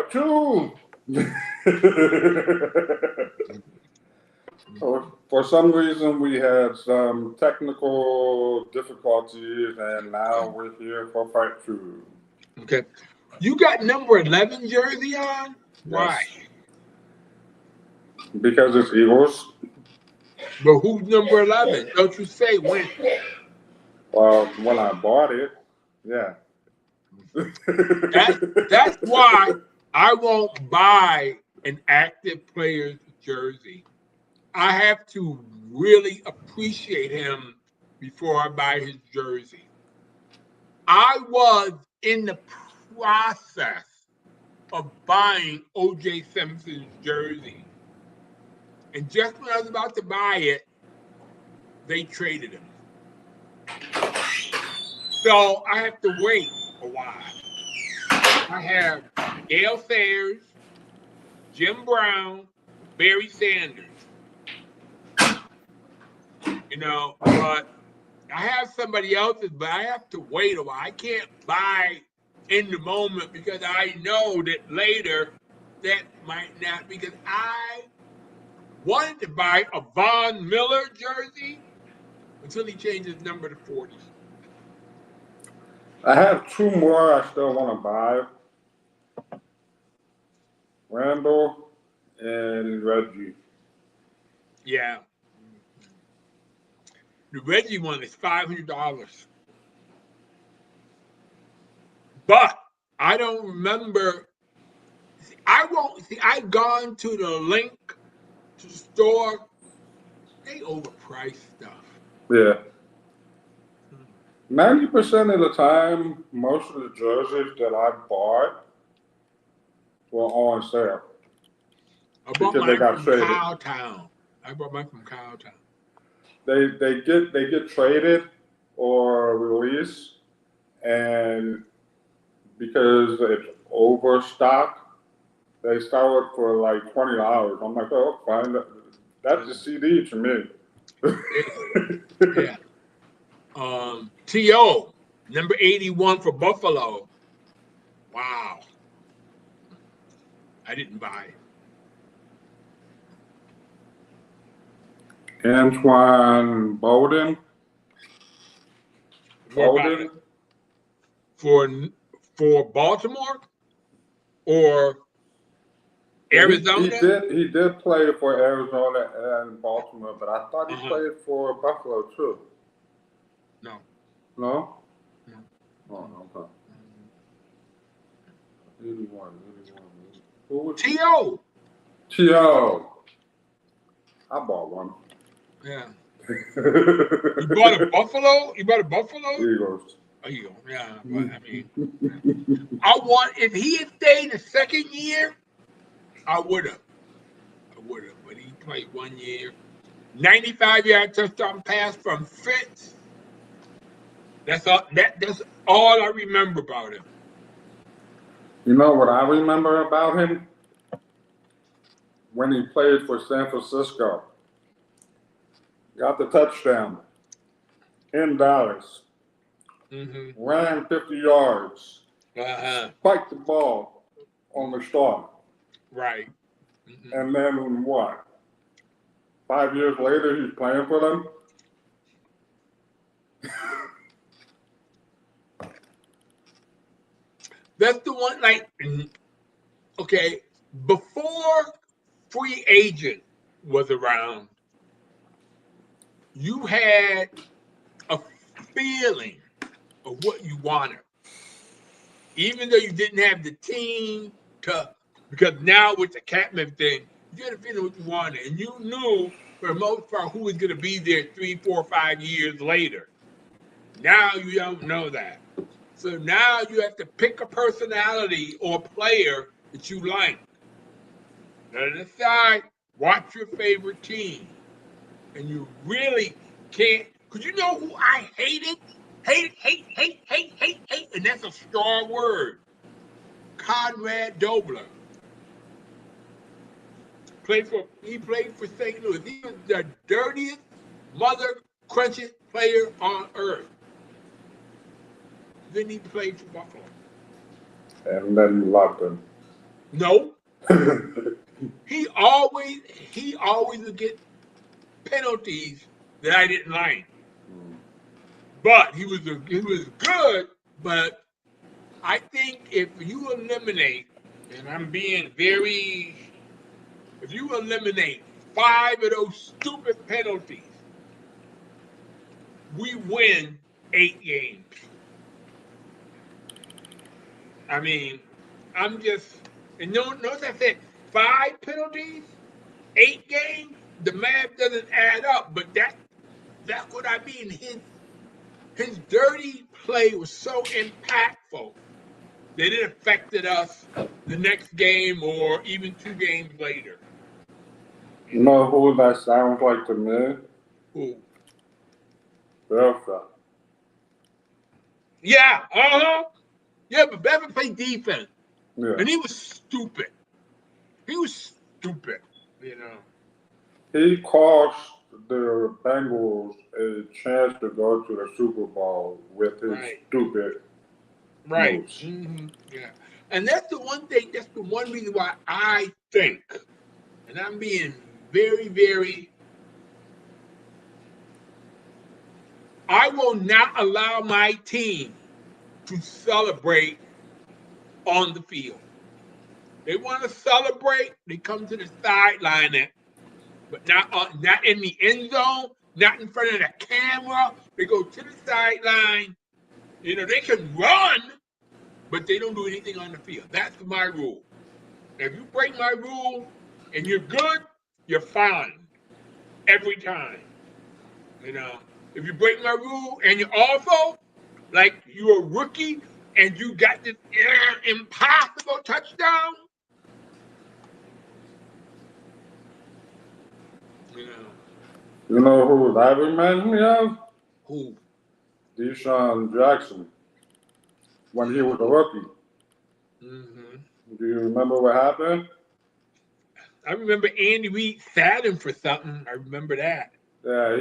part two. For some reason, we had some technical difficulties, and now we're here for part two. Okay. You got number 11 jersey on? Why? Yes. Because it's Eagles. But who's number 11? Don't you say when? Well, when I bought it, yeah. That's why I won't buy an active player's jersey. I have to really appreciate him before I buy his jersey. I was in the process of buying O.J. Simpson's jersey. And just when I was about to buy it, they traded him. So I have to wait a while. I have Gale Sayers, Jim Brown, Barry Sanders. But I have somebody else's, but I have to wait a while. I can't buy in the moment because I know that later that might not, because I wanted to buy a Von Miller jersey until he changed his number to 40. I have two more I still want to buy. Randall and Reggie. Yeah. The Reggie one is $500. But I don't remember. I've gone to the link to the store. They overpriced stuff. Yeah. 90% of the time, most of the jerseys that I bought were on sale. I bought mine from Cowtown. I bought mine from Cowtown. They get traded or released, and because it's overstock, they sell it for like $20. I'm like, oh, fine. That's a CD to me. Yeah. T.O., number 81 for Buffalo. Wow. I didn't buy it. Antoine Bolden. For Baltimore or Arizona? He did play for Arizona and Baltimore, but I thought he played for Buffalo too. No. No? No. Oh, okay. 81. Who was T.O. T.O. I bought one. Yeah. You bought a Buffalo? You bought a Buffalo? Eagles. Eagle, yeah. But I mean, if he had stayed the second year, I would have. But he played 1 year. 95-yard touchdown pass from Fitz. That's all I remember about him. You know what I remember about him? When he played for San Francisco. Got the touchdown in Dallas. Mm-hmm. Ran 50 yards. Spiked the ball on the start. Right. Mm-hmm. And then what? 5 years later, he's playing for them? That's the one, okay, before free agent was around, you had a feeling of what you wanted. Even though you didn't have the team because now with the Catman thing, you had a feeling what you wanted. And you knew, for the most part, who was going to be there 3, 4, 5 years later. Now you don't know that. So now you have to pick a personality or player that you like. On the side, watch your favorite team. And you really can't, because you know who I hated? Hate, and that's a strong word. Conrad Dobler. He played for St. Louis. He was the dirtiest, mother-crunching player on earth. Then he played for Buffalo. And then you loved him. No, he always would get penalties that I didn't like. But he was good. But I think if you eliminate, and I'm being very, if you eliminate 5 of those stupid penalties, we win 8 games. I mean, I'm just, and notice I said 5 penalties, 8 games. The math doesn't add up, but that's what I mean. His dirty play was so impactful that it affected us the next game or even 2 games later. You know who that sounds like to me? Ooh. Belfast. Yeah, yeah, but Bevan played defense, Yeah. and he was stupid. He was stupid, you know. He cost the Bengals a chance to go to the Super Bowl with his stupid moves. Mm-hmm. Yeah, and that's the one thing. That's the one reason why I think, and I'm being very, very. I will not allow my team to celebrate on the field. They want to celebrate, they come to the sideline, but not in the end zone, not in front of the camera. They go to the sideline. You know, they can run, but they don't do anything on the field. That's my rule. If you break my rule and you're good, you're fine every time. You know, if you break my rule and you're awful, like you're a rookie and you got this impossible touchdown, you know. You know who that reminds me of? Who? Deshaun Jackson. When he was a rookie. Mm-hmm. Do you remember what happened? I remember Andy Reid sat him for something. I remember that. Yeah,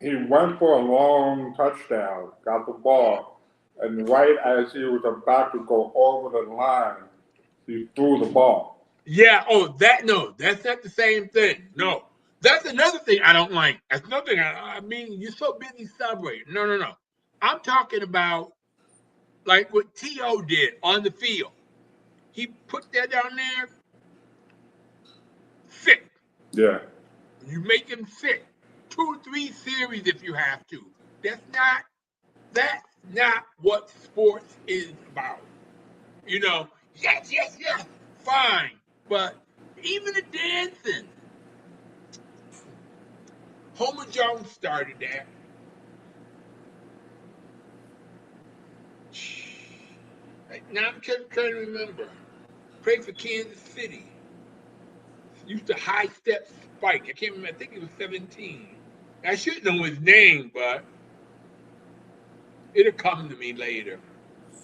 he went for a long touchdown, got the ball, and right as he was about to go over the line, he threw the ball. Yeah. Oh, that's not the same thing. No, that's another thing I don't like. That's another thing. I mean, you're so busy celebrating. No. I'm talking about like what T.O. did on the field. He put that down there. Sit. Yeah. You make him sit 2 or 3 series if you have to. That's not what sports is about. You know, yes, fine. But even the dancing, Homer Jones started that. Now I'm trying to remember. Played for Kansas City. Used to high step spike. I can't remember. I think he was 17. I should know his name, but it'll come to me later.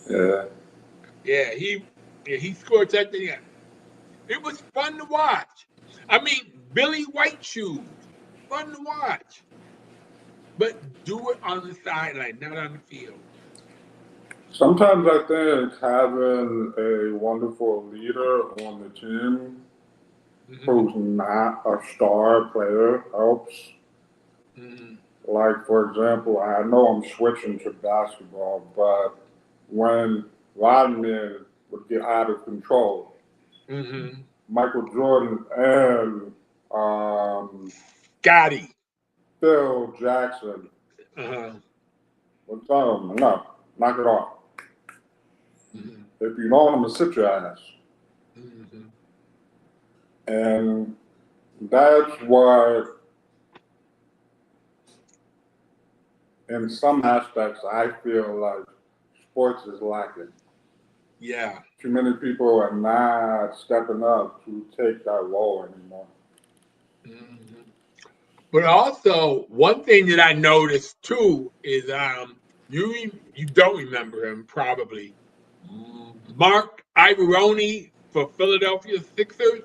Yeah. Yeah, he scored something. It was fun to watch. I mean, Billy White shoes, fun to watch. But do it on the sideline, not on the field. Sometimes I think having a wonderful leader on the team who's not a star player helps. Mm-hmm. Like, for example, I know I'm switching to basketball, but when Rodman would get out of control, Michael Jordan and Scotty, Phil Jackson would tell him, no, knock it off. If you don't, I'm going to sit your ass. And that's what, in some aspects, I feel like sports is lacking. Yeah. Too many people are not stepping up to take that role anymore. But also, one thing that I noticed too is you don't remember him probably. Mark Ivoroni for Philadelphia Sixers.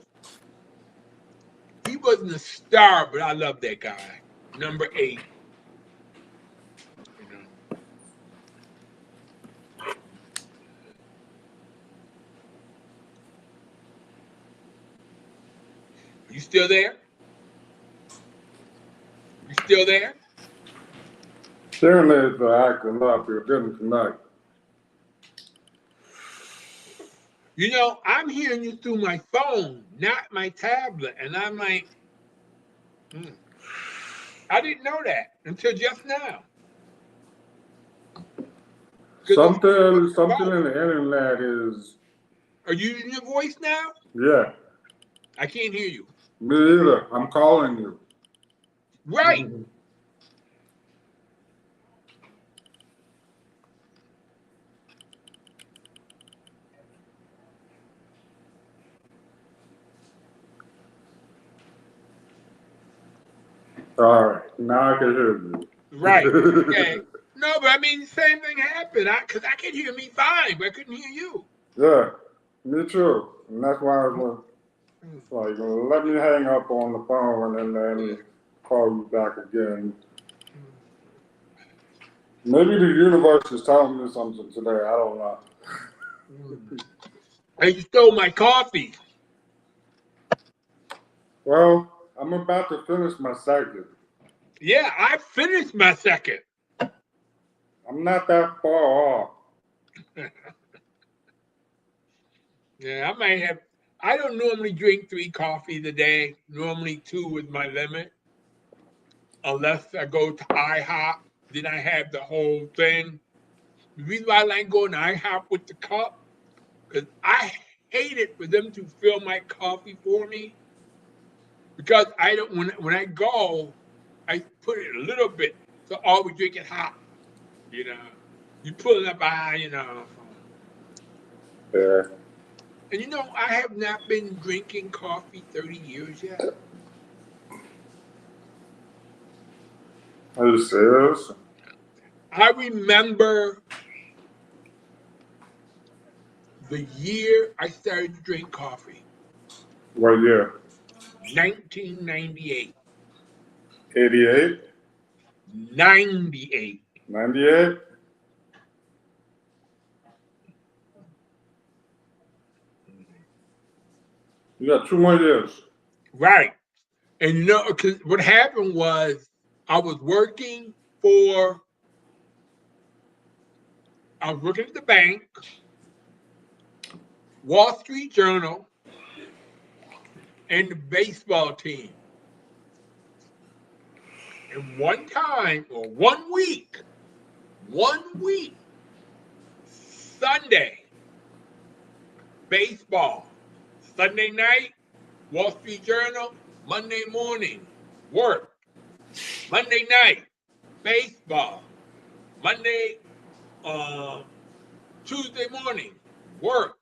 He wasn't a star, but I love that guy. Number 8. You know. You still there? You still there? Hearing aids are acting up. You're getting connect. You know, I'm hearing you through my phone, not my tablet. And I'm like, I didn't know that until just now. Something in the internet is. Are you using your voice now? Yeah. I can't hear you. Me either. I'm calling you. Right. All right. Now I can hear you. Right. Okay. No, but I mean, the same thing happened. Because I could hear me fine, but I couldn't hear you. Yeah. Me too. And that's why I was like, let me hang up on the phone and then call you back again. Maybe the universe is telling me something today. I don't know. And you stole my coffee. Well, I'm about to finish my second. Yeah, I finished my second. I'm not that far off. Yeah, I might have. I don't normally drink 3 coffees a day. Normally 2 is my limit. Unless I go to IHOP, then I have the whole thing. The reason why I like going to IHOP with the cup, because I hate it for them to fill my coffee for me. Because I don't when I go, I put it a little bit, so I always drink it hot. You know, you pull it up high, you know. Yeah. And you know, I have not been drinking coffee 30 years yet. Are you serious? I remember the year I started to drink coffee. What year? 1998. 88? 98. 98? You got 2 more years. Right. And you know, cause what happened was I was working at the bank, Wall Street Journal, and the baseball team. And one time, or 1 week, Sunday, baseball. Sunday night, Wall Street Journal. Monday morning, work. Monday night, baseball. Tuesday morning, work.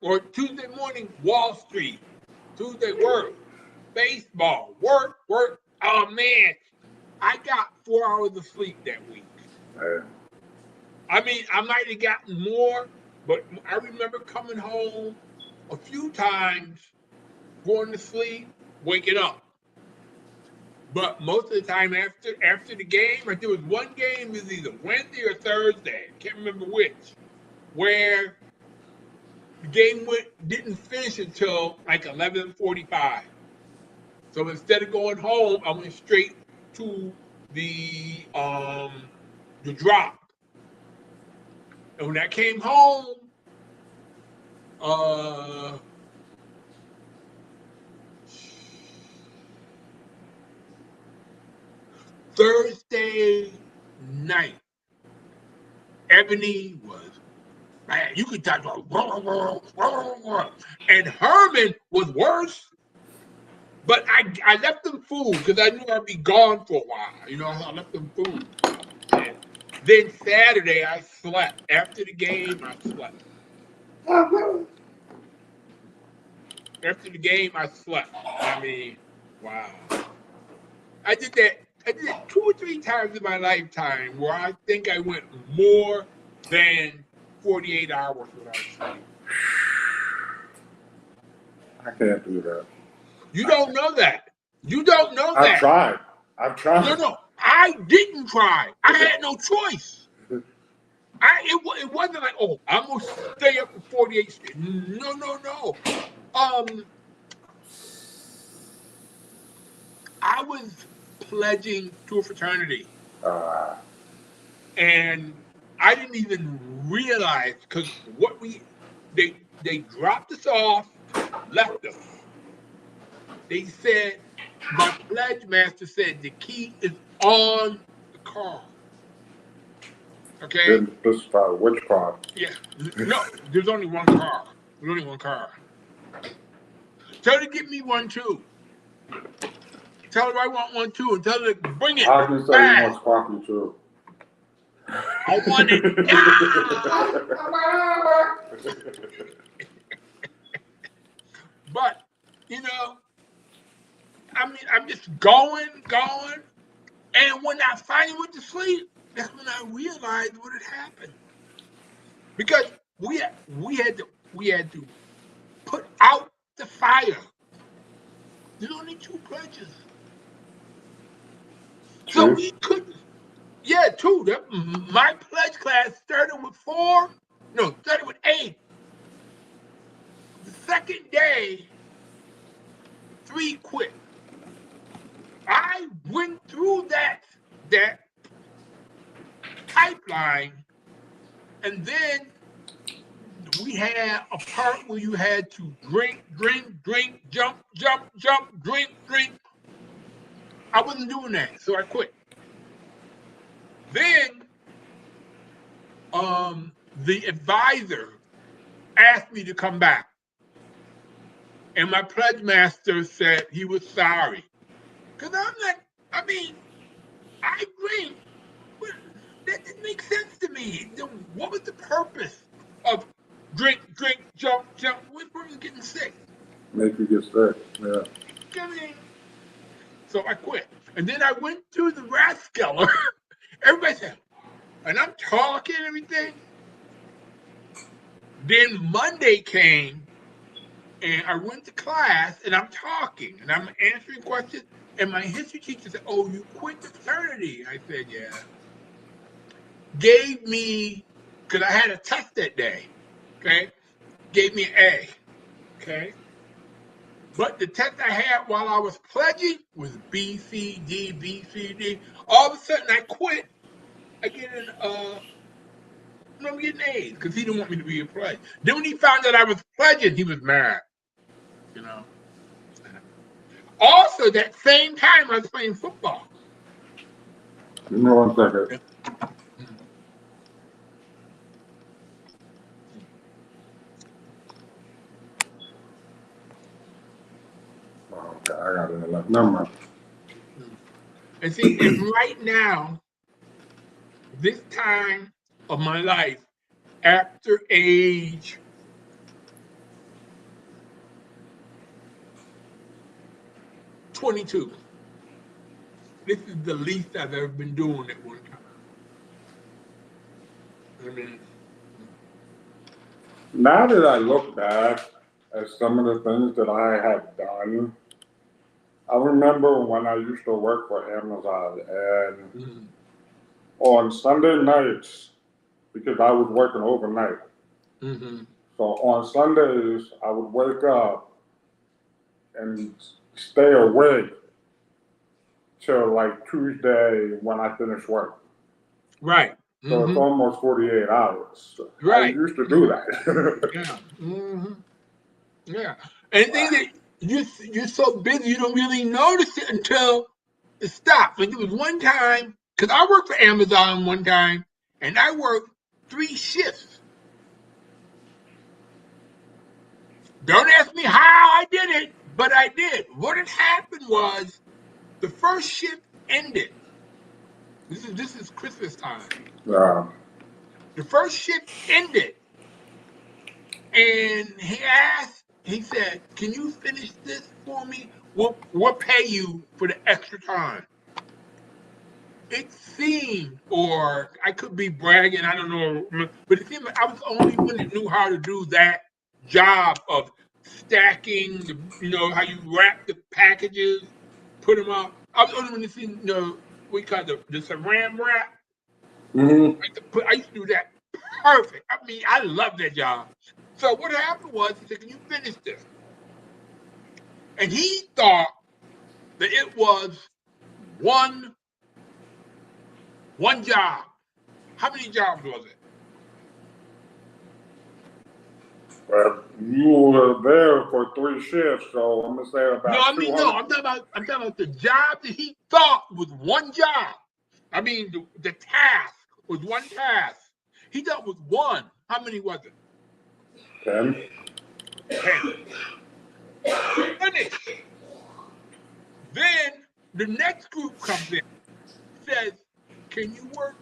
Or Tuesday morning, Wall Street. Tuesday, work. Baseball, work. Oh man, I got 4 hours of sleep that week. Yeah. I mean, I might have gotten more, but I remember coming home a few times, going to sleep, waking up. But most of the time after the game, like there was one game, it was either Wednesday or Thursday, I can't remember which, where the game didn't finish until like 11:45. So instead of going home, I went straight to the drop. And when I came home, Thursday night, Ebony was, man, you could talk about, and Herman was worse. But I left them food because I knew I'd be gone for a while. You know, I left them food. And then Saturday I slept. After the game, I slept. After the game, I slept. I mean, wow. I did that 2 or 3 times in my lifetime where I think I went more than 48 hours without sleep. I can't do that. You don't know that. You don't know that. I've tried. No, I didn't try. I had no choice. It wasn't like, oh, I'm gonna stay up for 48 straight. No. I was pledging to a fraternity, Uh, and I didn't even realize because they dropped us off, left us. They said my pledge master said the key is on the car. Okay. then this which part? Yeah. No, there's only one car. There's only one car. Tell her to get me one too. Tell her I want one too, and tell her to bring it How can you say you fast. want sparkly too? I want it now. But I mean, I'm just going, and when I finally went to sleep, that's when I realized what had happened. Because we had to put out the fire. There's only 2 pledges, so we couldn't. Yeah, 2. My pledge class started with 4. No, started with 8. The second day, 3 quit. I went through that pipeline, and then we had a part where you had to drink, jump, drink. I wasn't doing that, so I quit. Then the advisor asked me to come back, and my pledge master said he was sorry. Because I'm like, I mean, I drink, but that didn't make sense to me. What was the purpose of drink, jump? Which person's getting sick? Make you get sick, yeah. I mean, so I quit. And then I went to the Rathskeller. Everybody said, and I'm talking and everything. Then Monday came, and I went to class, and I'm talking, and I'm answering questions. And my history teacher said, "Oh, you quit the fraternity?" I said, "Yeah." Gave me, because I had a test that day, okay? Gave me an A, okay? But the test I had while I was pledging was B, C, D, B, C, D. All of a sudden, I quit. I get I'm getting A's because he didn't want me to be a pledge. Then when he found out I was pledging, he was mad, you know. Also, that same time, I was playing football. Give me 1 second. Oh, okay, I got it left. Never mind. And see, and right now, this time of my life, after age 22, this is the least I've ever been doing at one time. I mean, Now that I look back at some of the things that I had done, I remember when I used to work for Amazon, and on Sunday nights, because I was working overnight, so on Sundays I would wake up and stay awake till like Tuesday when I finish work. right. So it's almost 48 hours. Right. I used to do that. Yeah. Yeah. And the thing that you're so busy, you don't really notice it until it stops. Like there was one time, because I worked for Amazon one time, and I worked 3 shifts. Don't ask me how I did it, but I did. What had happened was the first shift ended. This is Christmas time. The first shift ended, and he said, "Can you finish this for me? We'll pay you for the extra time." It seemed, or I could be bragging, I don't know, but it seemed like I was the only one that knew how to do that job of stacking, how you wrap the packages, put them up. I was the only one that seen, we call the saran wrap. I used to do that perfect. I mean, I love that job. So what happened was, he said, "Can you finish this?" And he thought that it was one job. How many jobs was it? Well, you were there for 3 shifts, so I'm gonna say about No, I mean, 200. no, I'm talking about the job that he thought was one job. I mean, the task was one task. He thought was one. How many was it? 10. 10. Finish. Then the next group comes in, says, "Can you work?"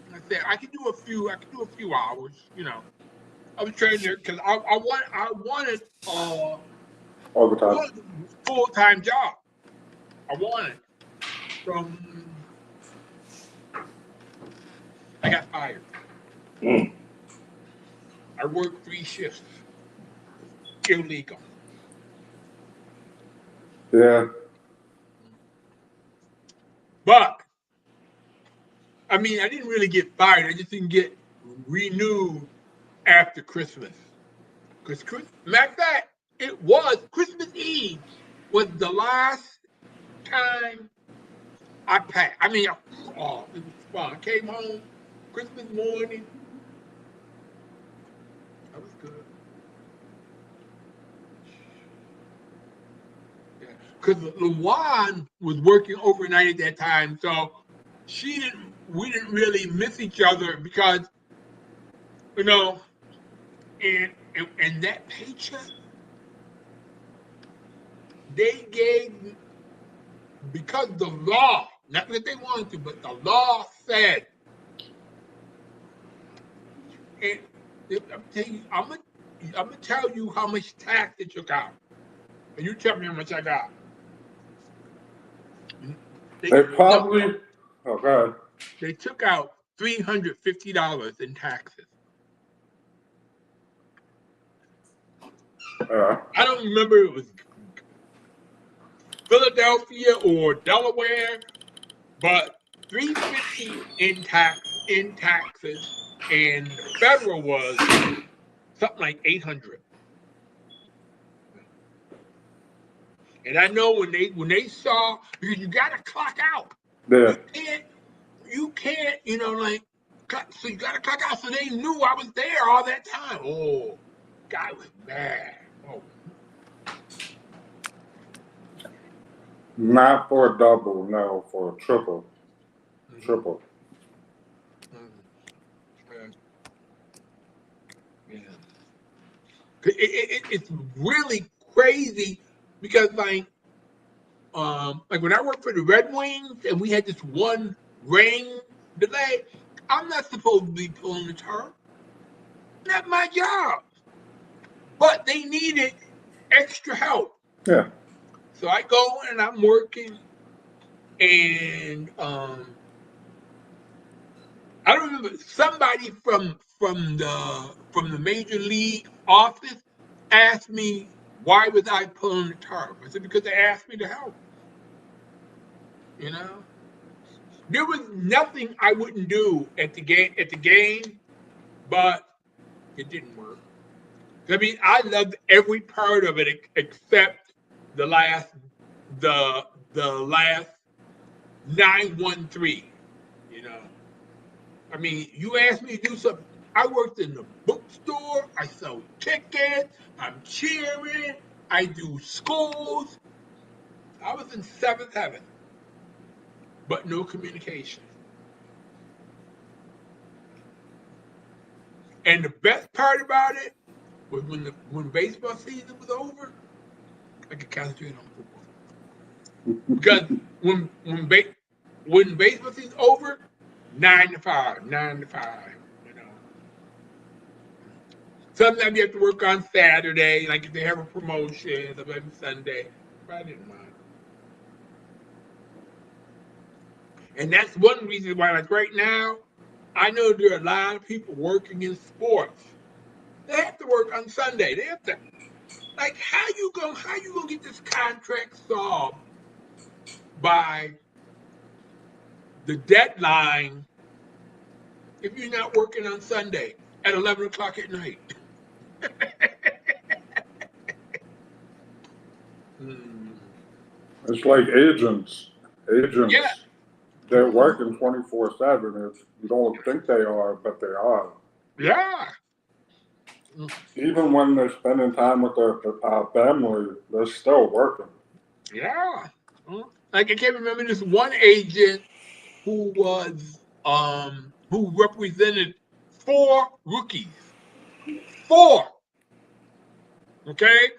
And I said, I can do a few hours, you know. I was training there because I wanted Overtime. a full-time job. I wanted from I got fired. I worked 3 shifts. Illegal. Yeah. But I mean, I didn't really get fired. I just didn't get renewed after Christmas. Because matter of fact, it was Christmas Eve was the last time I packed. I mean, oh, it was fun. I came home Christmas morning. That was good. Yeah. Because LaJuan was working overnight at that time, so we didn't really miss each other because, you know, and that paycheck they gave because the law, not that they wanted to, but the law said, and I'm gonna tell you how much tax they took out, and you tell me how much I got. They probably. Oh, God. They took out $350 in taxes. I don't remember if it was Philadelphia or Delaware, but $350 in taxes, and the federal was something like $800. And I know when they saw, because you got to clock out. Yeah. You can't, you know, like, so you got to clock out. So they knew I was there all that time. Oh, guy was mad. Oh. Not for a double, no, for a triple. Mm-hmm. Triple. Mm-hmm. Yeah. It's really crazy because like when I worked for the Red Wings and we had this one rain delay, I'm not supposed to be pulling the turf. Not my job. But they needed extra help. Yeah. So I go and I'm working, and I don't remember, somebody from the major league office asked me why was I pulling the turf. I said because they asked me to help. You know, there was nothing I wouldn't do at the game, but it didn't work. I mean, I loved every part of it except the last 913. You know, I mean, you asked me to do something. I worked in the bookstore. I sold tickets. I'm cheering. I do schools. I was in seventh heaven, but no communication. And the best part about it was when baseball season was over, I could concentrate on football. Because when baseball season's over, 9 to 5, 9 to 5, you know. Sometimes you have to work on Saturday, like if they have a promotion, sometimes Sunday. But I didn't mind. And that's one reason why, like right now, I know there are a lot of people working in sports. They have to work on Sunday. They have to, like, how you gonna get this contract solved by the deadline if you're not working on Sunday at 11 o'clock at night? It's like agents. Agents, Yeah. they're working 24/7. If you don't think they are, but they are. Yeah. Even when they're spending time with their family, they're still working. Yeah. Like I can't remember this one agent who was who represented 4 rookies. 4. Okay?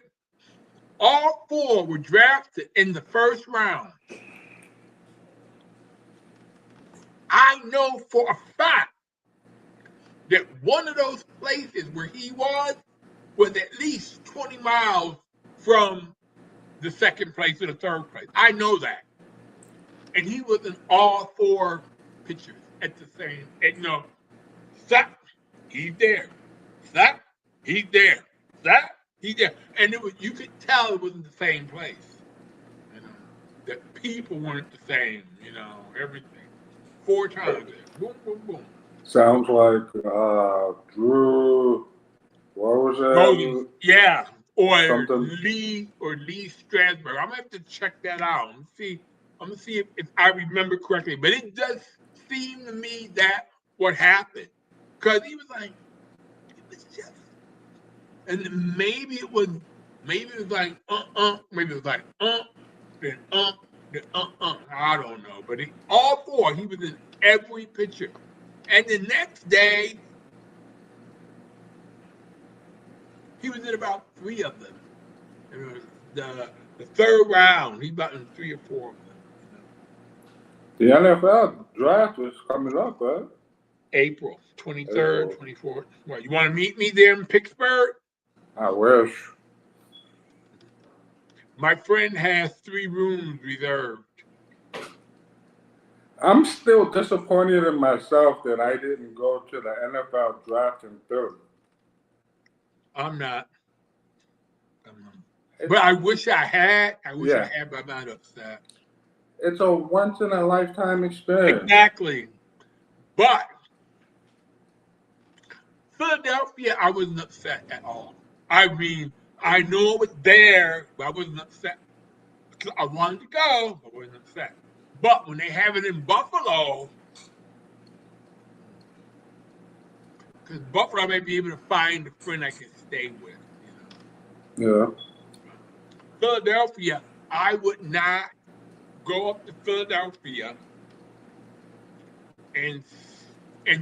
All 4 were drafted in the first round. I know for a fact that one of those places where he was at least 20 miles from the second place or the third place. I know that. And he was in all 4 pictures at the same, Zach, he's there. Zach, he's there. Zach, he's there. And it was, you could tell it wasn't the same place. You know, that people weren't the same, everything. 4 times there. Boom, boom, boom. Sounds like Drew. What was Golden, it? yeah. Or Something. Lee Strasberg. I'm gonna have to check that out. I'm gonna see if I remember correctly. But it does seem to me that what happened. Because he was like, it was just, and maybe it was like maybe it was like then I don't know. But all 4, he was in every picture. And the next day, he was in about 3 of them. It was the third round, he got in 3 or 4 of them. The NFL draft is coming up, right? April 23rd, 24th. What, you want to meet me there in Pittsburgh? I wish. My friend has 3 rooms reserved. I'm still disappointed in myself that I didn't go to the NFL draft in Philly. I'm not. But I wish I had. I had, but I'm not upset. It's a once in a lifetime experience. Exactly. But Philadelphia, I wasn't upset at all. I mean, I know it was there, but I wasn't upset. I wanted to go, but I wasn't upset. But when they have it in Buffalo, because Buffalo, I may be able to find a friend I can stay with. Yeah. Philadelphia, I would not go up to Philadelphia and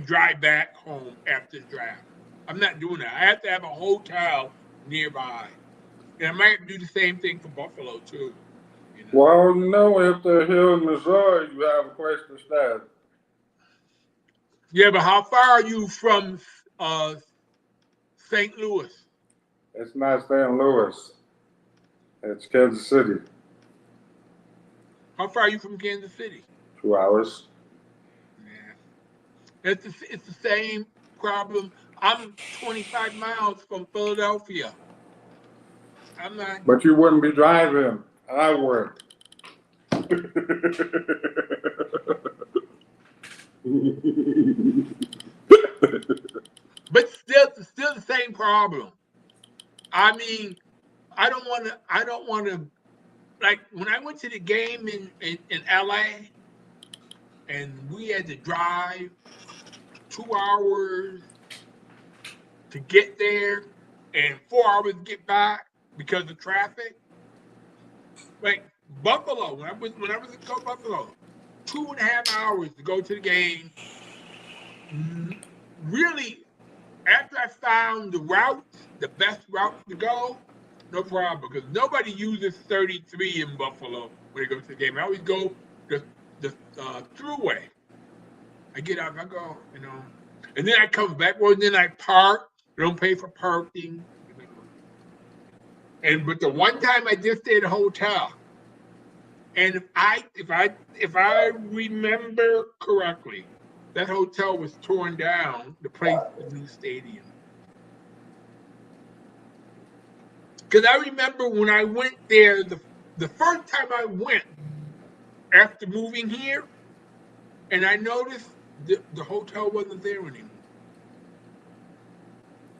drive back home after the draft. I'm not doing that. I have to have a hotel nearby. And I might do the same thing for Buffalo too. Well, if they're here in Missouri, you have a place to stay. Yeah, but how far are you from St. Louis? It's not St. Louis. It's Kansas City. How far are you from Kansas City? 2 hours. Yeah. It's the same problem. I'm 25 miles from Philadelphia. I'm not. But you wouldn't be driving. I would. But still the same problem. I mean, I don't want to, like when I went to the game in LA and we had to drive 2 hours to get there and 4 hours to get back because of traffic. Like Buffalo, when I was in Buffalo, 2.5 hours to go to the game. Really, after I found the best route to go, no problem, because nobody uses 33 in Buffalo when they go to the game. I always go the throughway. I get out, I go, and then I come back, and then I park. I don't pay for parking. But the one time I did stay at a hotel, and if I remember correctly, that hotel was torn down to place the new stadium. Because I remember when I went there, the first time I went after moving here, and I noticed the hotel wasn't there anymore.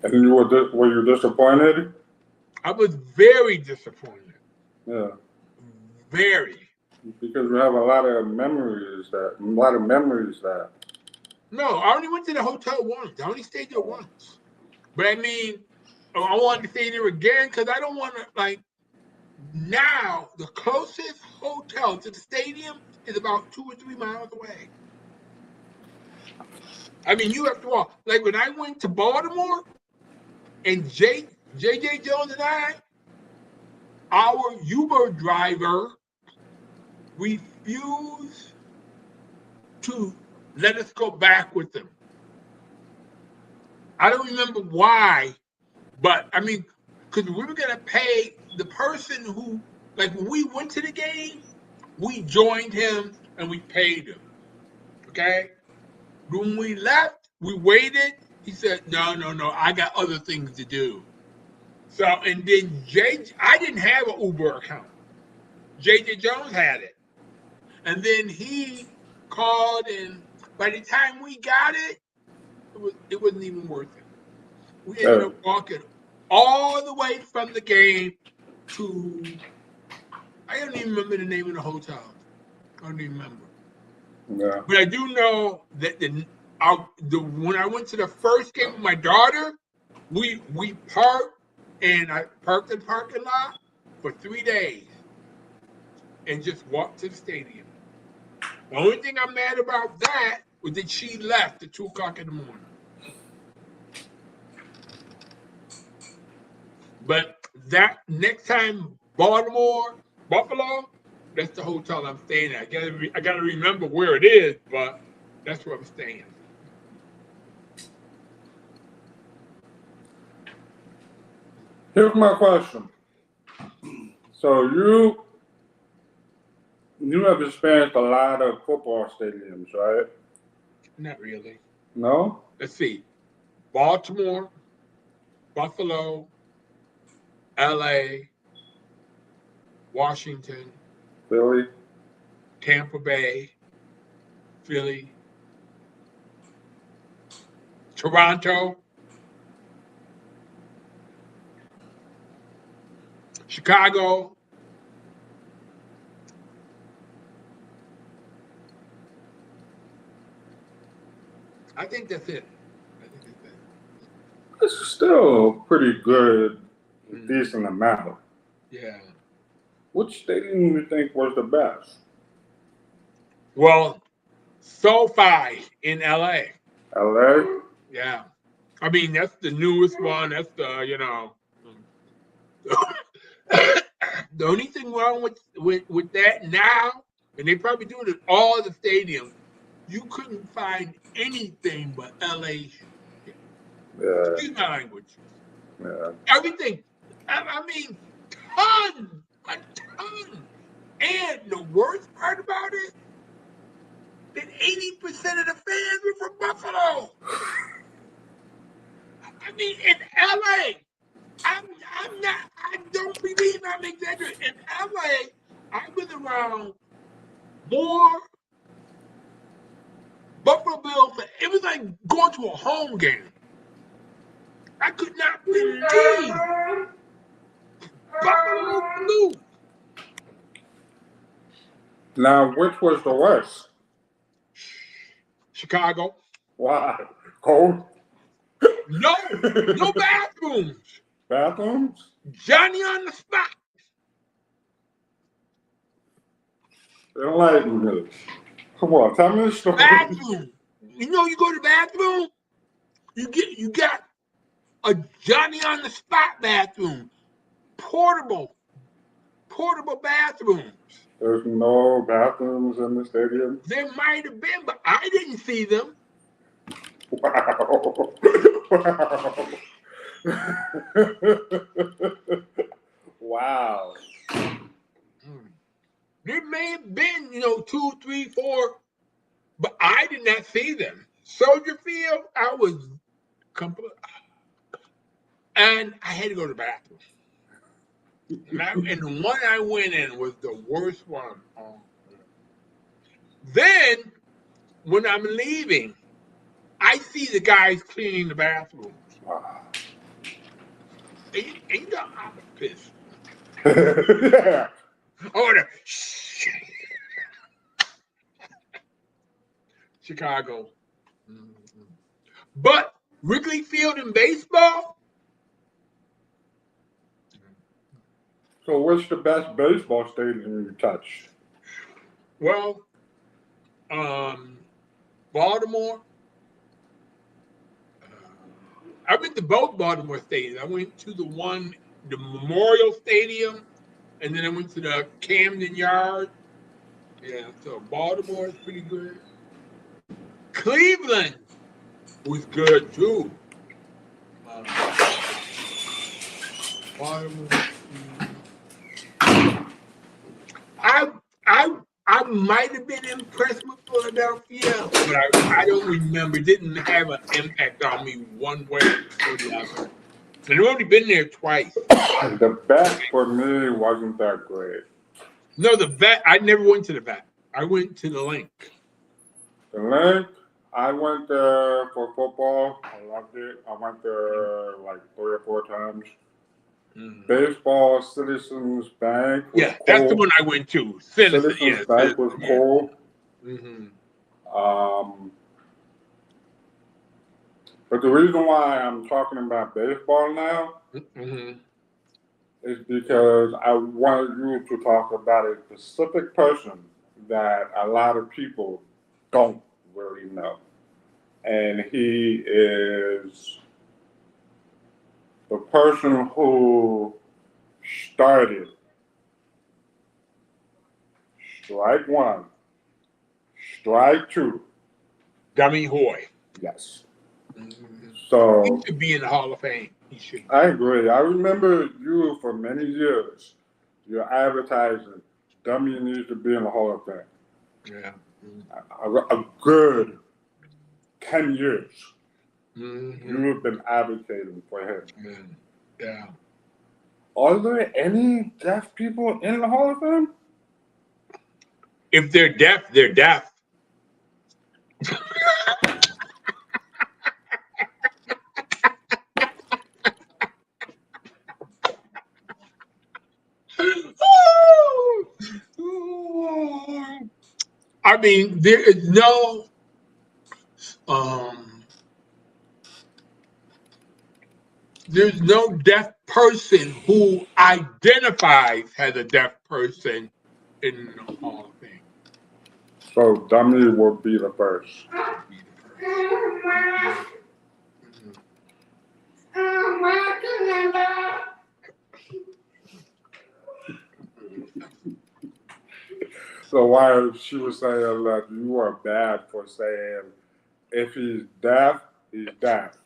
And were you disappointed? I was very disappointed. Yeah. Very. Because we have a lot of memories that. No, I only went to the hotel once. I only stayed there once. But I mean, I wanted to stay there again because I don't want to, like, now the closest hotel to the stadium is about 2 or 3 miles away. I mean, you have to walk. Like when I went to Baltimore and JJ Jones and I, our Uber driver refused to let us go back with them. I don't remember why, but I mean, because we were going to pay the person who, like when we went to the game, we joined him and we paid him. Okay? When we left, we waited. He said, no, I got other things to do. So, and then I didn't have an Uber account. JJ Jones had it. And then he called, and by the time we got it, it wasn't even worth it. We ended up walking all the way from the game to, I don't even remember the name of the hotel. I don't even remember. Yeah. But I do know that when I went to the first game with my daughter, we parked, and I parked in the parking lot for 3 days and just walked to the stadium. The only thing I'm mad about that was that she left at 2 o'clock in the morning. But that next time, Buffalo, that's the hotel I'm staying at. I gotta remember where it is, but that's where I'm staying. Here's my question. So you have experienced a lot of football stadiums, right? Not really. No? Let's see. Baltimore, Buffalo, LA, Washington, Philly? Tampa Bay, Philly, Toronto, Chicago. I think that's it. It's still pretty good, decent amount. Yeah. Which stadium do you think was the best? Well, SoFi in LA. LA? Yeah. I mean, that's the newest one. That's the. The only thing wrong with that now, and they probably do it at all the stadiums, you couldn't find anything but LA. Yeah. Excuse my language. Yeah. Everything. I mean, a ton. And the worst part about it, that 80% of the fans were from Buffalo. I mean, in LA, I don't believe I'm exaggerating. In LA, I was around more Buffalo Bills. It was like going to a home game. I could not believe Buffalo Blue. Now, which was the worst? Chicago. Why? Cold? No bathrooms. Bathrooms? Johnny on the spot. Enlighten me. Come on, tell me the story. Bathroom. You know, you go to the bathroom, you got a Johnny on the spot bathroom. Portable bathrooms. There's no bathrooms in the stadium? There might have been, but I didn't see them. Wow. Wow. There may have been, 2, 3, 4, but I did not see them. Soldier Field, I was complete, and I had to go to the bathroom. And the one I went in was the worst one. Then, when I'm leaving, I see the guys cleaning the bathrooms. Wow. And you know, I'm pissed. Yeah. Oh, the Chicago. Mhm. But Wrigley Field in baseball? So what's the best baseball stadium you touched? Well, Baltimore. I went to both Baltimore stadiums. I went to the Memorial Stadium, and then I went to the Camden Yard. Yeah, so Baltimore is pretty good. Cleveland was good too. Baltimore. I I I might have been impressed with Philadelphia, but I don't remember. It didn't have an impact on me one way or the other. And I've only been there twice. The bet for me wasn't that great. No, the vet. I never went to the vet. I went to the link. The link, I went there for football. I loved it. I went there like 3 or 4 times. Baseball, Citizens Bank was Yeah, cool. that's the one I went to. Citizens Bank was cool. Mm-hmm. But the reason why I'm talking about baseball now Mm-hmm. is because I wanted you to talk about a specific person that a lot of people don't really know. And he is the person who started strike one, strike two. Dummy Hoy. Yes. Mm-hmm. So He should be in the Hall of Fame. He should. I agree. I remember you for many years. Your advertising, Dummy needs to be in the Hall of Fame. Yeah. A good 10 years. Mm-hmm. You have been advocating for him. Yeah. Are there any deaf people in the Hall of Fame? If they're deaf, they're deaf. I mean, there is no there's no deaf person who identifies as a deaf person in the Hall of Fame. So Dummy will be the first. So why she was saying that you are bad for saying if he's deaf, he's deaf.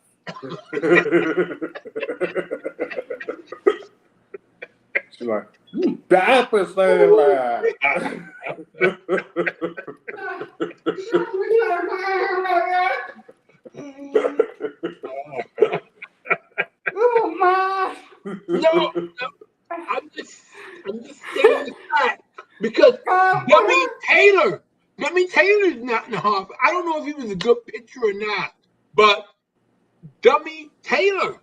She's like, you bad for saying that. No, I'm just stating the fact because Dummy Taylor's not in the Hall of Fame. I don't know if he was a good pitcher or not, but Dummy Taylor,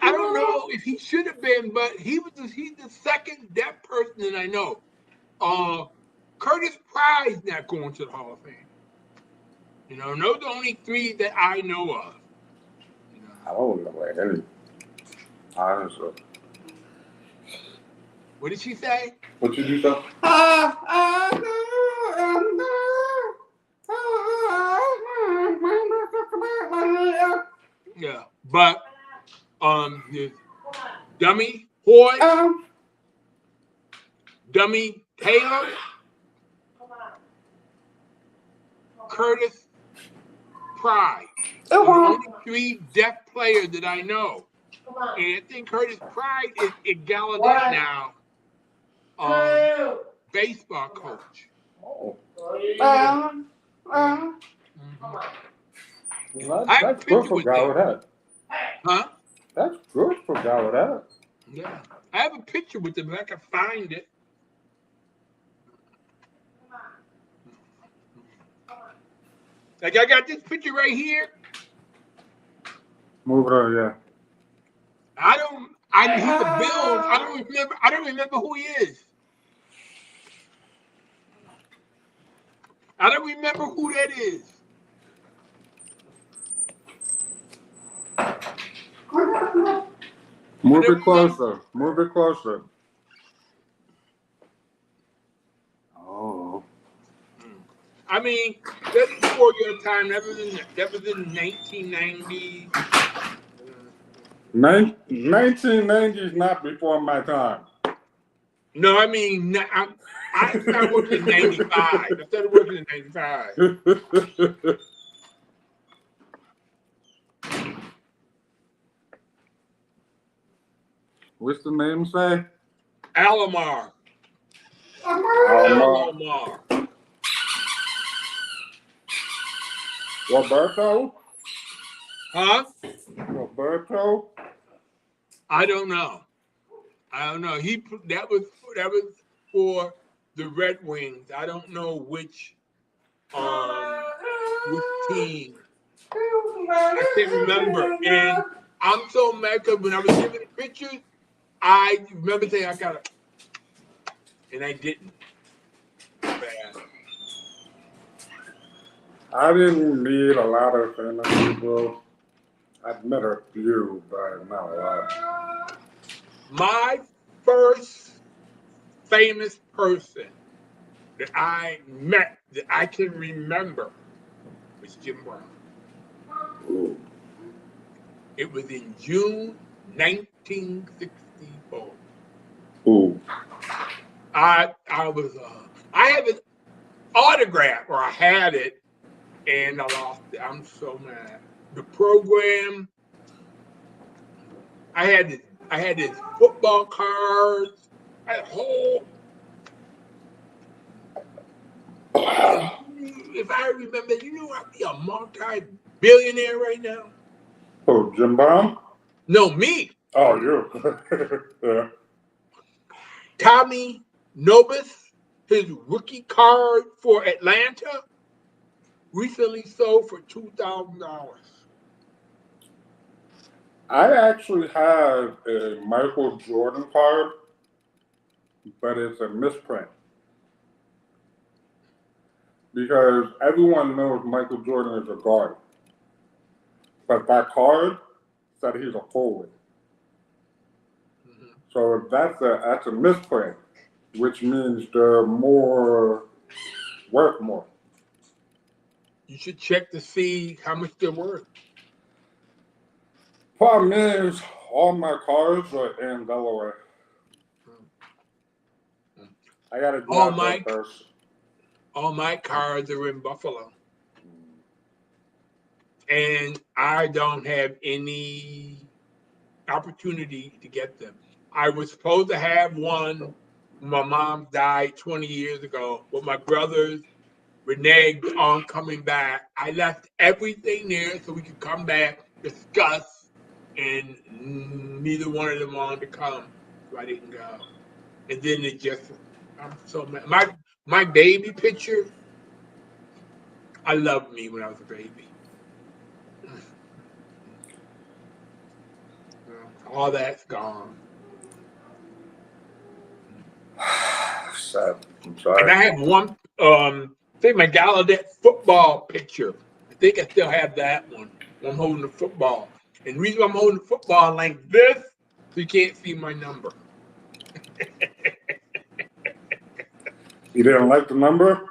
I don't know if he should have been, but he's the second deaf person that I know. Curtis Pryde's not going to the Hall of Fame. You know, those are the only three that I know of. You know. I don't know any. Honestly. What did she say? What did you say? Yeah, but the Dummy Hoy, Dummy Taylor, Curtis Pryde. Those are the only three deaf players that I know. And I think Curtis Pryde is in Gallaudet now, baseball coach. Oh. Mhm. Well, I have a that's good picture for with them. Gallaudet. Huh? That's good for Gallaudet. Yeah. I have a picture with them. If I can find it. Like I got this picture right here. Move it on, yeah. He's a Bills. I don't remember who he is. I don't remember who that is. Move it closer. Move it closer. Oh. I mean, that's before your time. That was in 1990. 1990 is not before my time. No, I mean, I started working in 95. I started working in 95. What's the name say? Alomar. Roberto? Huh? Roberto? I don't know. That was for the Red Wings. I don't know which team. I can't remember. And I'm so mad because when I was giving the pictures, I remember saying I got it, and I didn't. Bad. I didn't meet a lot of famous people. I've met a few, but not a lot. My first famous person that I met that I can remember was Jim Brown. Ooh. It was in June 1964. Ooh. I had an autograph, or I had it, and I lost it. I'm so mad. The program, I had his football cards. I had a whole. If I remember, I'd be a multi-billionaire right now. Oh, Jim Brown? No, me. Oh, you. Yeah. Tommy Nobis, his rookie card for Atlanta, recently sold for $2,000. I actually have a Michael Jordan card, but it's a misprint. Because everyone knows Michael Jordan is a guard. But that card said he's a forward. Mm-hmm. So that's a misprint, which means they're worth more. You should check to see how much they're worth. Problem is, all my cards are in Delaware. I gotta do that first. All my cards are in Buffalo. And I don't have any opportunity to get them. I was supposed to have one. My mom died 20 years ago, but my brothers reneged on coming back. I left everything there so we could come back, discuss, and neither one of them wanted to come, so I didn't go. And then I'm so mad. My baby picture, I loved me when I was a baby. All that's gone. Sad. I'm sorry. And I have one, I think my Gallaudet football picture. I think I still have that one. I'm holding the football. And the reason I'm holding the football like this, so you can't see my number. You didn't like the number?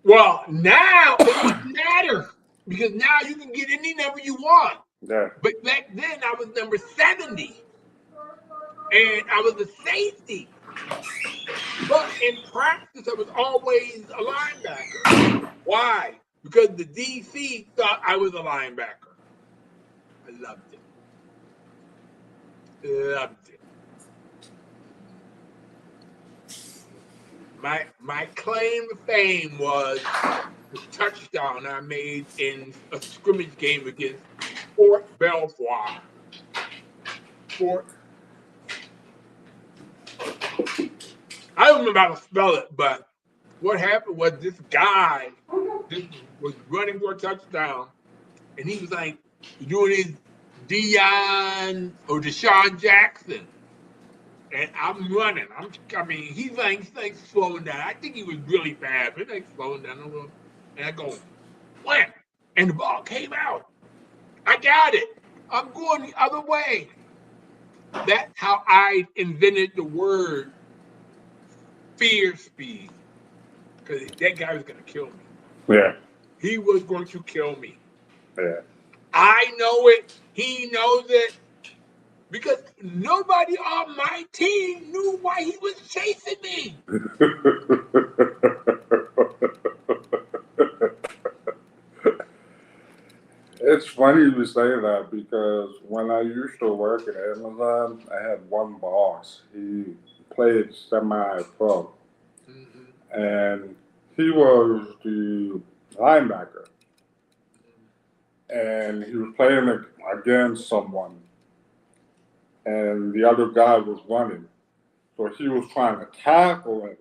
Well, now it doesn't matter because now you can get any number you want. Yeah. But back then I was number 70. And I was a safety. But in practice, I was always a linebacker. Why? Because the DC thought I was a linebacker. I loved it. Loved it. My claim to fame was the touchdown I made in a scrimmage game against Fort Belvoir. I don't remember how to spell it, but what happened was this guy was running for a touchdown, and he was like doing his Deion or Deshaun Jackson, and I'm running. I mean, he's like slowing down. I think he was really bad, but like slowing down a little. And I go, wham! And the ball came out. I got it. I'm going the other way. That's how I invented the word fear speed. Because that guy was going to kill me. Yeah. He was going to kill me. Yeah. I know it. He knows it. Because nobody on my team knew why he was chasing me. It's funny you say that because when I used to work at Amazon, I had one boss. He played semi-pro, and he was the linebacker, and he was playing against someone, and the other guy was running, so he was trying to tackle him,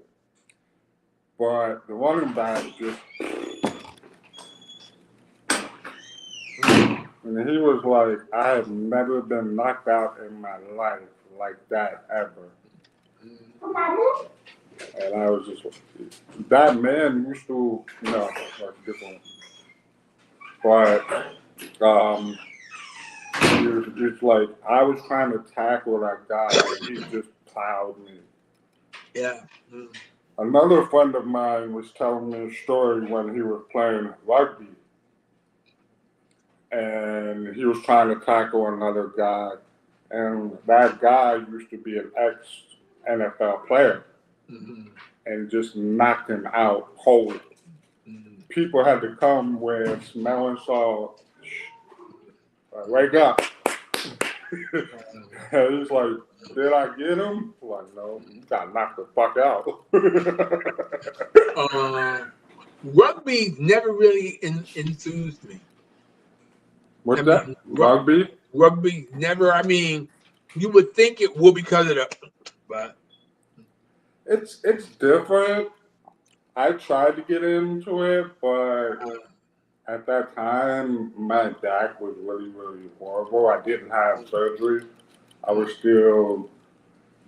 but the running back just. And he was like, I have never been knocked out in my life like that ever. And I was just, that man used to, that's a different one. But it's like, I was trying to tackle that guy and he just plowed me. Yeah. Another friend of mine was telling me a story when he was playing rugby. And he was trying to tackle another guy, and that guy used to be an ex-NFL player, and just knocked him out cold. People had to come with smelling salt, like, wake up. And he's like, did I get him? I'm like, no, you got knocked the fuck out. Rugby never really enthused me. What's that? Rugby? Rugby never. I mean, you would think it would because of the, but it's different. I tried to get into it, but at that time my back was really, really horrible. I didn't have surgery. I was still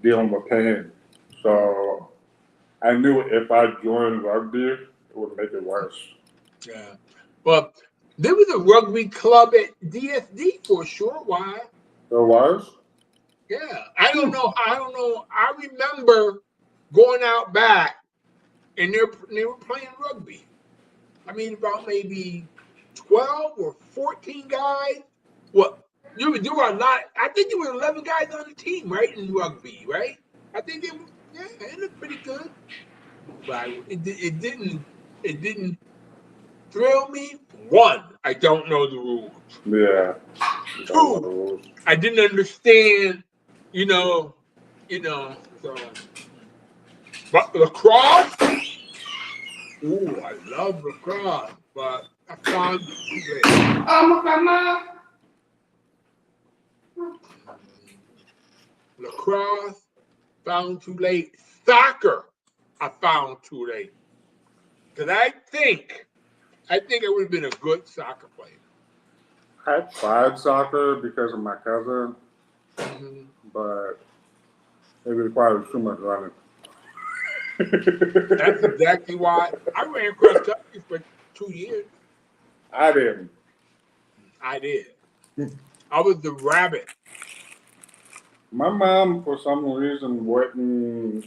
dealing with pain, so I knew if I joined rugby, it would make it worse. Yeah, but there was a rugby club at DSD for a short while. There was? Yeah, I don't know. I remember going out back, and they were playing rugby. I mean, about maybe 12 or 14 guys. Well, you were a lot. I think there were 11 guys on the team, right, in rugby, right? I think they were. Yeah, it looked pretty good. But it didn't thrill me. One, I don't know the rules. Yeah. Two, I didn't understand, so. But lacrosse, ooh, I love lacrosse, but I found it too late. Lacrosse, found too late. Soccer, I found too late. Because I think I would have been a good soccer player. I tried soccer because of my cousin, but it requires too much running. That's exactly why I ran cross country for 2 years. I didn't. I did. I was the rabbit. My mom, for some reason, wouldn't.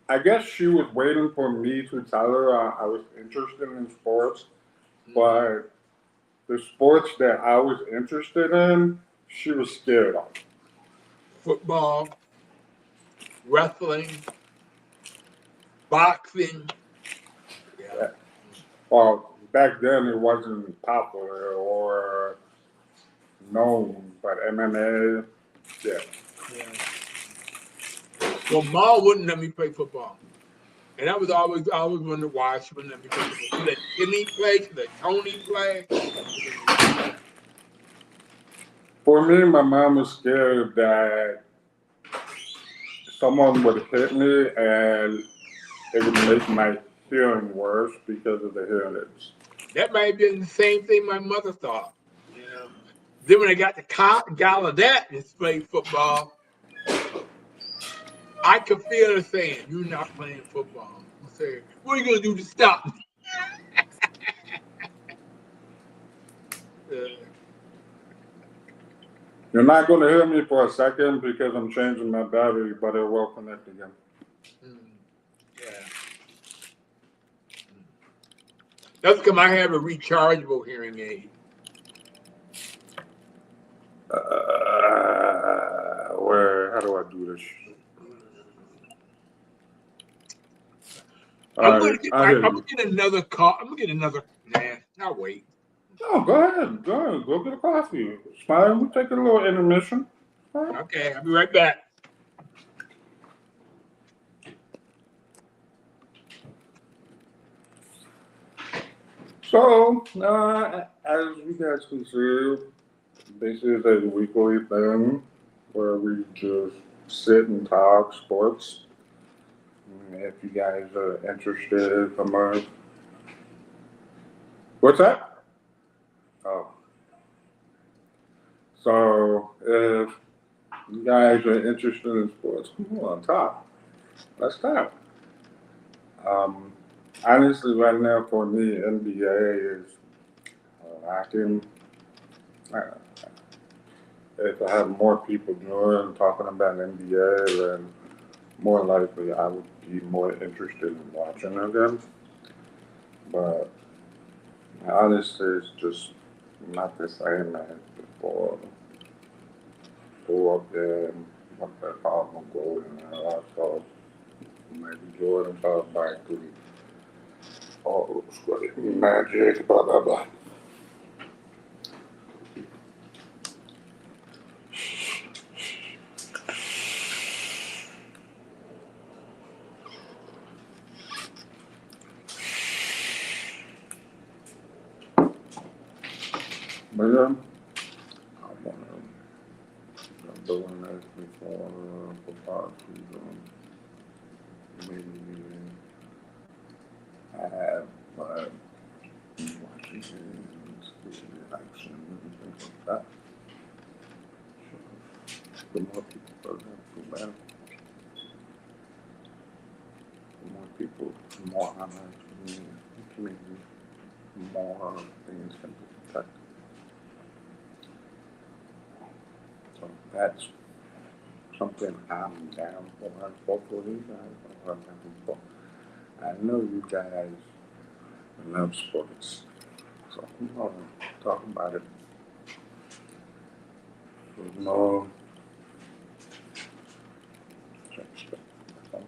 I guess she was waiting for me to tell her I was interested in sports, but the sports that I was interested in, she was scared of. Football, wrestling, boxing. Yeah. Well, back then it wasn't popular or known, but MMA, yeah. Well, Ma wouldn't let me play football. And I always wondered why she wouldn't let me play football. She let Timmy play, she let Tony play. For me, my mom was scared that someone would hit me and it would make my hearing worse because of the hearing aids. That might have been the same thing my mother thought. Then when they got the Gallaudet and played football, I could feel her saying, "You're not playing football." I said, "What are you gonna do to stop me?" You're not going to hear me for a second because I'm changing my battery, but it will connect again. Yeah. That's because I have a rechargeable hearing aid. How do I do this? I'm gonna get I hear you. another call. I'm gonna get another. Nah, I'll wait. No, go ahead. Go get a coffee. Smile. We'll take a little intermission. Right. Okay, I'll be right back. So, as you guys can see, this is a weekly thing where we just sit and talk sports. If you guys are interested, come on. What's that? Oh. So, if you guys are interested in sports, come on, talk. Let's talk. Um, Honestly, right now for me, NBA is lacking. Uh, If I have more people doing talking about NBA, then more likely I would be more interested in watching them. But honestly, it's just not the same as before. Go up there and what they call them, go and also maybe Jordan talk back to all those great magic, blah blah blah. But yeah, I want to. I'm doing this before football season. Maybe have watching games, action, and things like that. So, the more people program, the better. The more people, the more honor community, more things can be protected. So that's something I'm down for. Hopefully, you guys are down for. I know you guys love sports, so I'm gonna talk about it with more respect. So,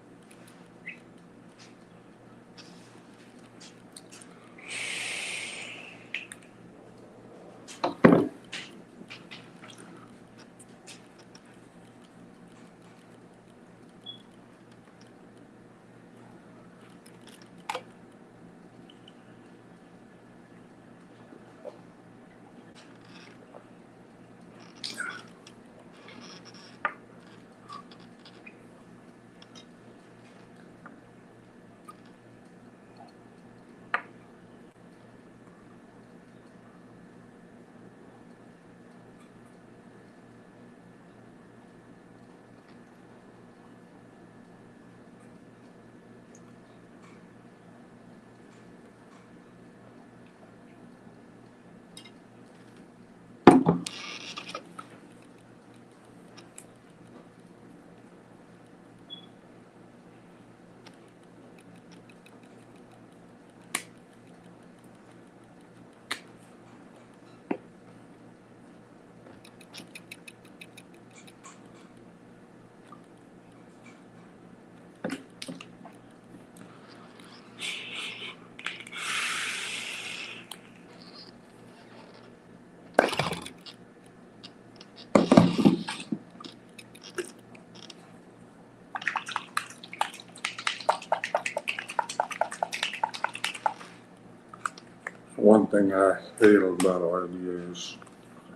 one thing I hate about RBA is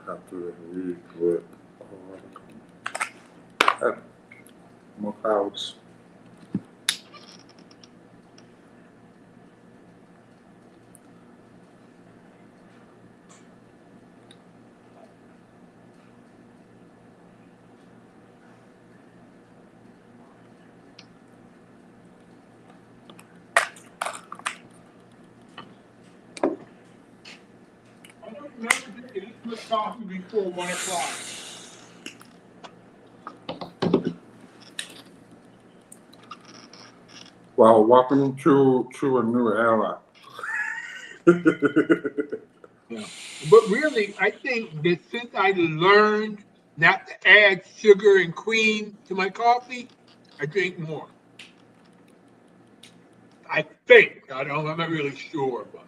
I have to read with more crowds. It's coffee before 1 o'clock. Well, welcome to a new era. Yeah. But really, I think that since I learned not to add sugar and cream to my coffee, I drink more. I think. I'm not really sure, but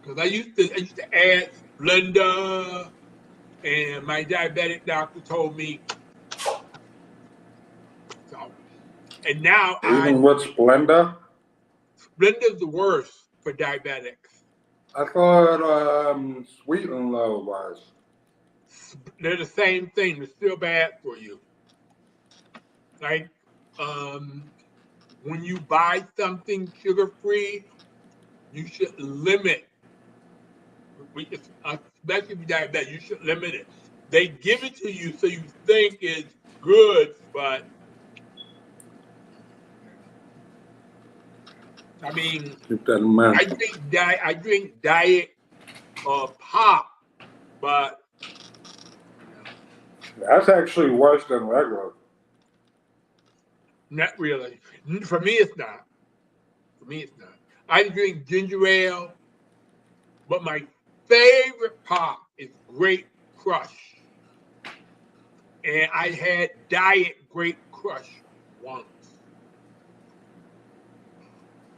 because I used to add Splenda, and my diabetic doctor told me so. And now Even with Splenda, Splenda's the worst for diabetics. I thought Sweet and Low was. They're the same thing. They're still bad for you. Like when you buy something sugar free, you should limit. Especially if you're diabetic, you should limit it. They give it to you so you think it's good, but I mean, Keep that in mind. I drink diet pop, but That's actually worse than regular. not really. For me, it's not. For me, it's not. I drink ginger ale, but my favorite pop is Great Crush. And I had Diet Great Crush once.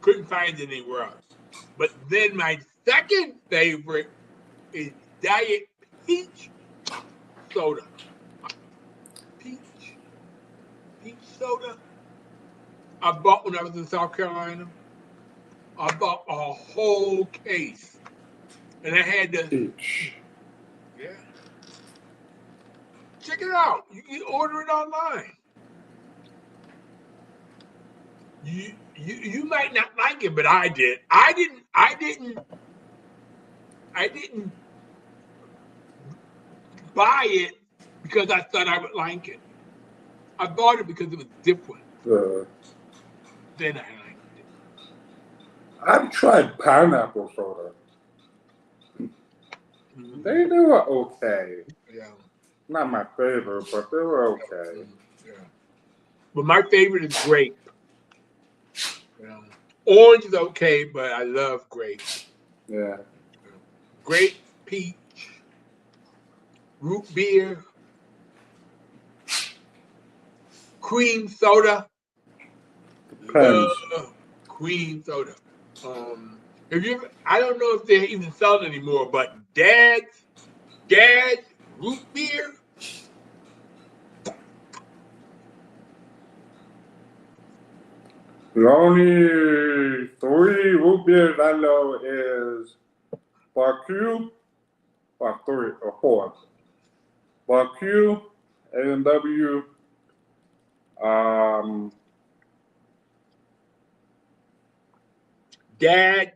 Couldn't find it anywhere else. But then my second favorite is Diet Peach Soda. Peach soda. I bought when I was in South Carolina. I bought a whole case. And I had to. Peach. Yeah. Check it out. You can order it online. You might not like it, but I did. I didn't buy it because I thought I would like it. I bought it because it was different. Then I liked it. I've tried pineapple soda. Mhm. They were okay. Yeah. Not my favorite, but they were okay. Yeah. But my favorite is grape. Yeah. Orange is okay, but I love grape. Yeah. Grape, peach, root beer, cream soda. Depends. Love cream soda. I don't know if they even sell it anymore, but Dad's root beer. The only 3 root beers I know is Barque, or 3 or 4. Barque, A&W, Dad's.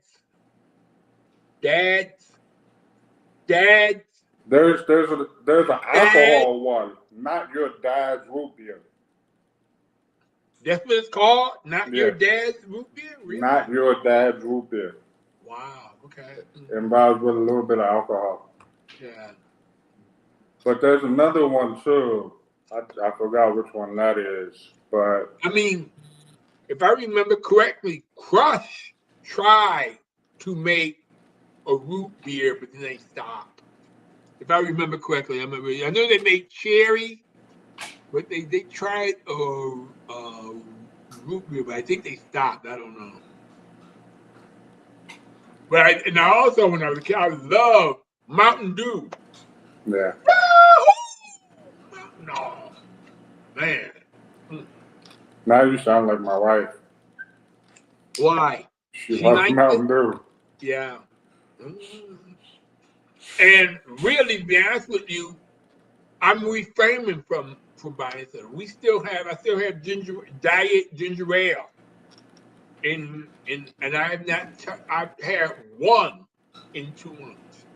there's an alcohol one, not your dad's root beer. That's what it's called? Not your Yeah. dad's root beer? Really? Not your dad's root beer. Wow, okay. It involves with a little bit of alcohol. Yeah. But there's another one too. I forgot which one that is. But I mean, if I remember correctly, Crush tried to make a root beer, but then they stopped. If I remember correctly, I know they made cherry, but they tried root beer, but I think they stopped. I don't know. But I also, when I was a kid, I loved Mountain Dew. yeah. No, man. Now you sound like my wife. Why? She She loves likes Mountain it? Dew. Yeah. And really, to be honest with you, I'm refraining from buying soda. I still have diet ginger ale. And I have not. I've had one in 2 months.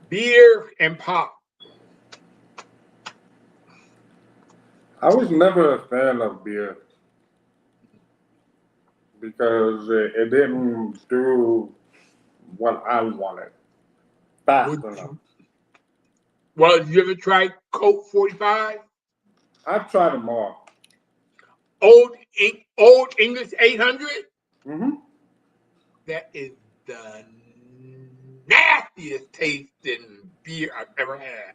Beer and pop. I was never a fan of beer. because it didn't do what I wanted fast Would enough. Well, you ever tried Coke 45? I tried them all. Old English 800? Mm-hmm. That is the nastiest tasting beer I've ever had.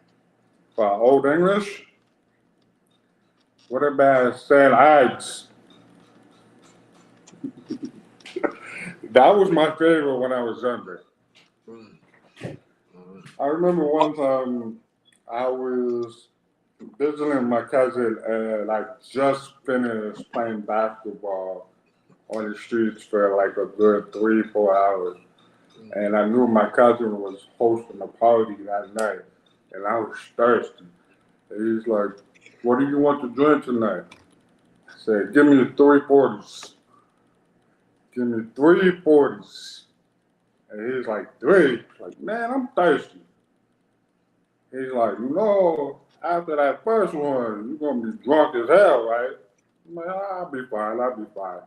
Old English. What about St. Ides? That was my favorite when I was younger. Mm. Mm. I remember one time I was visiting my cousin and I just finished playing basketball on the streets for like a good 3, 4 hours. And I knew my cousin was hosting a party that night and I was thirsty. And he's like, "What do you want to drink tonight?" I said, "Give me the 340s. Give me 340s." And he's like, "Three?" Like, man, I'm thirsty. He's like, after that first one, you're gonna be drunk as hell, right? I'm like, I'll be fine, I'll be fine.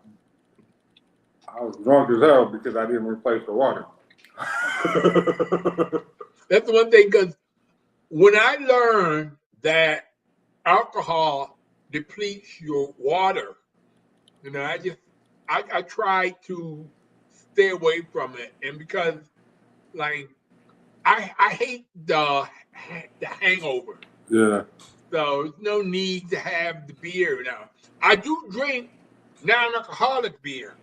I was drunk as hell because I didn't replace the water. That's the one thing, because when I learned that alcohol depletes your water, I try to stay away from it, and because like I hate the hangover, Yeah, so there's no need to have the beer now. I do drink non-alcoholic beer.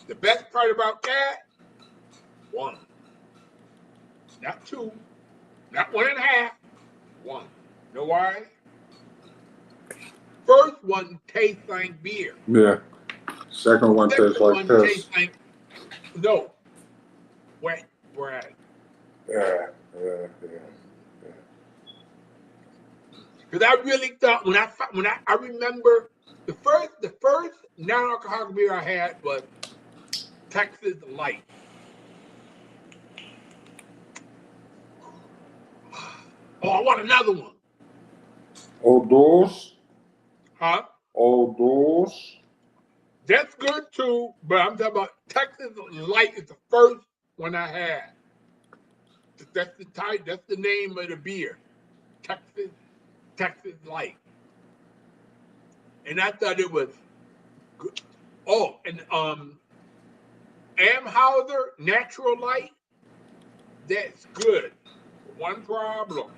The best part about that, one, not two, not 1.5, one. You know why? First one tastes like beer. yeah. Second one tastes Second like one tastes piss. like no wet bread. Yeah, yeah, yeah. Because I really thought when I remember the first non-alcoholic beer I had was Texas Light. Oh, I want another one. Old doors, Huh? old doors. That's good too, but I'm talking about Texas Light is the first one I had. That's the type. That's the name of the beer, Texas Light, and I thought it was good. Oh, and Amhauser Natural Light. That's good. One problem: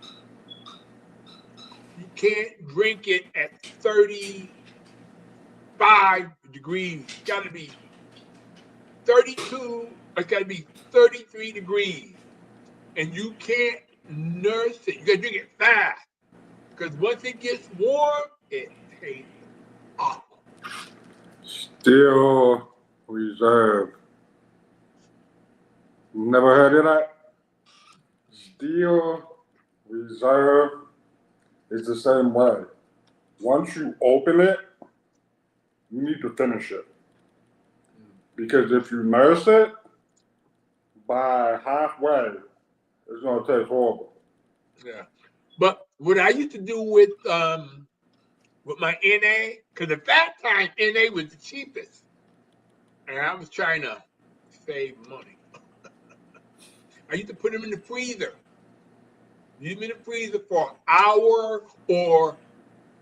you can't drink it at 35 degrees. It's got to be 32. It's got to be 33 degrees, and you can't nurse it. You got to drink it fast because once it gets warm, it tastes awful. Still reserve. Never heard of that? Steel Reserve is the same way. Once you open it, you need to finish it. Because if you nurse it, by halfway, it's gonna taste horrible. Yeah, but what I used to do with my NA, because at that time NA was the cheapest, and I was trying to save money. I used to put them in the freezer. Leave them in the freezer for an hour or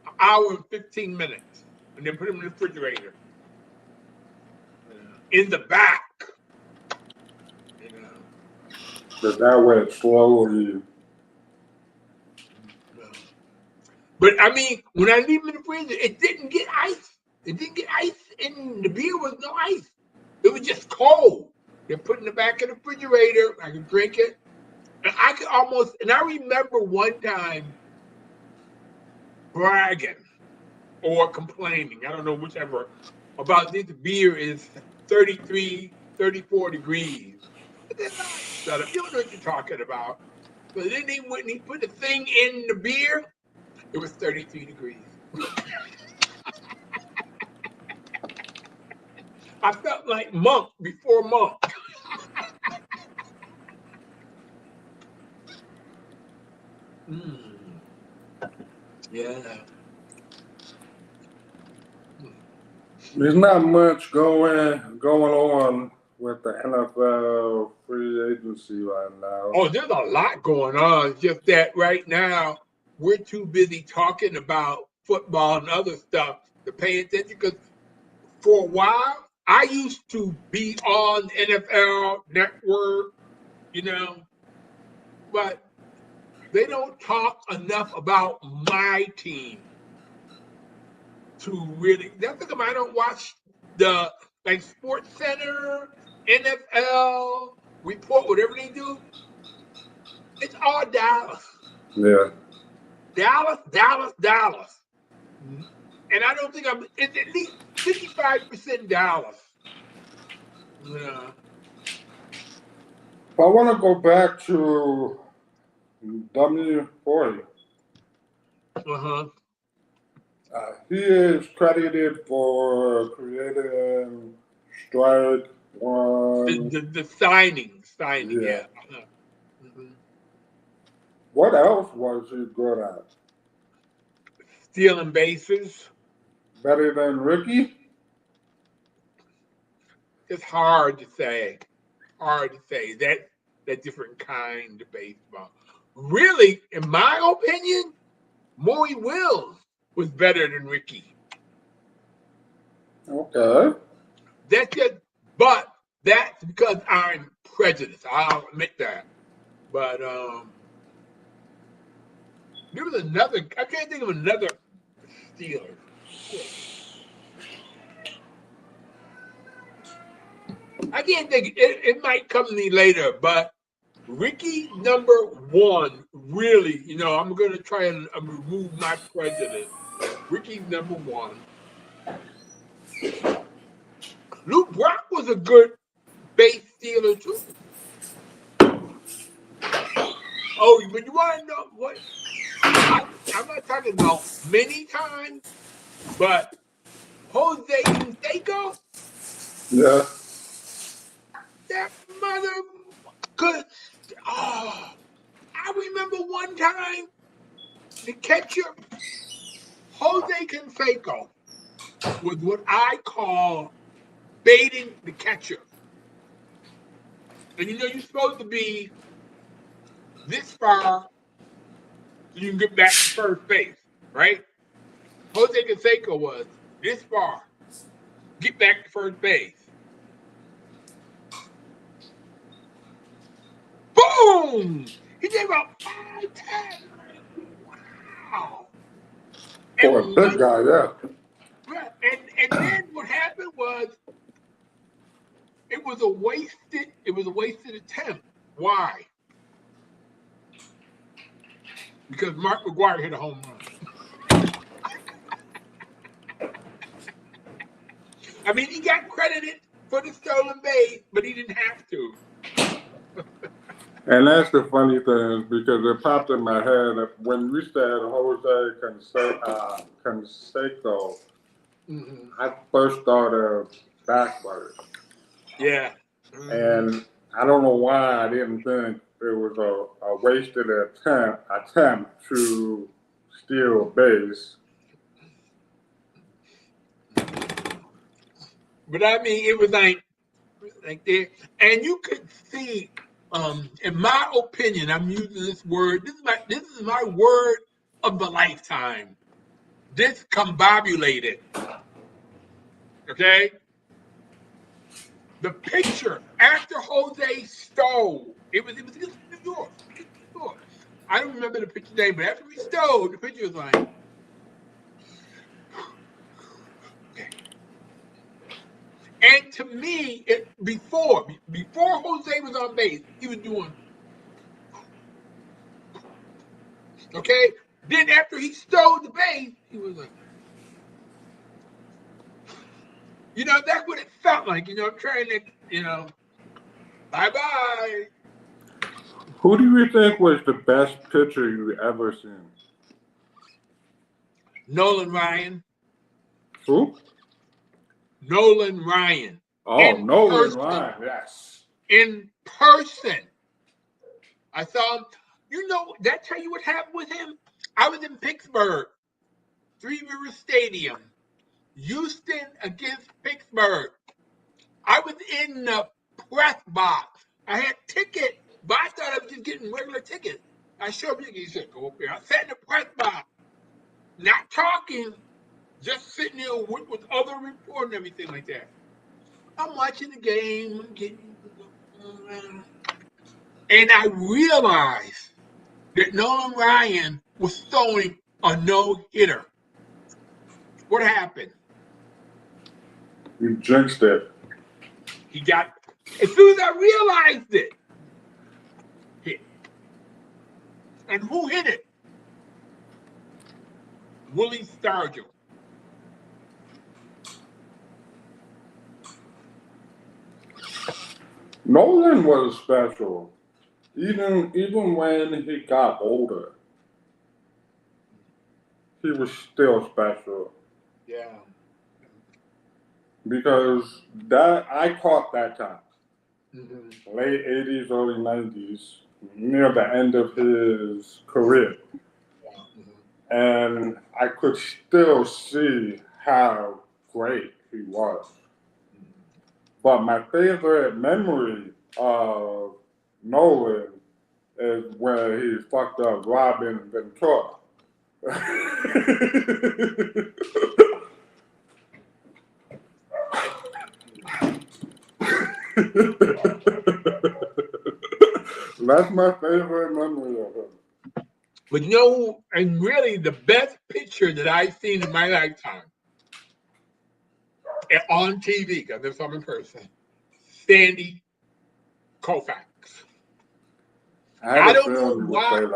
an hour and 15 minutes, and then put them in the refrigerator. In the back. Because that way it slowly. But I mean, when I leave them in the freezer, it didn't get ice. It didn't get ice, and the beer was no ice. It was just cold. Then put it in the back of the refrigerator. I could drink it. And I could almost, and I remember one time bragging or complaining, I don't know whichever, about this beer is 33, 34 degrees. But then I shut up. You don't know what you're talking about. But then when he put the thing in the beer, it was 33 degrees. I felt like Monk before Monk. Mm. Yeah. There's not much going on with the NFL free agency right now. Oh, there's a lot going on. It's just that right now we're too busy talking about football and other stuff to pay attention. Because for a while, I used to be on NFL Network, you know, but they don't talk enough about my team to really. That's because I don't watch the like Sports Center, NFL, report, whatever they do. It's all Dallas. Yeah. Dallas. And I don't think it's at least 55% Dallas. Yeah. I want to go back to W40. Uh-huh. He is credited for creating Strike One. The signing, Yeah. yeah. Uh-huh. Mm-hmm. What else was he good at? Stealing bases. Better than Ricky? It's hard to say. That different kind of baseball. Really, in my opinion, Maury Wills was better than Ricky. Okay. But that's because I'm prejudiced. I'll admit that. But there was another. I can't think of another Steeler. I can't think. It might come to me later, but Ricky number one, really, I'm going to try and remove my prejudice. Ricky number one. Luke Brock was a good base stealer too. Oh, but you want to know what? I'm not talking about many times, but Jose Canseco. Yeah. That mother could. Oh, I remember one time the catcher, Jose Canseco, was what I call baiting the catcher. And you're supposed to be this far so you can get back to first base, right? Jose Canseco was this far, get back to first base. Boom! He did about 5 times. Wow. For a big guy, yeah. And then what happened was it was a wasted attempt. Why? Because Mark McGwire hit a home run. I mean, he got credited for the stolen base, but he didn't have to. And that's the funny thing, because it popped in my head that when we said Jose Canseco, I first thought of Backbird. Yeah. And I don't know why I didn't think it was a wasted attempt to steal a base. But I mean, it was like there, and you could see, in my opinion, I'm using this word. This is my word of the lifetime. Discombobulated. Okay. The picture after Jose stole, it was against New York. I don't remember the picture name, but after he stole, the picture was like, okay. And to me, before Jose was on base, he was doing, okay. Then after he stole the base, he was like, that's what it felt like. I'm trying to, bye-bye. Who do you think was the best pitcher you ever seen? Nolan Ryan. Who? Nolan Ryan. Oh, Nolan Ryan, yes. In person. I saw him. Did I tell you what happened with him? I was in Pittsburgh, Three River Stadium. Houston against Pittsburgh. I was in the press box. I had ticket, but I thought I was just getting regular tickets. I showed you, he said, go up here. I sat in the press box, not talking, just sitting there with other reports and everything like that. I'm watching the game, and I realized that Nolan Ryan was throwing a no-hitter. What happened? You jinxed it. He got, as soon as I realized it, hit. And who hit it? Willie Stargell. Nolan was special. Even when he got older, he was still special. Yeah. Because that I caught that time. Mm-hmm. Late 80s, early 90s, near the end of his career. Yeah. Mm-hmm. And I could still see how great he was. But my favorite memory of Nolan is where he fucked up Robin Ventura. That's my favorite memory of him. But you know, and really the best picture that I've seen in my lifetime on TV, because there's some in person, Sandy Koufax. I don't know why.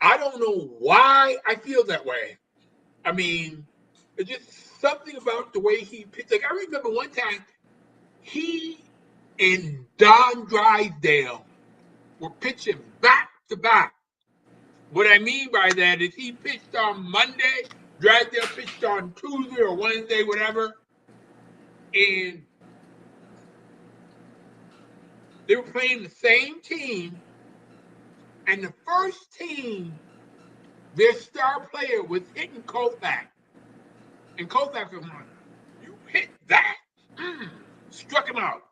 I don't know why I feel that way. I mean, it's just something about the way he pitched. Like I remember one time, he and Don Drysdale were pitching back to back. What I mean by that is he pitched on Monday, Drysdale pitched on Tuesday or Wednesday, whatever, and they were playing the same team. And the first team, their star player was hitting Koufax. And Koufax was like, you hit that? Struck him out.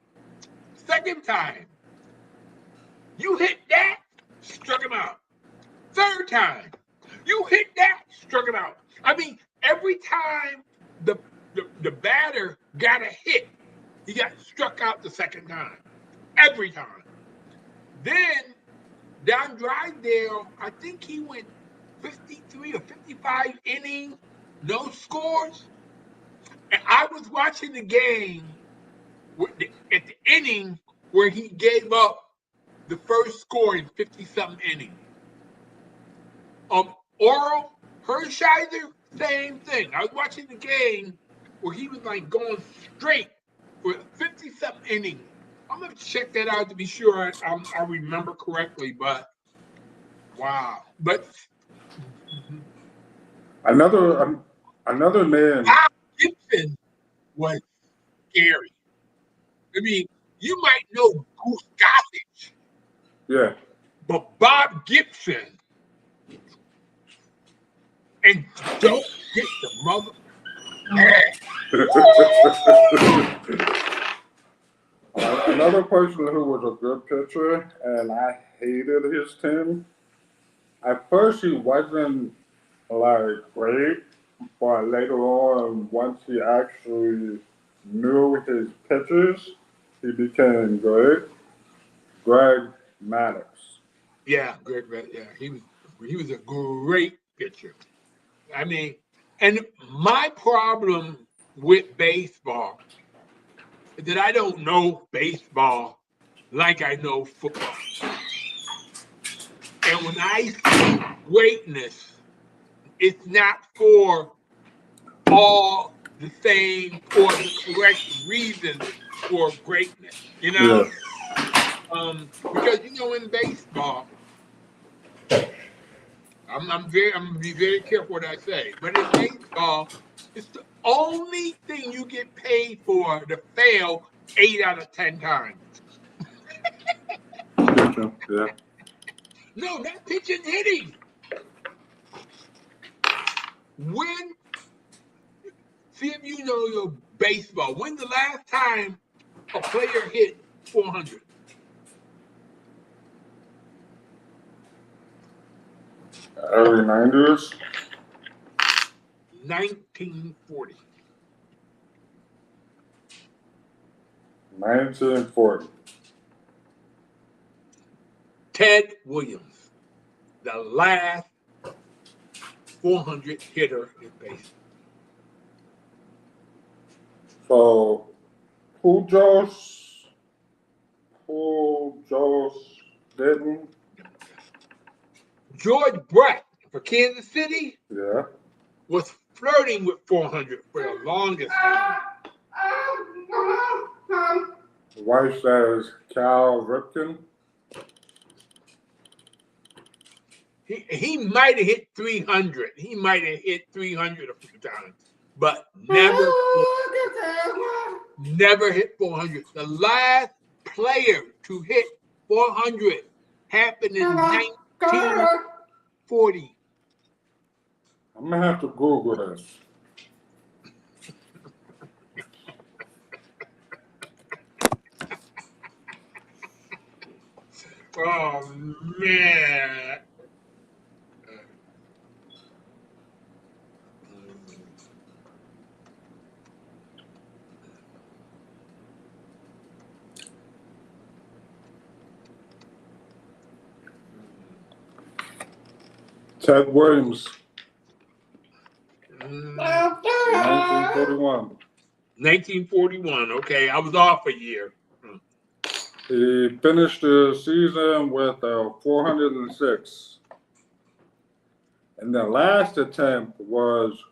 Second time, you hit that? Struck him out. Third time, you hit that? Struck him out. I mean, every time the batter got a hit, he got struck out the second time. Every time. Then, Don Drysdale, I think he went 53 or 55 innings, no scores. And I was watching the game at the inning where he gave up the first score in 50-something innings. Oral Hershiser, same thing. I was watching the game where he was like going straight for 50-something innings. I'm going to check that out to be sure I remember correctly, but wow. But another man. Bob Gibson was scary. I mean, you might know Goose Gossage. Yeah. But Bob Gibson, and don't get the mother. Another person who was a good pitcher, and I hated his team. At first, he wasn't like great, but later on, once he actually knew his pitches, he became great. Greg Maddux. Yeah, Greg. Yeah, he was a great pitcher. I mean, and my problem with baseball is that I don't know baseball like I know football. And when I see greatness, it's not for all the same or the correct reasons for greatness, you know? Yeah. Because you know, in baseball, I'm gonna be very careful what I say, but in baseball, it's the only thing you get paid for to fail 8 out of 10 times. Yeah. No, not pitching, hitting. When See if you know your baseball. When's the last time a player hit 400? Early 90s. 1940. 1940. Ted Williams, the last 400 hitter in baseball. So, Pujols didn't. George Brett for Kansas City Yeah. was flirting with 400 for the longest time. The wife says Cal Ripken. He might have hit 300. He might have hit 300 a few times, but never hit 400. The last player to hit 400 happened in 1940. I'm gonna have to Google this. Oh man. Ted Williams, Mm, 1941. 1941. Okay, I was off a year. He finished the season with 406. And the last attempt was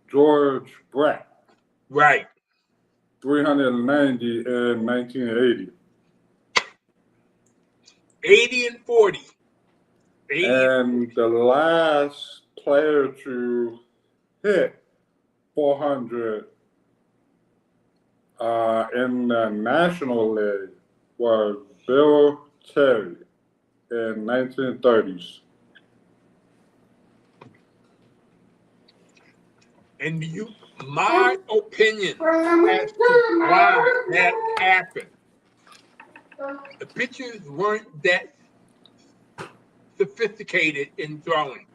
George Brett, Right. 390 in 1980. 80 and 40. 80. And the last player to hit 400 in the National League was Bill Terry in 1930s. And my opinion as to why that happened. The pitchers weren't that sophisticated in throwing.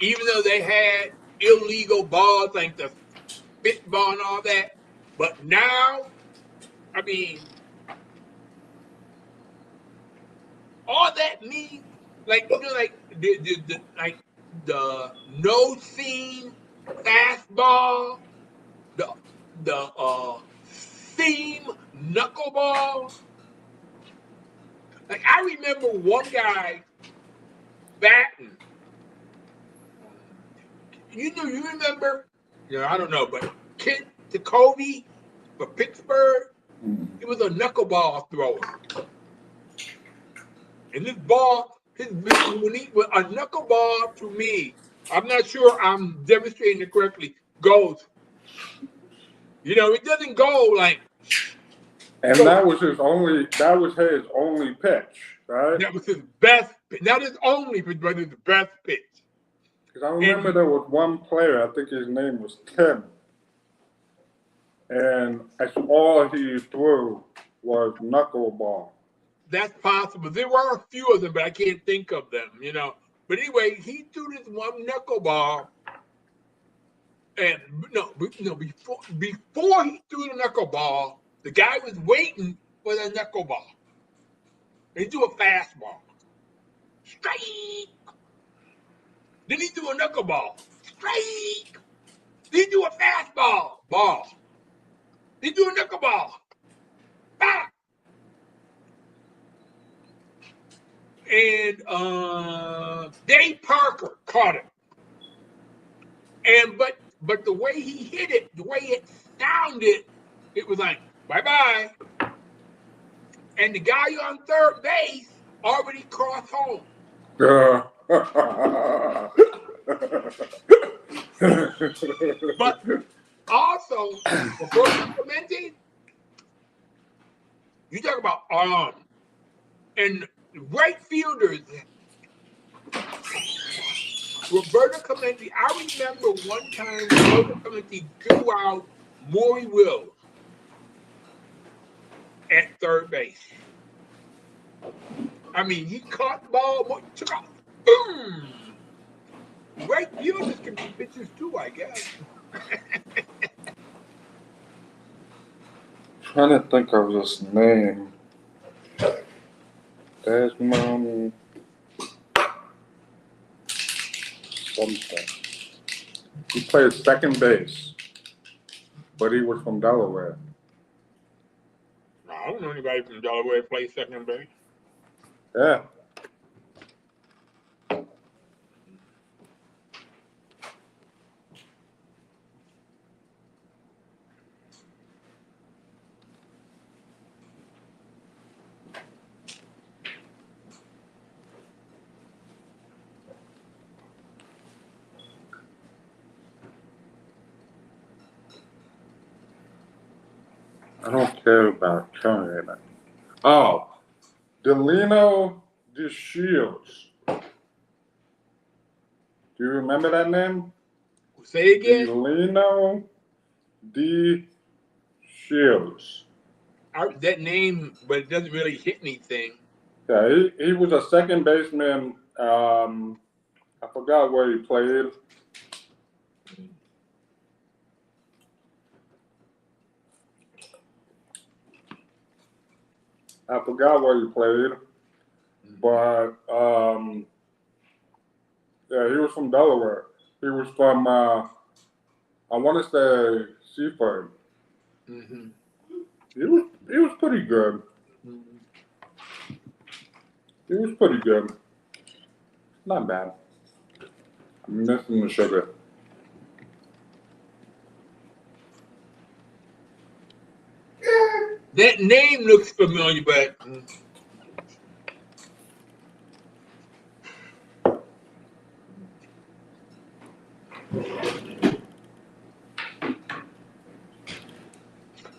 Even though they had illegal balls like the spitball and all that. But now, I mean, all that means, like, you know, like the no seam fastball, the seam knuckleball. Like, I remember one guy batting. You remember? I don't know, but Kent Jacoby for Pittsburgh, he was a knuckleball thrower. And this ball, a knuckleball to me, I'm not sure I'm demonstrating it correctly, goes. It doesn't go like. And that was his only pitch, right? That was his best pitch. Not his only pitch, but his best pitch. Because I remember there was one player, I think his name was Tim. And that's all he threw was knuckleball. That's possible. There were a few of them, but I can't think of them, But anyway, he threw this one knuckleball. And before he threw the knuckleball, the guy was waiting for the knuckleball. He threw a fastball. Strike! Then he threw a knuckleball. Strike! Then he threw a fastball. Ball. Then he threw a knuckleball. Back! And Dave Parker caught it. But the way he hit it, the way it sounded, it was like, bye-bye. And the guy on third base already crossed home. But also, before implementing, you talk about arm. And right fielders Roberto Clemente, I remember one time Roberto Clemente threw out Maury Wills at third base. I mean, he caught the ball, took off, boom! Right fielders can be pitchers too, I guess. Trying to think of his name. Desmond something. He played second base, but he was from Delaware. No, I don't know anybody from Delaware play second base. Yeah. I don't care about current. Oh, Delino DeShields. Do you remember that name? Say it again. Delino DeShields. That name, but it doesn't really hit anything. Yeah, he was a second baseman. I forgot where he played. I forgot where he played, but yeah, he was from Delaware. He was from I want to say Seaford. Mm-hmm. He was pretty good. He was pretty good. Not bad. I'm missing the sugar. That name looks familiar, but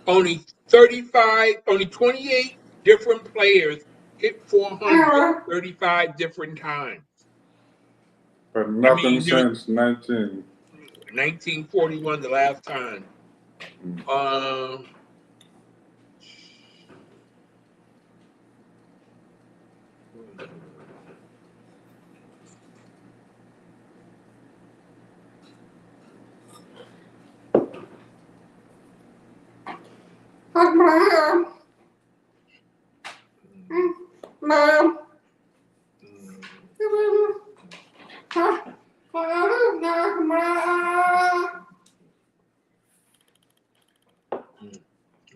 only 28 different players hit 400 35 different times. But nothing since 1941, the last time. Mom.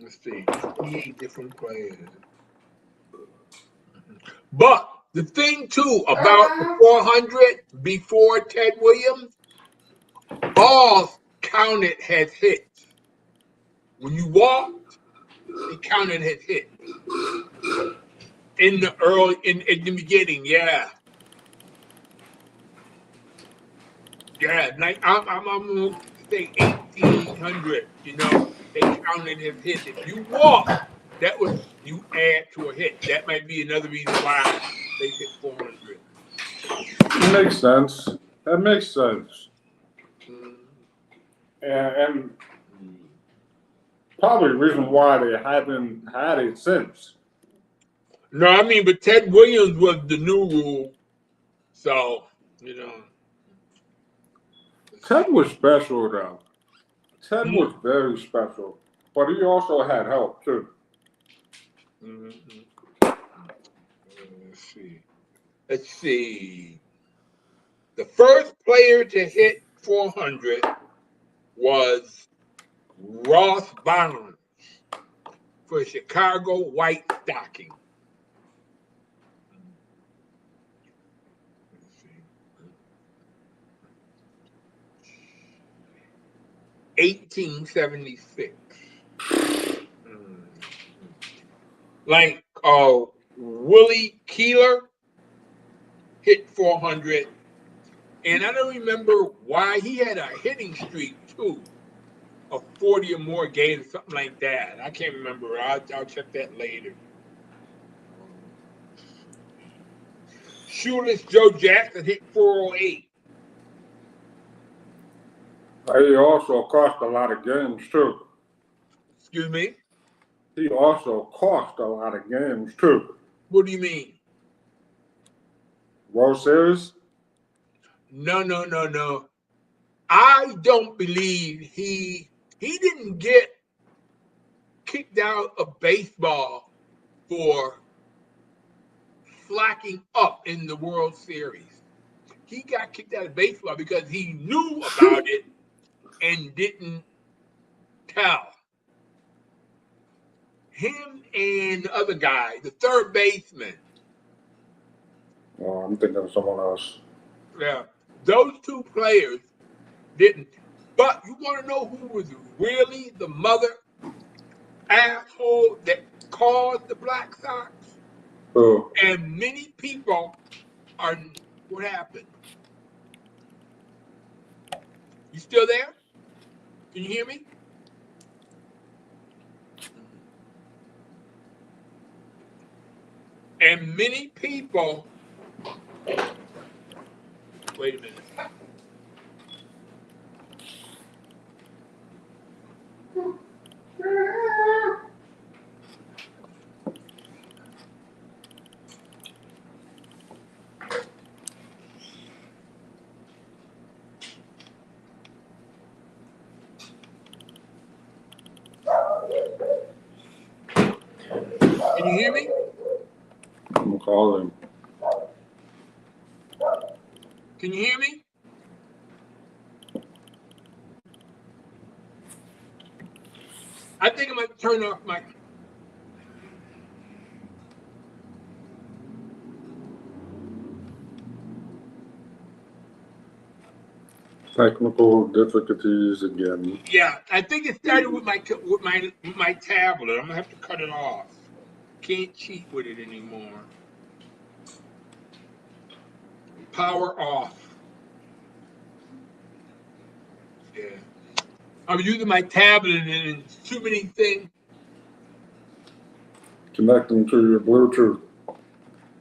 Let's see, 28 different players. But the thing too about the 400 before Ted Williams, all counted as hits. When you walked, it counted as hits. In the beginning, yeah. Yeah, I'm gonna say 1800. You know, they counted as hits. If you walk, that was you add to a hit. That might be another reason why they hit 400. It makes sense. That makes sense. And probably the reason why they haven't had it since. No, I mean, but Ted Williams was the new rule, so you know. Ted was special though. Ted was very special, but he also had help too. Let's see. The first player to hit 400 was Ross Barnes for Chicago White Stockings. 1876. Like Willie Keeler hit 400, and I don't remember why he had a hitting streak too, of 40 or more games, something like that. I can't remember. I'll check that later. Shoeless Joe Jackson hit 408. He also cost a lot of games too. Excuse me? He also cost a lot of games too. What do you mean? World Series? No. I don't believe he didn't get kicked out of baseball for slacking up in the World Series. He got kicked out of baseball because he knew about it and didn't tell. Him and the other guy, the third baseman. Oh, I'm thinking of someone else. Yeah, those two players didn't. But you want to know who was really the mother asshole that caused the Black Sox? Who? And many people are. What happened? You still there? Can you hear me? And many people. Wait a minute. Can you hear me? I'm gonna call him. Can you hear me? I think I'm going to turn off my. Technical difficulties again. Yeah, I think it started with my tablet. I'm gonna have to cut it off. Can't cheat with it anymore. Power off. Yeah. I was using my tablet and it's too many things. Connect them to your Bluetooth.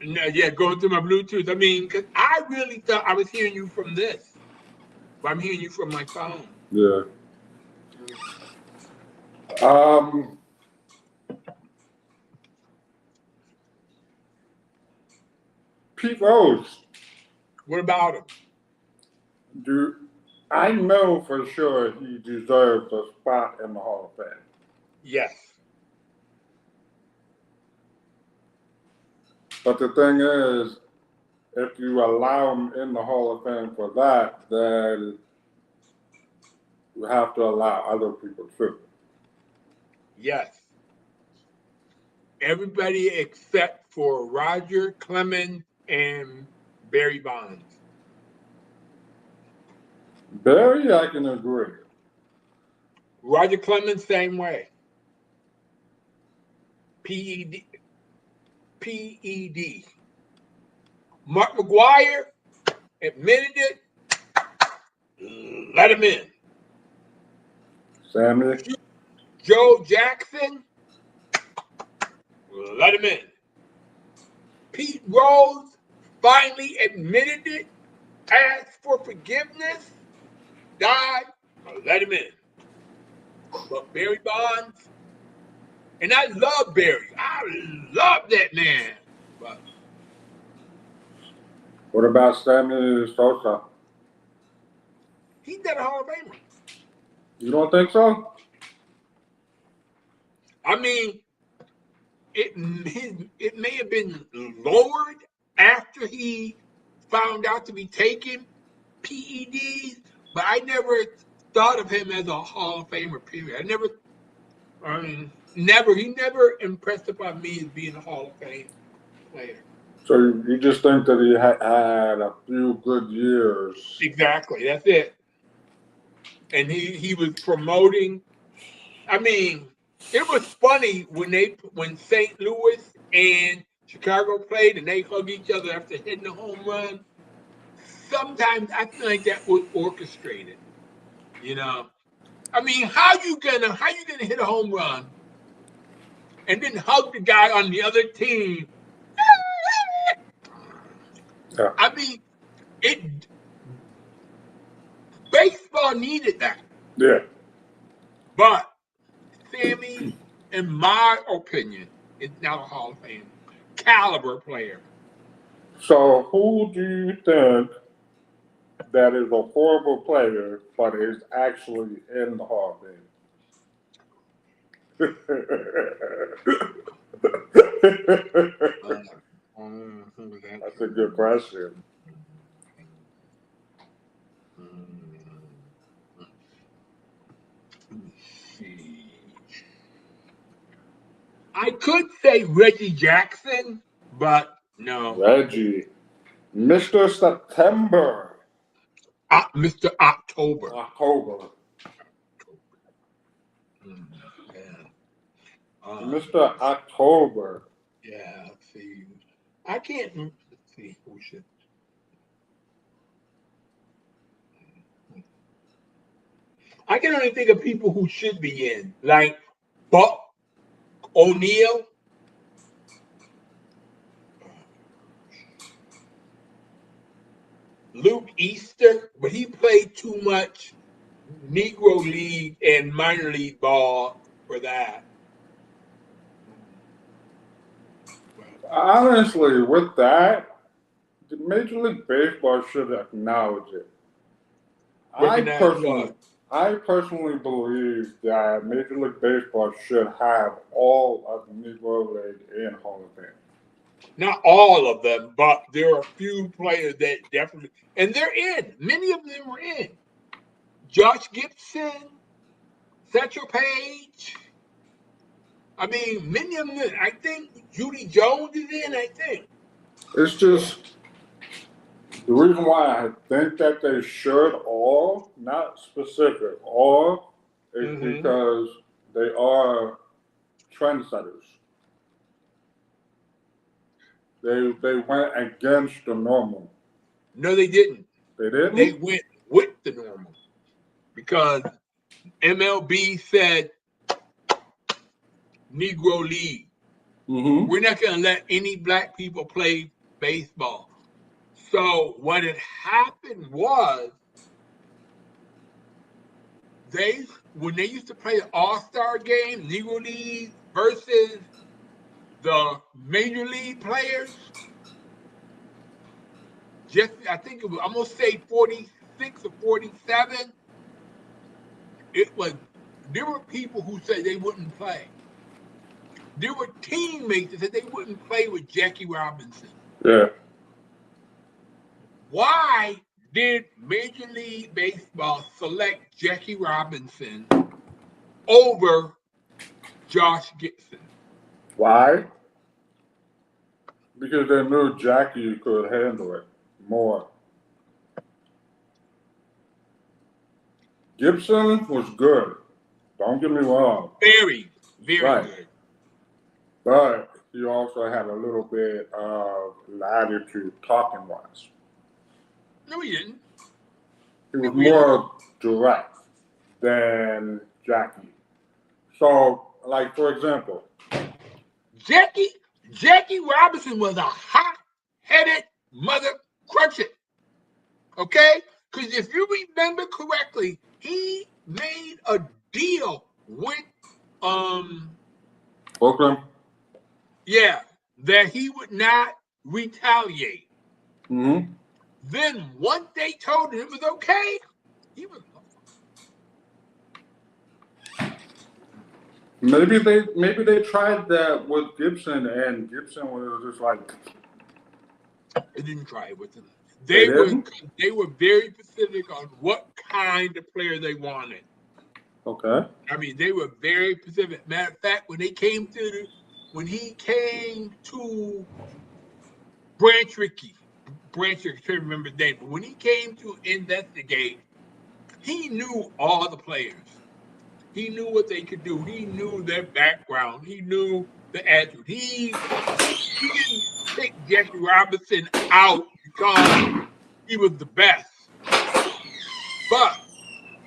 Yeah, going through my Bluetooth. I mean, because I really thought I was hearing you from this, but I'm hearing you from my phone. Yeah. Pete Rose. What about him? I know for sure he deserves a spot in the Hall of Fame. Yes. But the thing is, if you allow him in the Hall of Fame for that, then you have to allow other people too. Yes. Everybody except for Roger Clemens and Barry Bonds. Barry, I can agree. Roger Clemens, same way. PED. Mark McGwire admitted it. Let him in. Sammy? Joe Jackson. Let him in. Pete Rose finally admitted it. Asked for forgiveness. Died. Let him in. But Barry Bonds. And I love Barry. I love that man. But What about Sammy Sosa? he's not a Hall of Famer. You don't think so? I mean, it may have been lowered after he found out to be taking PEDs, but I never thought of him as a Hall of Famer, period. He never impressed upon me as being a Hall of Fame player. So you just think that he had a few good years? Exactly, that's it. And he was promoting. I mean, it was funny when St. Louis and Chicago played and they hug each other after hitting a home run. Sometimes I feel like that was orchestrated. You know, I mean, how you gonna hit a home run and then hug the guy on the other team? Yeah. I mean, it. Baseball needed that. Yeah. But Sammy, in my opinion, is now a Hall of Fame caliber player. So who do you think that is a horrible player but is actually in the Hall of Fame? That's a good question. Let me see. I could say Reggie Jackson, but no. Reggie. Mr. September. Mr. October. October. Yeah. Mr. October. Yeah, let's see. I can't. Let's see who should. I can only think of people who should be in, like Buck O'Neil. Luke Easter, but he played too much Negro League and minor league ball for that. Honestly, with that, the Major League Baseball should acknowledge it. I personally believe that Major League Baseball should have all of the Negro League in Hall of Fame. Not all of them, but there are a few players that definitely, and they're in. Many of them were in. Josh Gibson, Satchel Paige. I mean, many of them. I think Judy Jones is in. I think. It's just the reason why I think that they should all, not specific, all, is because they are trendsetters. They went against the normal. No, they didn't. They didn't? They went with the normal because MLB said Negro League. We're not going to let any black people play baseball. So what had happened was when they used to play the All-Star game, Negro League versus the Major League players, I think it was, I'm going to say 46 or 47, there were people who said they wouldn't play. There were teammates that said they wouldn't play with Jackie Robinson. Yeah. Why did Major League Baseball select Jackie Robinson over Josh Gibson? Why? Because they knew Jackie could handle it more. Gibson was good. Don't get me wrong. Very, very Right. good. But he also had a little bit of latitude talking wise. No, he didn't. He was more direct than Jackie. So, like, for example, Jackie Robinson was a hot-headed mother cruncher. Okay? Because if you remember correctly, he made a deal with Oakland. Yeah, that he would not retaliate. Mm-hmm. Then once they told him it was okay, he was. Maybe they tried that with Gibson, and Gibson was just like. They didn't try it with him. They were very specific on what kind of player they wanted. Okay. I mean, they were very specific. Matter of fact, when he came to Branch Rickey, I can't remember his name, but when he came to investigate, he knew all the players. He knew what they could do. He knew their background. He knew the attitude. He didn't take Jackie Robinson out because he was the best. But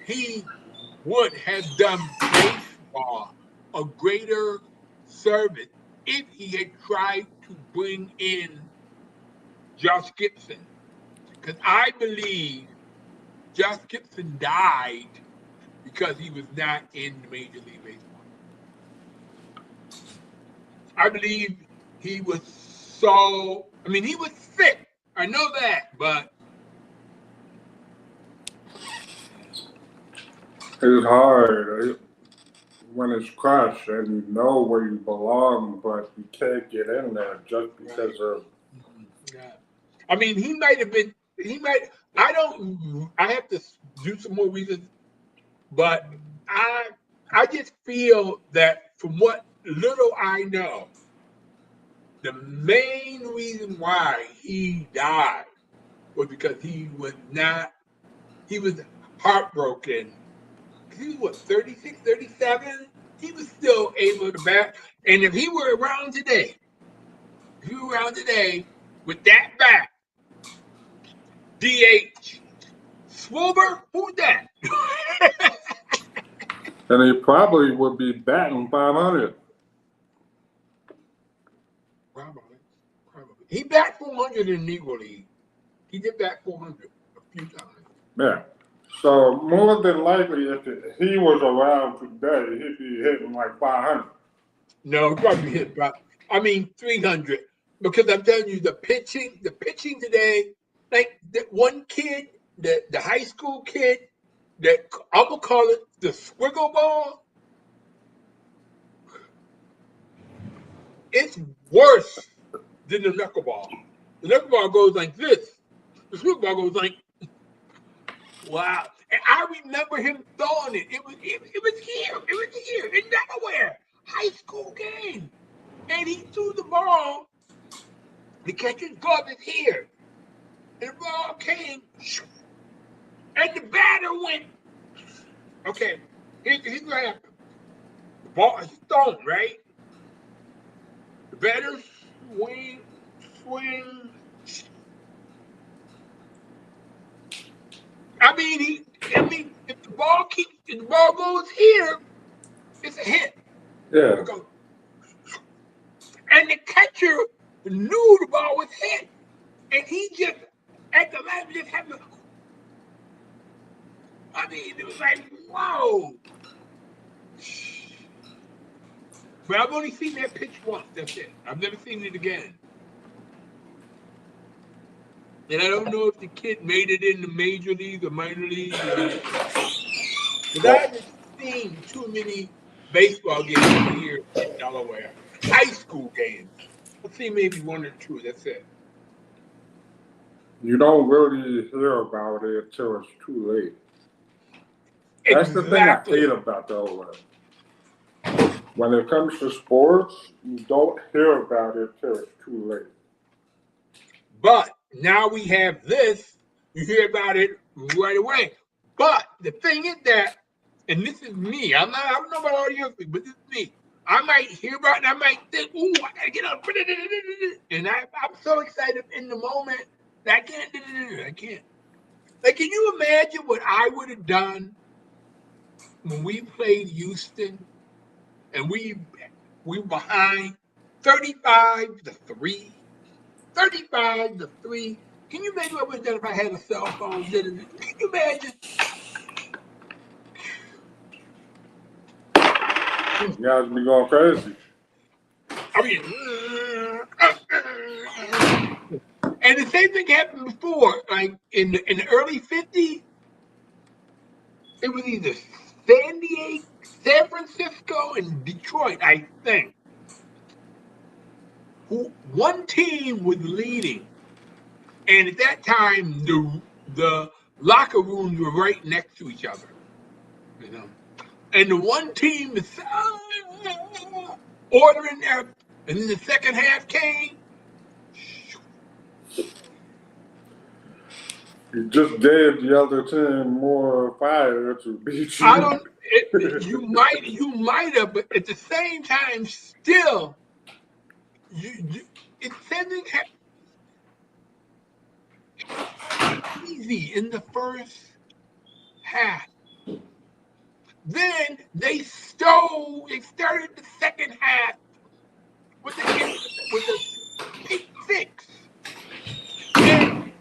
he would have done baseball a greater service if he had tried to bring in Josh Gibson. Because I believe Josh Gibson died because he was not in the Major League Baseball. I believe he was he was sick. I know that, but It's hard when it's crushed and you know where you belong, but you can't get in there just because of. yeah. I mean, he might have been. He might. I have to do some more research, but I just feel that from what little I know, the main reason why he died was because he was heartbroken. He was what, 36, 37? He was still able to bat. And if he were around today, with that bat, DH, Schwarber, who's that? And he probably would be batting 500. Probably. He bat 400 in Negro League. He did bat 400 a few times. Yeah. So more than likely, if he was around today, he'd be hitting like 500. No, probably hit about 300. Because I'm telling you, the pitching today, like that one kid, the high school kid, that I'm gonna call it the squiggle ball. It's worse than the knuckleball. The knuckleball goes like this. The squiggle ball goes like, wow. And I remember him throwing it. It was here. It was here in Delaware. High school game. And he threw the ball. The catcher's glove is here. And the ball came. And the batter went. Okay. Here's what happened. The ball is thrown, right? The batter swing. If the ball goes here, it's a hit. Yeah. And the catcher knew the ball was hit, and he just at the last just happened. It was like, whoa. But I've only seen that pitch once. That's it. I've never seen it again. And I don't know if the kid made it in the major league or minor league. But I haven't seen too many baseball games here in Delaware. High school games. I've seen maybe one or two. That's it. You don't really hear about it until it's too late. That's the thing I hate about Delaware. When it comes to sports, you don't hear about it till it's too late. But now we have this, you hear about it right away. But the thing is that, and this is me, I don't know about all you other people, but this is me. I might hear about it and I might think, ooh, I gotta get up. And I'm so excited in the moment that I can't. Like, can you imagine what I would have done when we played Houston and we were behind 35-3? 35-3. Can you imagine what I would have done if I had a cell phone? Can you imagine? You guys be going crazy. And the same thing happened before. Like in the early 50s, it was either San Diego, San Francisco, and Detroit, I think. One team was leading. And at that time, the locker rooms were right next to each other, And the one team is ordering there, and then the second half came. You just gave the other team more fire to beat you. You might have, but at the same time, still, it doesn't have. Easy in the first half. Then they started the second half with the pick six. And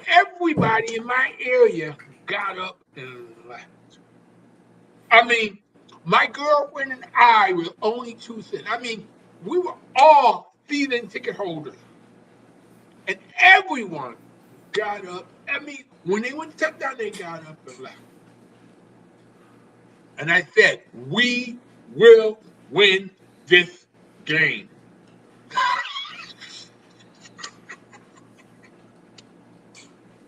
everybody in my area got up and left. I mean, my girlfriend and I were only 2 cents. I mean, we were all season ticket holders. And everyone got up. I mean, when they went to touchdown, they got up and left. And I said, we will win this game.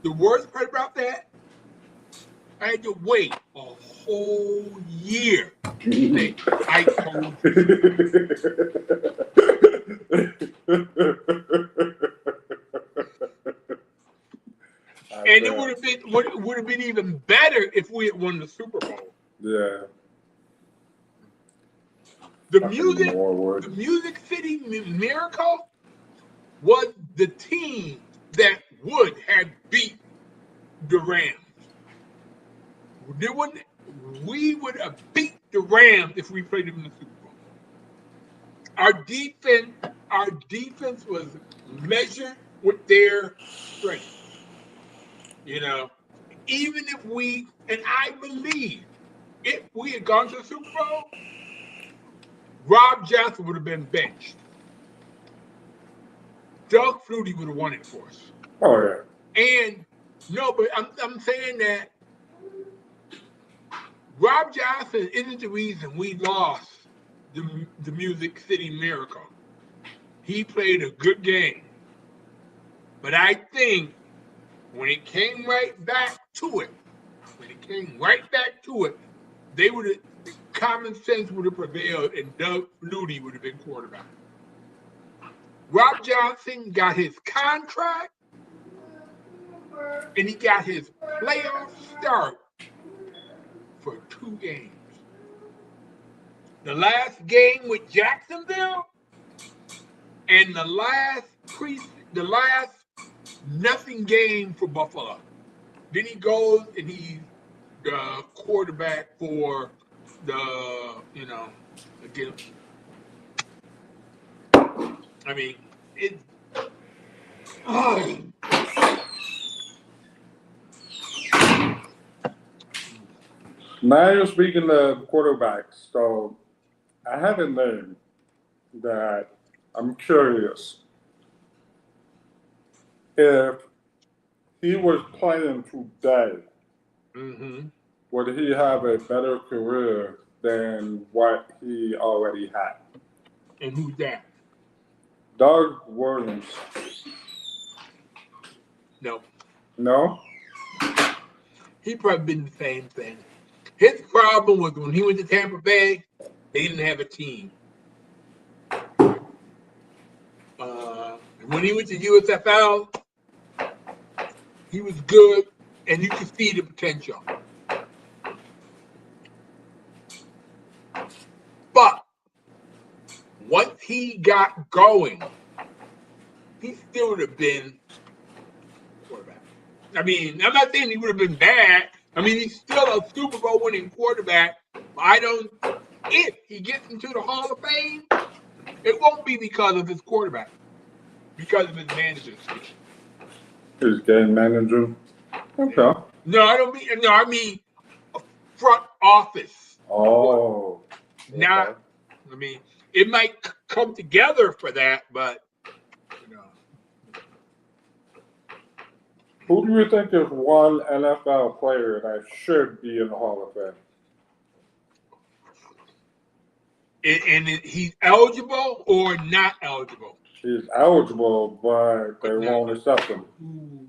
The worst part about that, I had to wait a whole year to say, I told you. And it would have been even better if we had won the Super Bowl. Yeah. The Music City Miracle was the team that would have beat the Rams. We would have beat the Rams if we played them in the Super Bowl. Our defense was measured with their strength. You know, even if I believe if we had gone to the Super Bowl, Rob Johnson would have been benched. Doug Flutie would have won it for us. Oh yeah. And no, but I'm saying that Rob Johnson isn't the reason we lost the Music City Miracle. He played a good game. But I think when it came right back to it, common sense would have prevailed and Doug Flutie would have been quarterback. Rob Johnson got his contract and he got his playoff start for 2 games. The last game with Jacksonville and the last nothing game for Buffalo. Then he goes and he's the quarterback for again. I mean, it. Now you're speaking of quarterbacks, so I have a name that I'm curious if he was playing today. Mm-hmm. Would he have a better career than what he already had? And who's that? Doug Williams. No. No? He probably been the same thing. His problem was when he went to Tampa Bay, they didn't have a team. When he went to USFL, he was good, and you could see the potential. But once he got going, he still would have been quarterback. I mean, I'm not saying he would have been bad. I mean, he's still a Super Bowl winning quarterback. If he gets into the Hall of Fame, it won't be because of his quarterback, because of his manager. His game manager. Okay. No, I mean front office. Oh. Not, Okay. I mean, it might come together for that, but Who do you think is one NFL player that should be in the Hall of Fame? And he's eligible or not eligible? He's eligible, but they won't accept him. Ooh.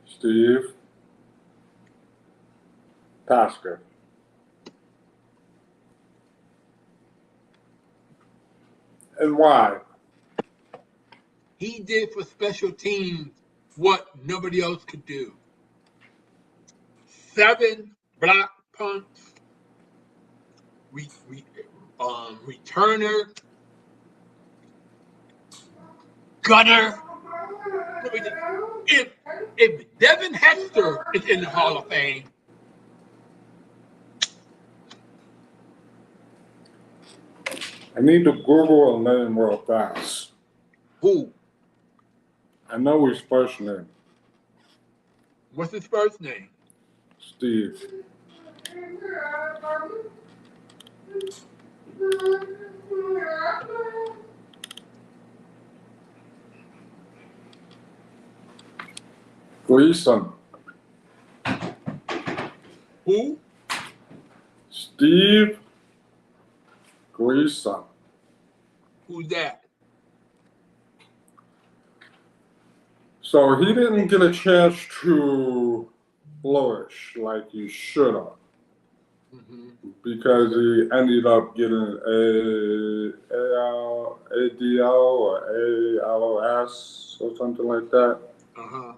Steve Tasker. And why? He did for special teams what nobody else could do. 7 block punts, returner, gunner. If Devin Hester is in the Hall of Fame, I need to Google a name real fast. Who? I know his first name, What's his first name? Steve. Gleason. Who? Steve Gleason. Who's that? So he didn't get a chance to flourish like he should have Mm-hmm. because he ended up getting ADL or ALS or something like that. Uh-huh.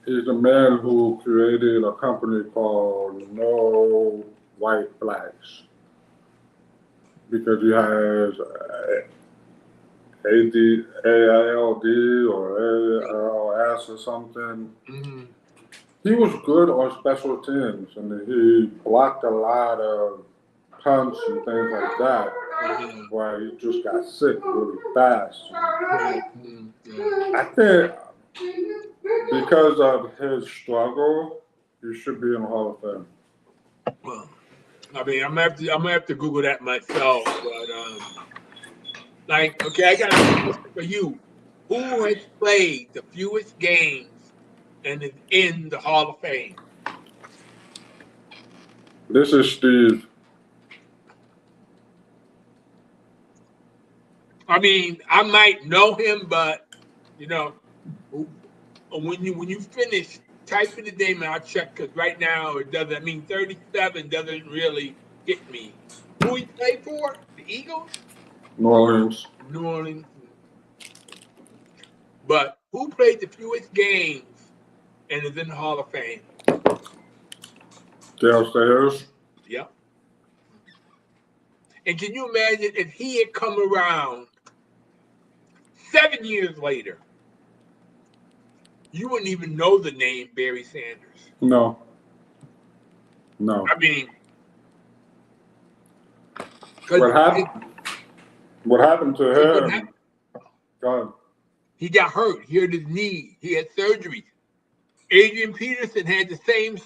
He's the man who created a company called No White Flags because he has ALD or ALS or something. Mm-hmm. He was good on special teams and he blocked a lot of punts and things like that Mm-hmm. where he just got sick really fast. Right. Mm-hmm. Yeah. I think because of his struggle, he should be in the Hall of Fame. Well, I mean, I'm gonna have to Google that myself, but like, okay, I got a question for you. Who has played the fewest games and is in the Hall of Fame? This is Steve. I mean, I might know him, but you know, when you finish typing the name, I'll check because right now it doesn't. I mean, 37 doesn't really hit me. Who he played for? The Eagles, New Orleans. New Orleans. But who played the fewest games and is in the Hall of Fame? Dale Sayers. Yep. And can you imagine if he had come around 7 years later? You wouldn't even know the name Barry Sanders. No. No. I mean, What happened to him? God. He got hurt. He hurt his knee. He had surgery. Adrian Peterson had the same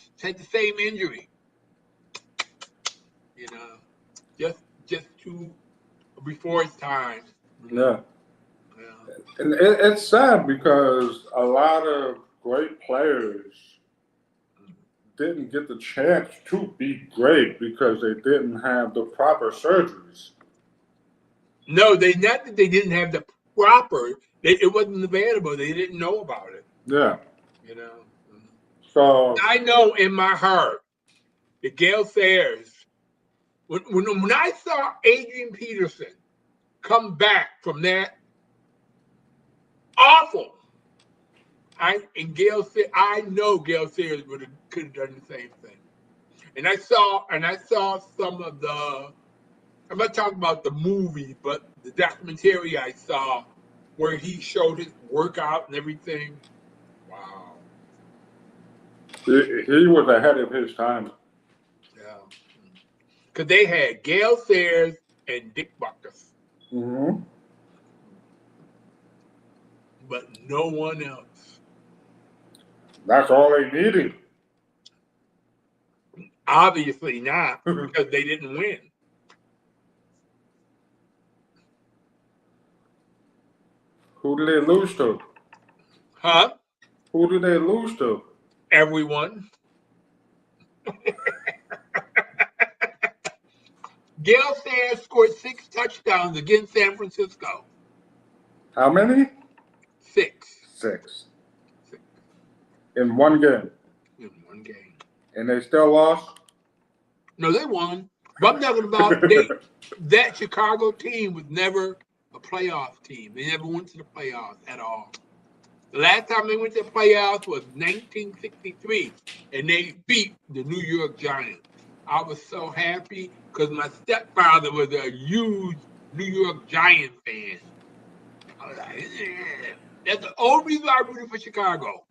injury. You know, just too before his time. Yeah. Yeah. And it's sad because a lot of great players didn't get the chance to be great because they didn't have the proper surgeries. No, not that they didn't have the proper. It wasn't available. They didn't know about it. Yeah. You know. So I know in my heart that Gale Sayers. When I saw Adrian Peterson come back from that awful, I know Gale Sayers could have done the same thing. And I saw some of the. I'm not talking about the movie, but the documentary I saw where he showed his workout and everything. Wow. he was ahead of his time. Yeah. Because they had Gale Sayers and Dick Butkus, Mm-hmm. but no one else. That's all they needed. Obviously not, because they didn't win. Who did they lose to? Huh? Who did they lose to? Everyone. Gale Sayers scored 6 touchdowns against San Francisco. How many? 6. 6. In one game. In one game. And they still lost? No, they won. But I'm talking about that Chicago team was never a playoff team. They never went to the playoffs at all. The last time they went to the playoffs was 1963, and they beat the New York Giants. I was so happy because my stepfather was a huge New York Giant fan. I was like, yeah. That's the only reason I rooted for Chicago.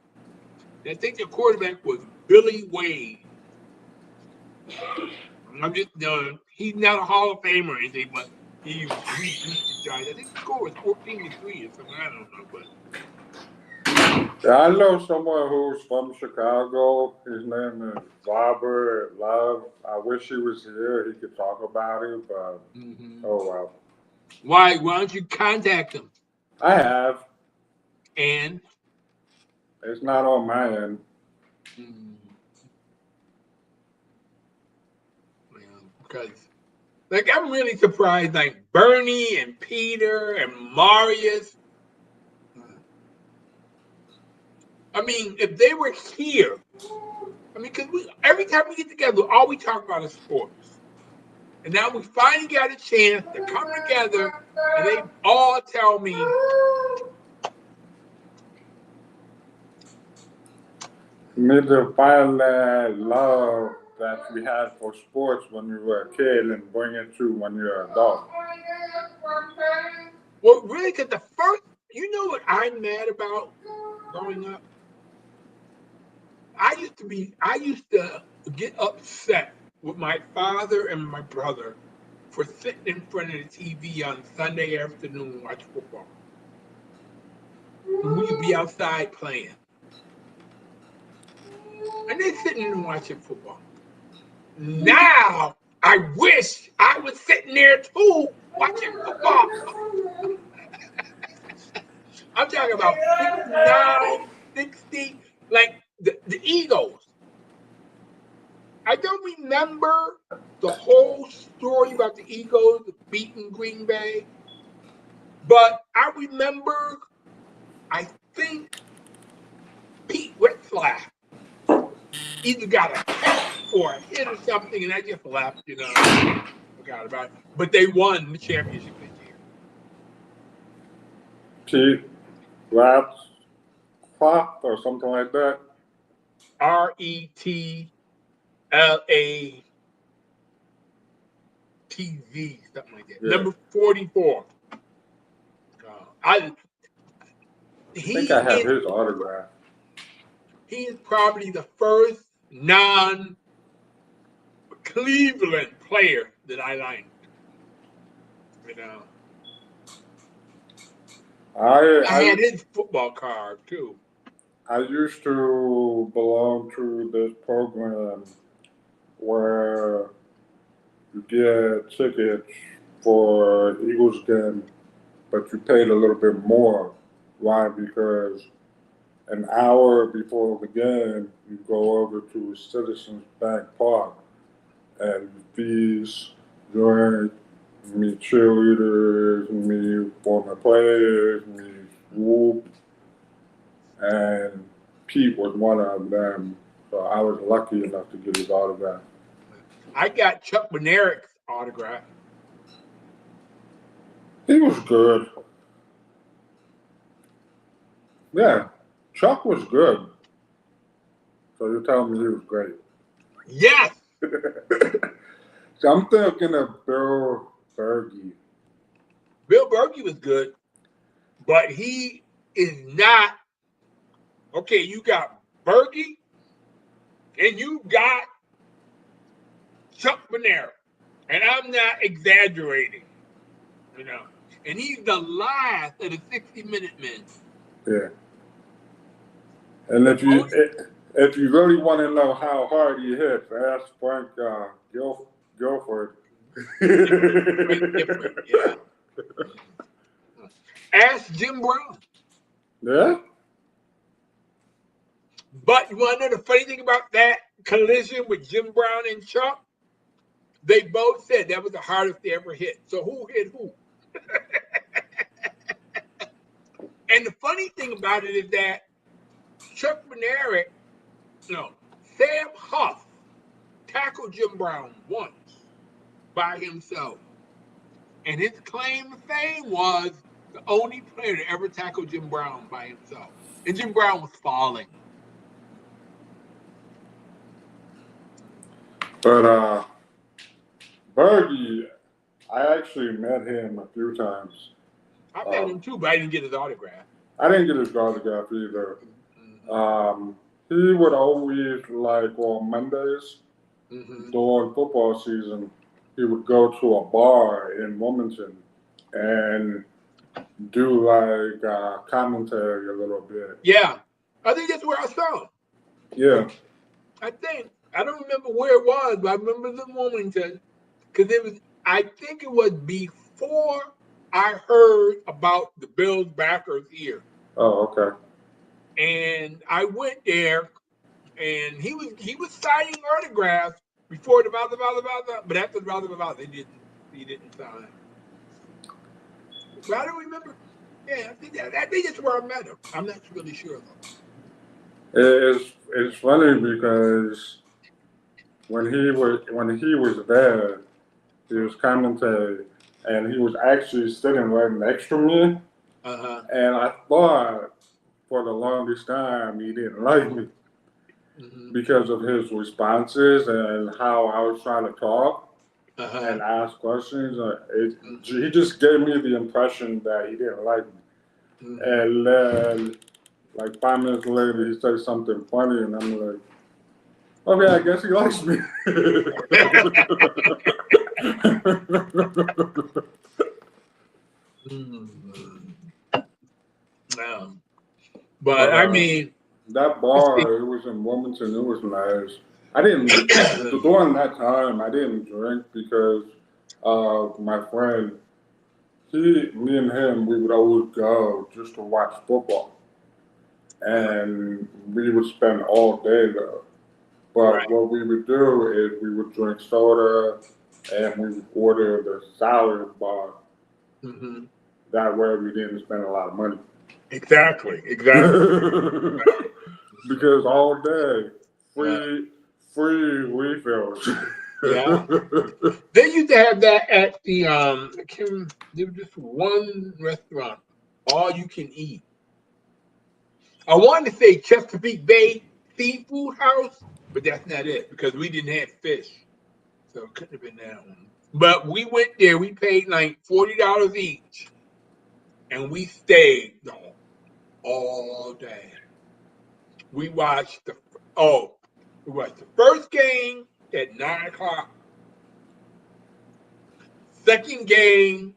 I think the quarterback was Billy Wade. I'm just, he's not a Hall of Famer or anything, but he beat the Giants. I think the score was 14-3 or something. I don't know, but Yeah, I know someone who's from Chicago. His name is Robert Love. I wish he was here. He could talk about it, but oh well. why don't you contact him? I have. And It's not on my end. because like I'm really surprised, like Bernie and Peter and Marius. I mean, if they were here, I mean, because every time we get together, all we talk about is sports. And now we finally got a chance to come together, and they all tell me, You need to find that love that we had for sports when we were a kid and bring it to when you're an adult. well, really, because the first, you know what I'm mad about growing up? I used to get upset with my father and my brother for sitting in front of the TV on Sunday afternoon and watch football. And we'd be outside playing. And they're sitting and watching football. Now, I wish I was sitting there too, watching football. I'm talking about 59, 60, like the Eagles. I don't remember the whole story about the Eagles beating Green Bay, but I remember, I think Pete Whitslack either got a catch or a hit or something, and I just left, forgot about it. But they won the championship this year. Pete Raps Clock or something like that. RETLATV, something like that. Yeah. Number 44. I think I have his autograph. He is probably the first non-Cleveland player that I liked. I had his football card too. I used to belong to this program where you get tickets for Eagles game, but you paid a little bit more. Why? Because an hour before the game, you go over to Citizens Bank Park and fees, drink, meet cheerleaders, meet former players, meet whoop. And Pete was one of them, so I was lucky enough to get his autograph. I got Chuck Bednarik's autograph. He was good. Yeah, Chuck was good. So you're telling me he was great? Yes. So I'm thinking of Bill Bergey. Bill Berkey was good, but he is not. Okay, you got Berkey, and you got Chuck Bednarik, and I'm not exaggerating, And he's the last of the 60-minute men. Yeah. And if you really want to know how hard he hits, ask Frank Guilford. Different, yeah. Ask Jim Brown. Yeah. But you want to know the funny thing about that collision with Jim Brown and Chuck? They both said that was the hardest they ever hit. So who hit who? And the funny thing about it is that Chuck Bednarik, Sam Huff tackled Jim Brown once by himself. And his claim to fame was the only player to ever tackle Jim Brown by himself. And Jim Brown was falling. But Bergie, I actually met him a few times. I met him too, but I didn't get his autograph. I didn't get his autograph either. He would always, like on Mondays, during football season, he would go to a bar in Wilmington and do like commentary a little bit. Yeah, I think that's where I saw him. Yeah. I think I don't remember where it was, but I remember the Wilmington because it was. I think it was before I heard about the Bills backers here, Oh, okay. and I went there, and he was signing autographs before the but after the he didn't sign. But I don't remember. Yeah, I think that's where I met him. I'm not really sure though. It's funny because when he was there, he was commentating, and he was actually sitting right next to me. And I thought for the longest time he didn't like me because of his responses and how I was trying to talk and ask questions. He just gave me the impression that he didn't like me. And then, like 5 minutes later, he said something funny, and I'm like, okay, I guess he likes me. But I mean, that bar, it was in Wilmington, it was nice. I didn't, during that time, I didn't drink because my friend, me and him, we would always go just to watch football. And we would spend all day there. But what we would do is we would drink soda and we would order the salad bar. That way we didn't spend a lot of money. Exactly. Because all day, free refills. Yeah. They used to have that at the there was just one restaurant, all you can eat. I wanted to say Chesapeake Bay Seafood House, but that's not it because we didn't have fish. So it couldn't have been that one. But we went there, we paid like $40 each. And we stayed all day. We watched the first game at 9 o'clock. Second game,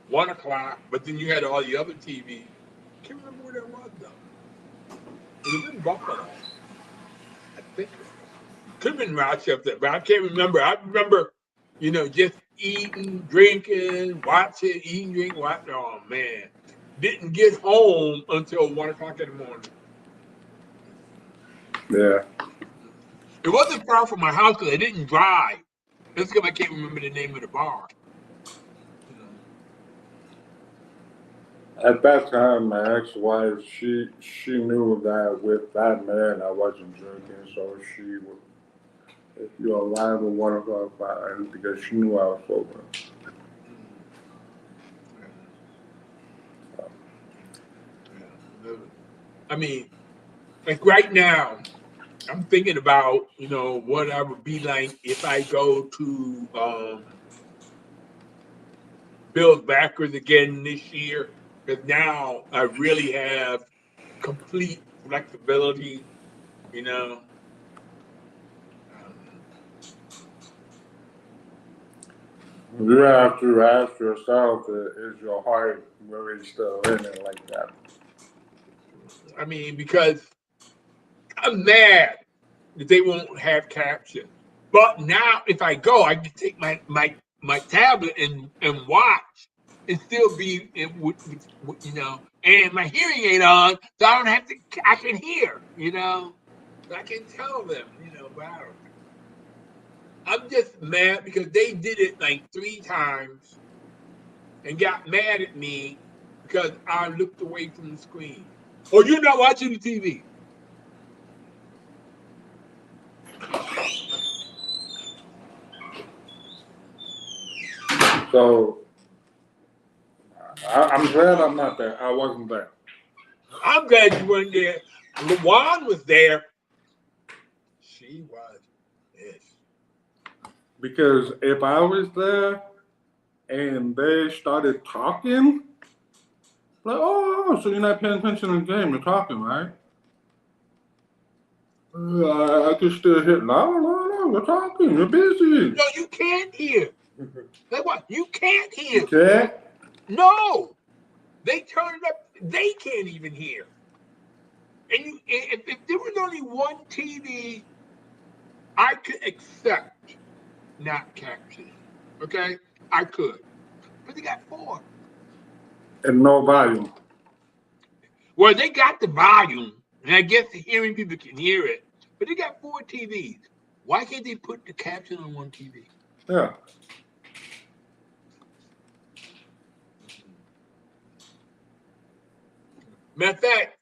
1 o'clock. But then you had all the other TV. I can't remember where that was though. It was in Buffalo. I think it could have been Rochester, but I can't remember. I remember, just eating, drinking, watching, eating, drinking, watching. Oh man. Didn't get home until 1 o'clock in the morning. Yeah. It wasn't far from my house because I didn't drive. That's because I can't remember the name of the bar. At that time, my ex-wife, she knew that with that man I wasn't drinking, so she would, if you arrive at 1 o'clock, because she knew I was sober. I mean, like right now, I'm thinking about, what I would be like if I go to Bills backers again this year. Because now I really have complete flexibility, You have to ask yourself, is your heart really still in it like that? I mean, because I'm mad that they won't have captions. But now if I go, I can take my tablet and watch and still be, and my hearing aid on, so I don't have to, I can hear, I can tell them, wow. I'm just mad because they did it like 3 times and got mad at me because I looked away from the screen. Or you're not watching the TV. So I'm glad I'm not there. I wasn't there. I'm glad you weren't there. Luan was there. She was pissed. Because if I was there and they started talking, like, oh, so you're not paying attention to the game, you're talking, right? I could still hit, no, No, we're talking. You're busy. No, you can't hear. Like what? You can't hear. You can't? No. They turned up. They can't even hear. And if there was only one TV, I could accept not captioning. Okay? I could. But they got 4. And no volume. Well, they got the volume, and I guess the hearing people can hear it, but they got 4 TVs. Why can't they put the caption on one TV? Yeah. Matter of fact,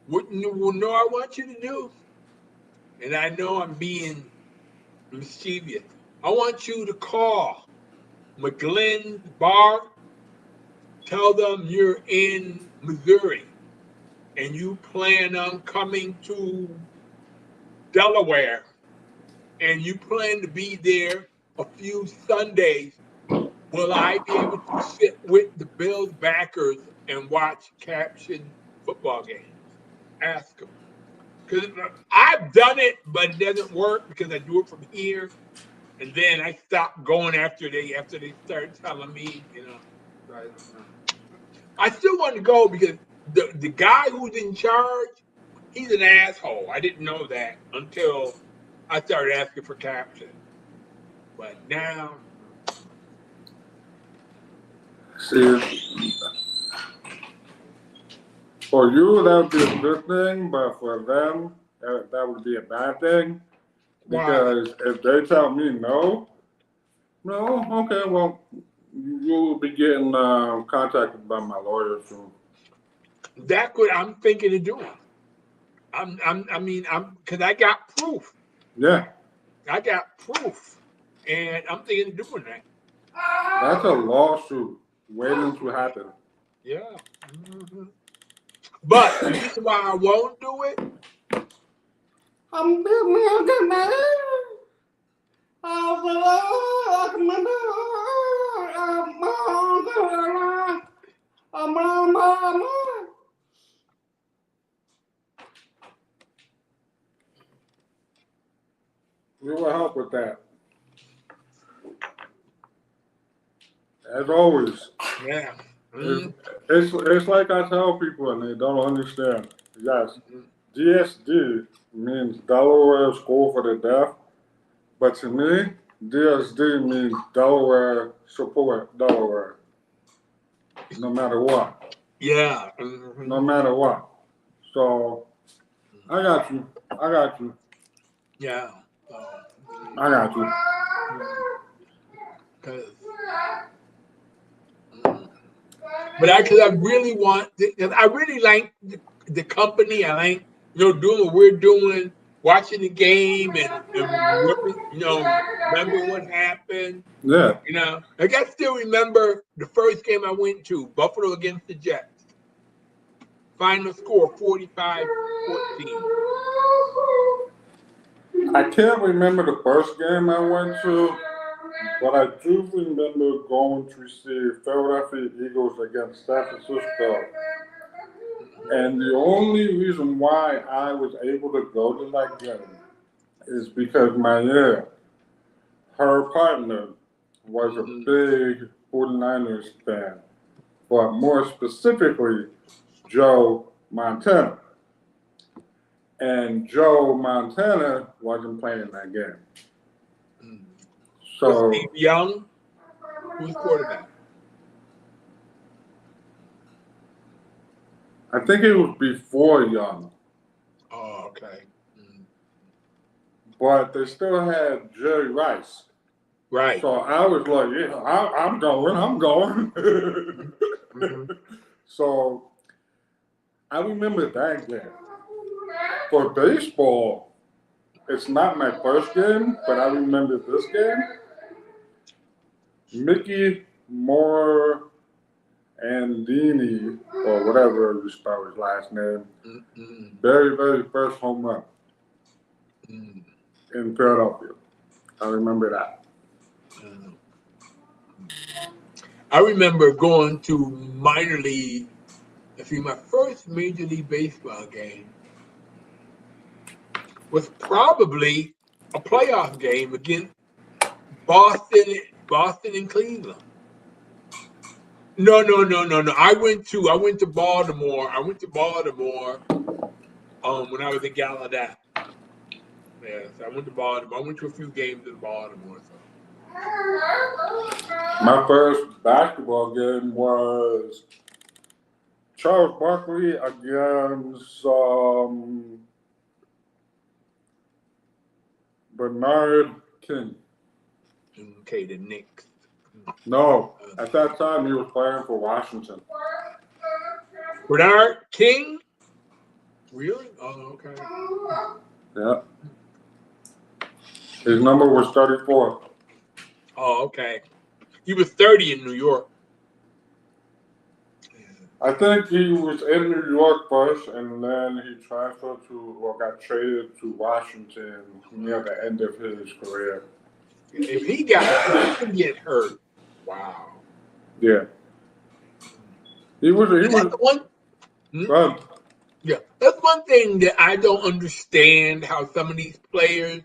what I want you to do, and I know I'm being mischievous, I want you to call McGlynn Bar, tell them you're in Missouri, and you plan on coming to Delaware, and you plan to be there a few Sundays. Will I be able to sit with the Bills backers and watch captioned football games? Ask them. Because I've done it, but it doesn't work because I do it from here. And then I stop going after they start telling me, I still want to go because the guy who's in charge, he's an asshole. I didn't know that until I started asking for captions. But now, see, for you, that would be a good thing, but for them, that would be a bad thing. Because if they tell me no, okay, well, you will be getting contacted by my lawyer soon. that's what I'm thinking of doing. Because I got proof. Yeah. I got proof, and I'm thinking of doing that. That's a lawsuit waiting to happen. Yeah. Mm-hmm. But the reason why I won't do it, We will help with that. As always. yeah. It's like I tell people and they don't understand. Yes, DSD means Delaware School for the Deaf, but to me, DSD means Delaware Support Delaware. No matter what. Yeah. Mm-hmm. No matter what. So, I got you. Yeah. I got you. But because I really want, I really like the company. I like, doing what we're doing, watching the game, and remember what happened. Yeah. Like I still remember the first game I went to, Buffalo against the Jets. Final score 45-14. I can't remember the first game I went to, but I do remember going to see Philadelphia Eagles against San Francisco. And the only reason why I was able to go to that game is because her partner was a big 49ers fan, but more specifically, Joe Montana. And Joe Montana wasn't playing that game. So Steve Young, who's quarterback? I think it was before Young. Oh, okay. Mm. But they still had Jerry Rice. Right. So I was like, yeah, I'm going. Mm-hmm. So I remember that game. For baseball, it's not my first game, but I remember this game. Mickey Morandini, or whatever you spell his last name, very, very first home run in Philadelphia. I remember that. I remember going to minor league. My first Major League Baseball game was probably a playoff game against Boston and Cleveland. No. I went to Baltimore. I went to Baltimore when I was in Gallaudet. Yes, I went to Baltimore. I went to a few games in Baltimore. So. My first basketball game was Charles Barkley against Bernard King. Okay, the Knicks. No, at that time he was playing for Washington. Bernard King? Really? Oh, okay. Yeah. His number was 34. Oh, okay. He was 30 in New York. I think he was in New York first, and then he transferred to, or got traded to Washington near the end of his career. If he get hurt, wow. Yeah. He was. That's one. Yeah, that's one thing that I don't understand. How some of these players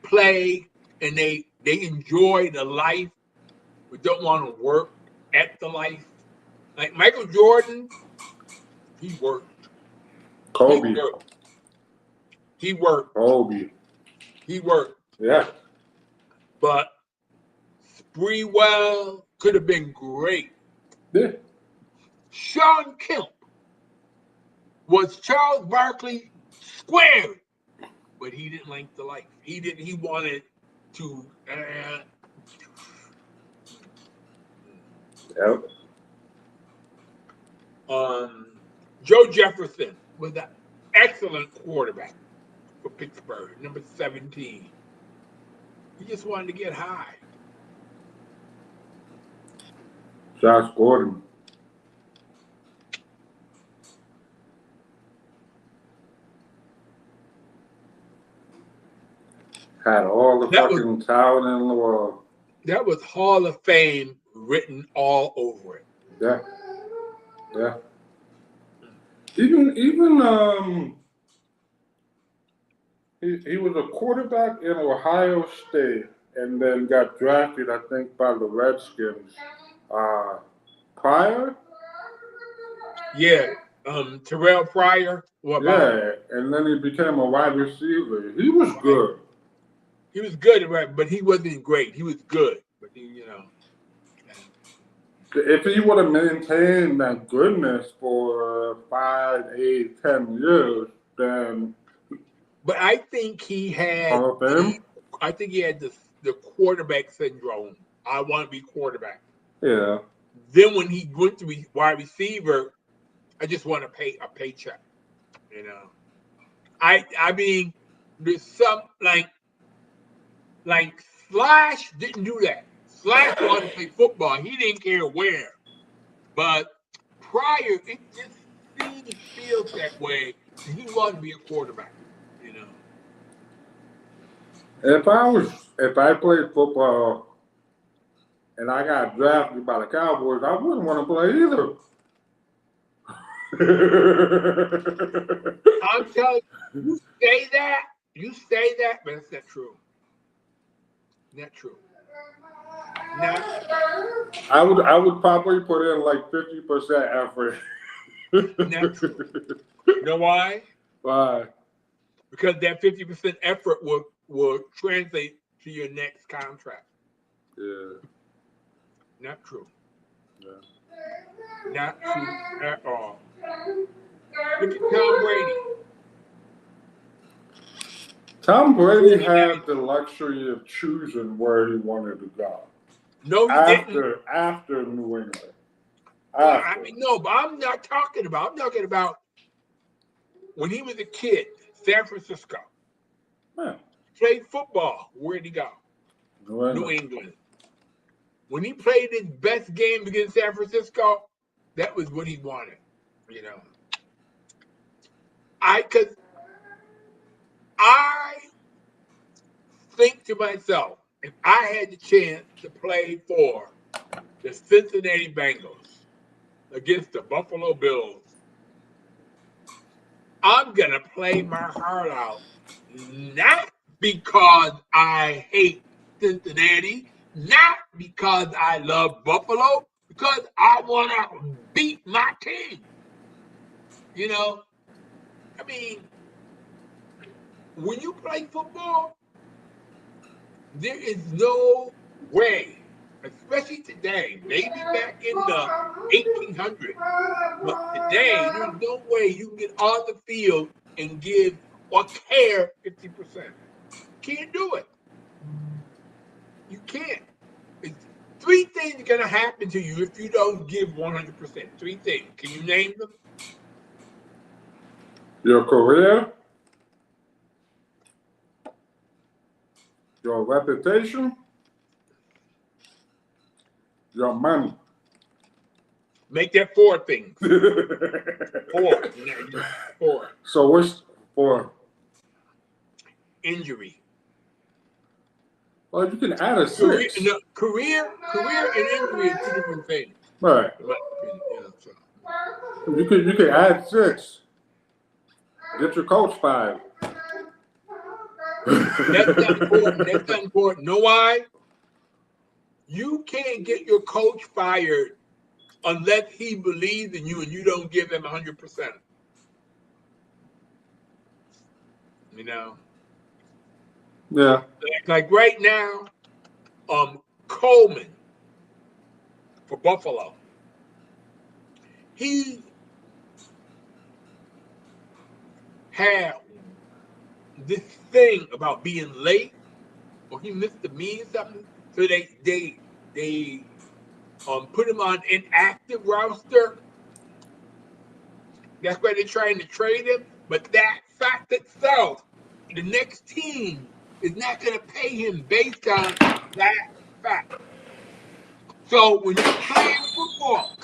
play and they enjoy the life, but don't want to work at the life. Like Michael Jordan, he worked. Kobe. He worked. Kobe. He worked. Yeah. But Sprewell could have been great. Yeah. Sean Kemp was Charles Barkley squared, but he didn't like the life. He wanted to. Yep. Joe Jefferson was an excellent quarterback for Pittsburgh, number 17. He just wanted to get high. Josh Gordon. Had all the fucking talent in the world. That was Hall of Fame written all over it. Yeah. Yeah. Even he was a quarterback in Ohio State and then got drafted, I think, by the Redskins. Pryor? Yeah. Terrell Pryor. Yeah, and then he became a wide receiver. He was good. He was good, right? But he wasn't great. He was good, but If he would have maintained that goodness for 5, 8, 10 years, then. But I think he had. Hall of Fame? I think he had the quarterback syndrome. I want to be quarterback. Yeah. Then when he went to be wide receiver, I just want to pay a paycheck. I mean, there's some like Slash didn't do that. Slash wanted to play football. He didn't care where. But Pryor, it just feels that way. And he wanted to be a quarterback. If I played football and I got drafted by the Cowboys, I wouldn't want to play either. I'm telling you, you say that, but it's not true. Not true. I would probably put in like 50% effort. Not true. You know why? Why? Because that 50% effort will translate to your next contract. Yeah. Not true. Yeah. Not true at all. Look at Tom Brady. Tom Brady had the luxury of choosing where he wanted to go. No, he didn't. After New England. I mean, no, but I'm talking about when he was a kid, San Francisco. Yeah. Played football. Where'd he go? New England. When he played his best game against San Francisco, that was what he wanted. Because I think to myself, if I had the chance to play for the Cincinnati Bengals against the Buffalo Bills, I'm going to play my heart out not because I hate Cincinnati, not because I love Buffalo, because I want to beat my team. You know, I mean, when you play football, there is no way, especially today, maybe back in the 1800s, but today there's no way you can get on the field and give or care 50%. Can't do it. You can't. It's 3 things are gonna happen to you if you don't give 100%. 3 things. Can you name them? Your career, your reputation, your money. Make that 4 things. 4. 4. So what's for? Injury. Well, you can add a Career, 6. no, career and injury are 2 different things. Right. Yeah, so. You can add 6. Get your coach fired. That's not important. That's not important. Know why? You can't get your coach fired unless he believes in you and you don't give him 100%. You know? Yeah. Like right now, Coleman for Buffalo. He had this thing about being late, or he missed the meeting or something. So they put him on inactive roster. That's why they're trying to trade him. But that fact itself, the next team is not going to pay him based on that fact. So when you're playing football,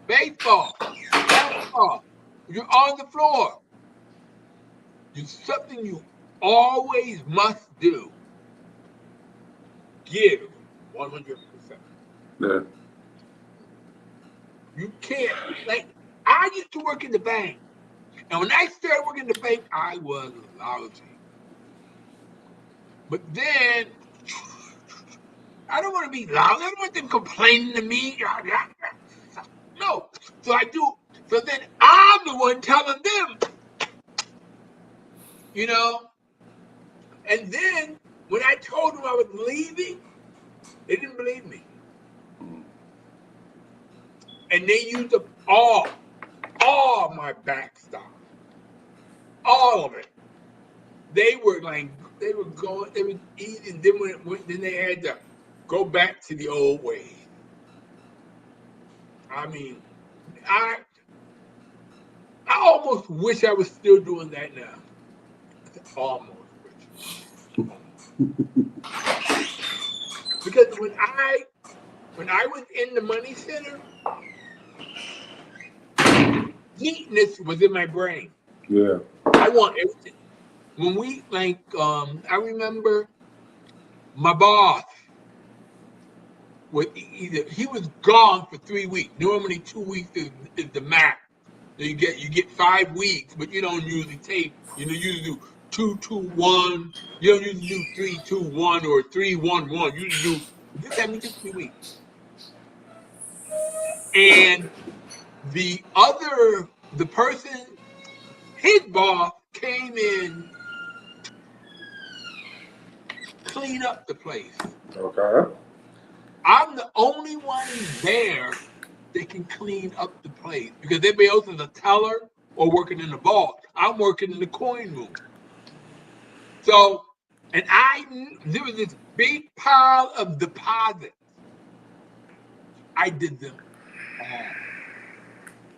baseball, basketball, you're on the floor, it's something you always must do. Give 100%. Yeah. You can't, like, I used to work in the bank. And when I started working in the bank, I was lousy. But then, I don't want to be loud. I don't want them complaining to me. No. So I do. So then I'm the one telling them. You know? And then when I told them I was leaving, they didn't believe me. And they used up all my backstop. All of it. They were eating. Then they had to go back to the old ways. I mean, I almost wish I was still doing that now. Almost wish. Because when I was in the money center, neatness was in my brain. Yeah. I want everything. When we I remember my boss. He was gone for 3 weeks. Normally 2 weeks is the max. So you get 5 weeks, but you don't usually take. You usually do 2-2-1. You don't usually do 3-2-1 or 3-1-1. You usually do this time you get 3 weeks. And the person, his boss came in, clean up the place. Okay. I'm the only one there that can clean up the place because everybody else is a teller or working in the vault. I'm working in the coin room. So, and there was this big pile of deposits. I did them all.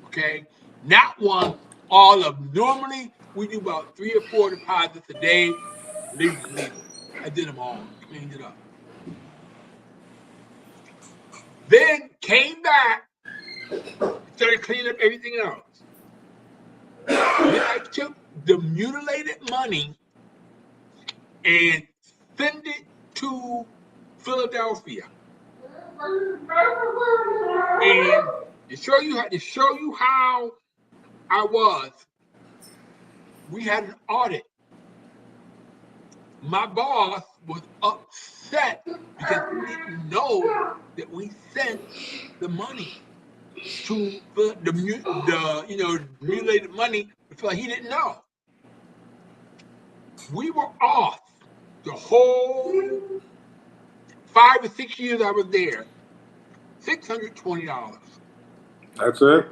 Okay? Not one, all of them. Normally, we do about 3 or 4 deposits a day. Leave them. I did them all. Cleaned it up. Then came back, started cleaning up everything else. Then I took the mutilated money and sent it to Philadelphia. And to show you how I was, we had an audit. my boss was upset because he didn't know that we sent the money to the mutilated money. So he didn't know. We were off the whole 5 or 6 years I was there. $620. That's it?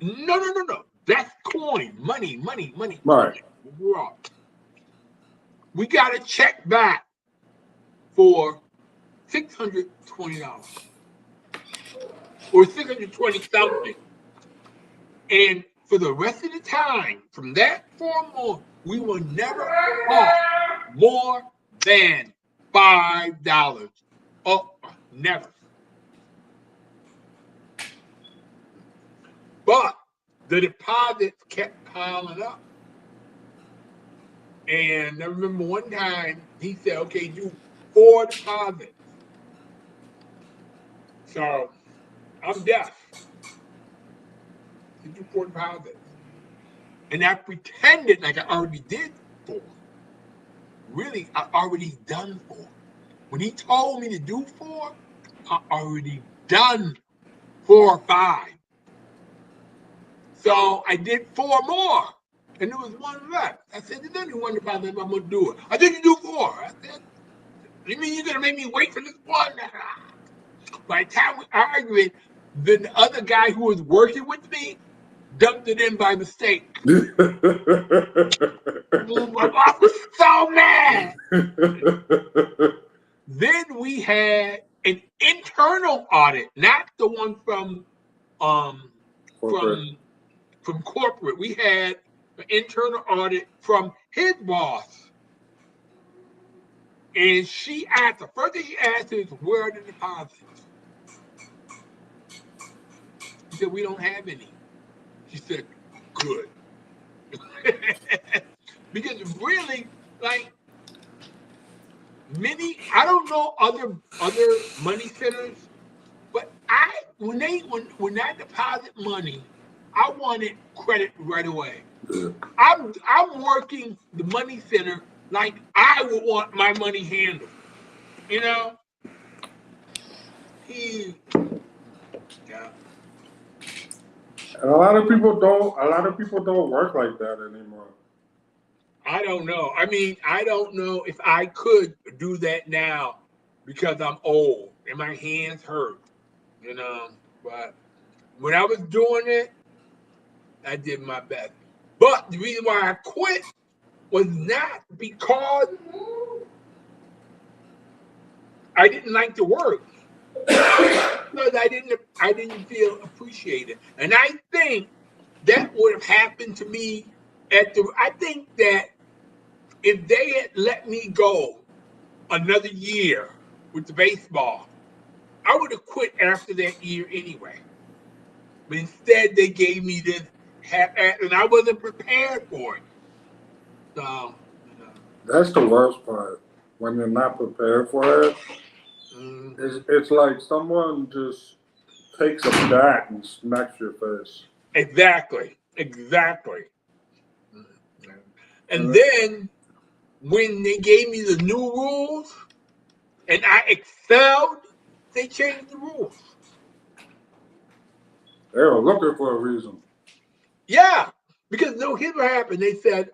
No. That's coin, money. Right. We're off. We got a check back for $620 or 620 something. And for the rest of the time, from that point on, we were never off more than $5. Oh, never. But the deposits kept piling up. And I remember one time he said, okay, do 4 deposits. So I'm deaf. You do 4 deposits. And I pretended like I already did 4. Really, I already done 4. When he told me to do 4, I already done 4 or 5. So I did 4 more. And there was 1 left. I said, there's only 1 deposit if I'm going to do it. I didn't do 4. I said, you mean you're going to make me wait for this 1? By the time we argued, the other guy who was working with me dumped it in by mistake. My boss was so mad. Then we had an internal audit, not the one from corporate. We had an internal audit from his boss. And she asked, the first thing she asked is, where are the deposits? He said, we don't have any. She said, good. Because really, like, I don't know other money centers, but when I deposit money, I wanted credit right away. Yeah. I'm working the money center like I would want my money handled. You know? Yeah. And a lot of people don't work like that anymore. I don't know. I mean, I don't know if I could do that now because I'm old and my hands hurt, you know. But when I was doing it, I did my best. But the reason why I quit was not because I didn't like the work. Because I didn't feel appreciated. And I think that would have happened to me I think that if they had let me go another year with the baseball, I would have quit after that year anyway. But instead, they gave me this and I wasn't prepared for it. So, That's the worst part. When you're not prepared for it, it's like someone just takes a bat and smacks your face. Exactly. And then when they gave me the new rules and I excelled, they changed the rules. They were looking for a reason. Yeah, because here's what happened. They said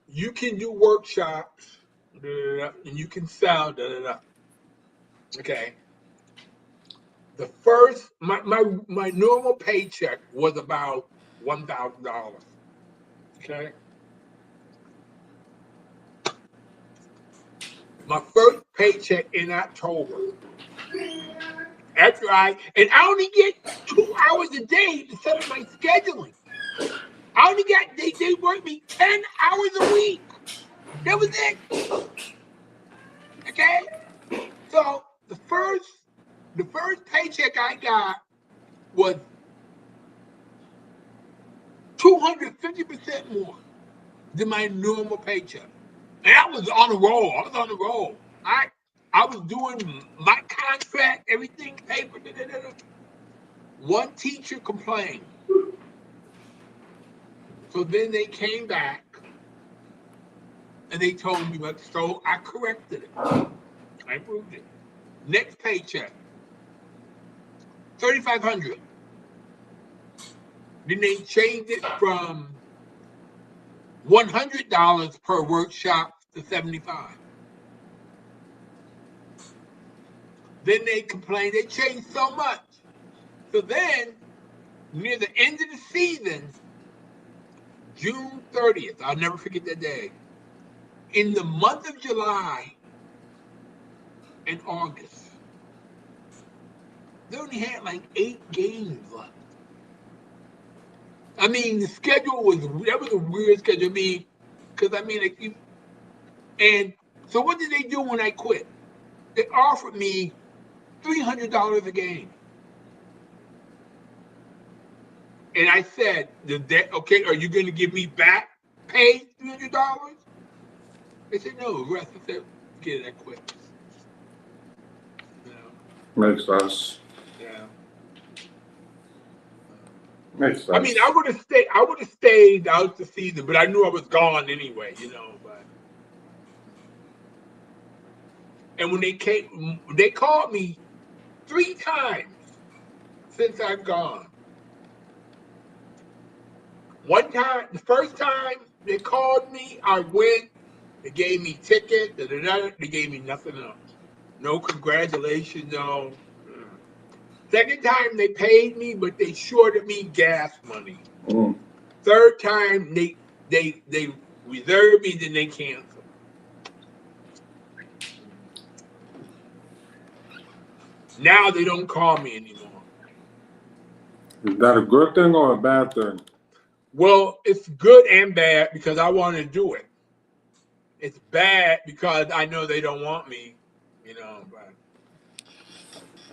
you can do workshops and you can sell. Okay. The first my normal paycheck was about $1,000. Okay. My first paycheck in October. After I only get 2 hours a day to set up my scheduling. I only got they work me 10 hours a week. That was it. Okay? So the first paycheck I got was 250% more than my normal paycheck. And I was on the roll. I was doing my contract, everything, paper. One teacher complained. So then they came back and they told me what, so I corrected it. I improved it. Next paycheck, $3,500. Then they changed it from $100 per workshop to $75. Then they complained they changed so much. So then, near the end of the season, June 30th, I'll never forget that day. In the month of July and August, they only had like 8 games left. I mean, the schedule that was a weird schedule. I mean, because I mean, and so what did they do when I quit? They offered me $300 a game. And I said, okay, are you going to give me back pay $300? They said, no, Russ. I said, forget it, I quit. Makes sense. Yeah. Makes sense. I mean, I would have stayed out the season, but I knew I was gone anyway, but and when they came, they called me 3 times since I've gone. One time, the first time they called me, I went. They gave me tickets. They gave me nothing else. No congratulations, no. Second time they paid me, but they shorted me gas money. Third time they reserved me, then they canceled. Now they don't call me anymore. Is that a good thing or a bad thing? Well, it's good and bad because I want to do it. It's bad because I know they don't want me,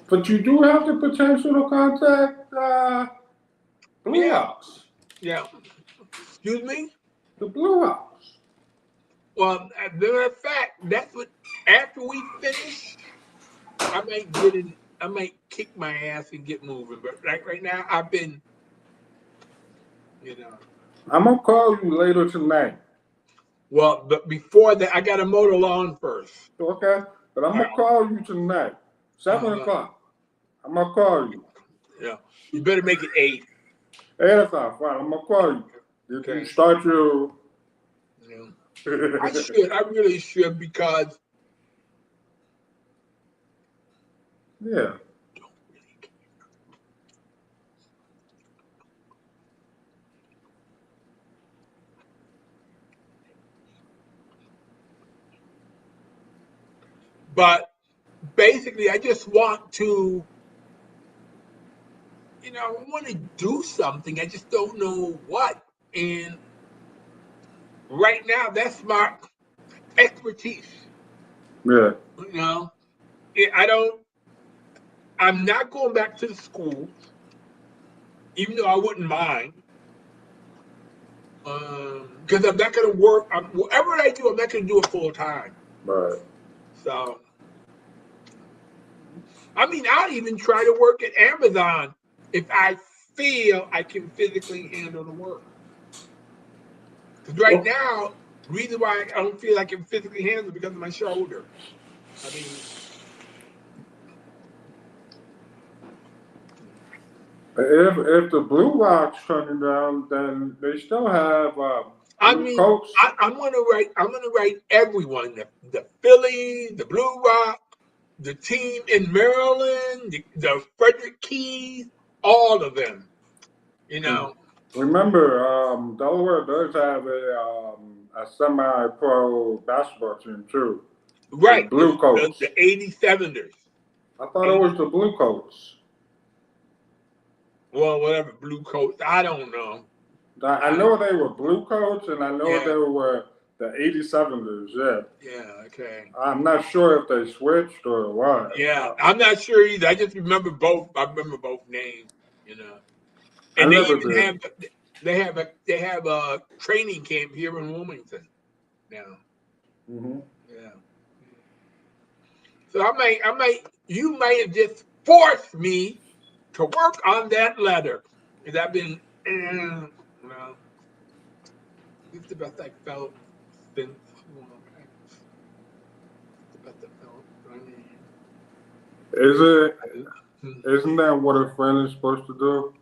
But you do have the potential to contact Blue House. Yeah. Excuse me? The Blue House. Well, as a matter of fact, that's what. After we finish, I might kick my ass and get moving. But right now, I've been, I'm gonna call you later tonight. Well, but before that, I got to mow the lawn first. Okay, but I'm gonna call you tonight, 7 o'clock. I'm gonna call you. Yeah, you better make it 8. 8 o'clock, fine. I'm gonna call you. Okay. You start your. I should. I really should because. Yeah. But basically, I just want to, I want to do something. I just don't know what. And right now, that's my expertise. Yeah. I'm not going back to the schools, even though I wouldn't mind. Because I'm not going to work, whatever I do, I'm not going to do it full time. Right. So, I mean, I'll even try to work at Amazon if I feel I can physically handle the work. Because right now, the reason why I don't feel I can physically handle it because of my shoulder. I mean, if the Blue Rock's turning down, then they still have. Coach. I'm gonna write everyone: the Phillies, the Blue Rock, the team in Maryland, the Frederick Keys, all of them. Remember, Delaware does have a semi-pro basketball team too. Right, the Blue Coats. The 87ers. I thought it was the Blue Coats. Well, whatever, Blue Coats. I don't know. I know they were Blue Coats, and I know they were the 87ers. Yeah. Yeah. Okay. I'm not sure if they switched or what. Yeah, I'm not sure either. I just remember both. I remember both names. And they have a training camp here in Wilmington now. Mm-hmm. Yeah. So you might have just forced me to work on that letter. Because I've been, it's the best I felt since Isn't that what a friend is supposed to do?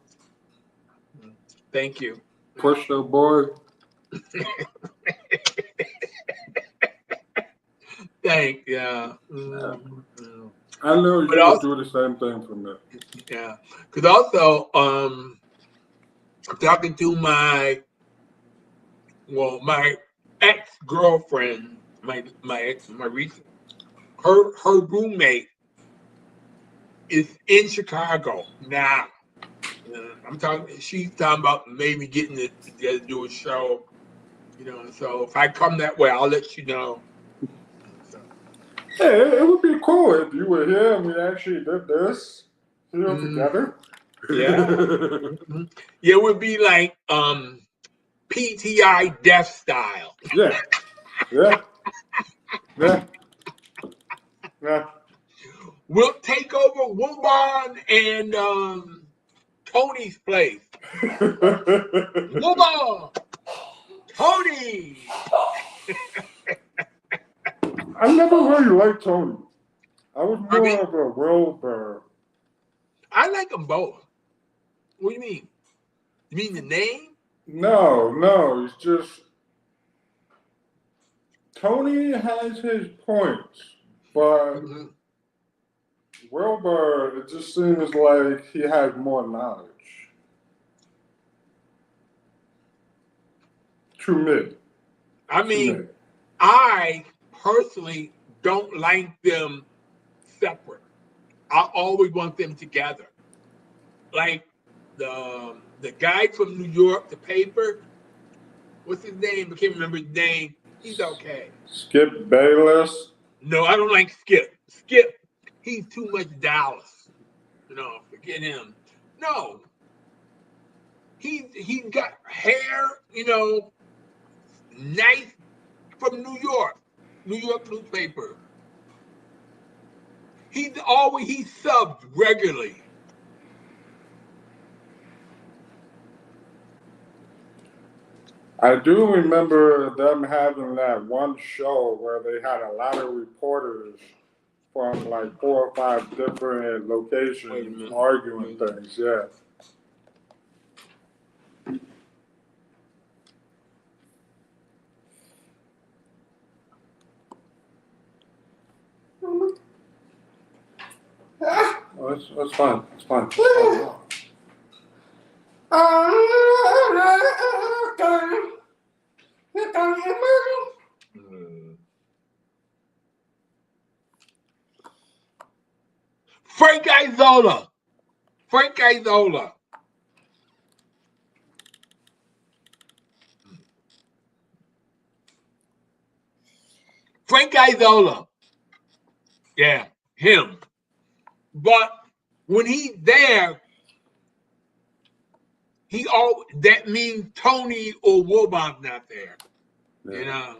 Thank you. Push their boy. Thank you. I know you But would also, do the same thing for me. yeah, because also, I'm talking to my ex-girlfriend, my recent, her roommate is in Chicago now. She's talking about maybe getting it together to do a show, so if I come that way, I'll let you know. So, Hey, it would be cool if you were here and we actually did this, together. yeah. Yeah, it would be like PTI Death style. Yeah. We'll take over Woodbine and Tony's place. Woodbine! Tony! I never really liked Tony. I was I mean- more of a Wilbur. I like them both. What do you mean? You mean the name? No, it's just Tony has his points, but Wilbur, it just seems like he has more knowledge. To me. I mean, I personally don't like them separate. I always want them together. Like the guy from New York, the paper, what's his name? I can't remember his name. He's okay. Skip Bayless. No, I don't like Skip. Skip, he's too much Dallas. Forget him. No. He's got hair, nice from New York newspaper. He subs regularly. I do remember them having that one show where they had a lot of reporters from like 4 or 5 different locations arguing things. Yeah. Oh, that's fine. It's fine. Frank Isola. Frank Isola. Yeah, him. But when he's there, that means Tony or Woodbine's not there. Yeah.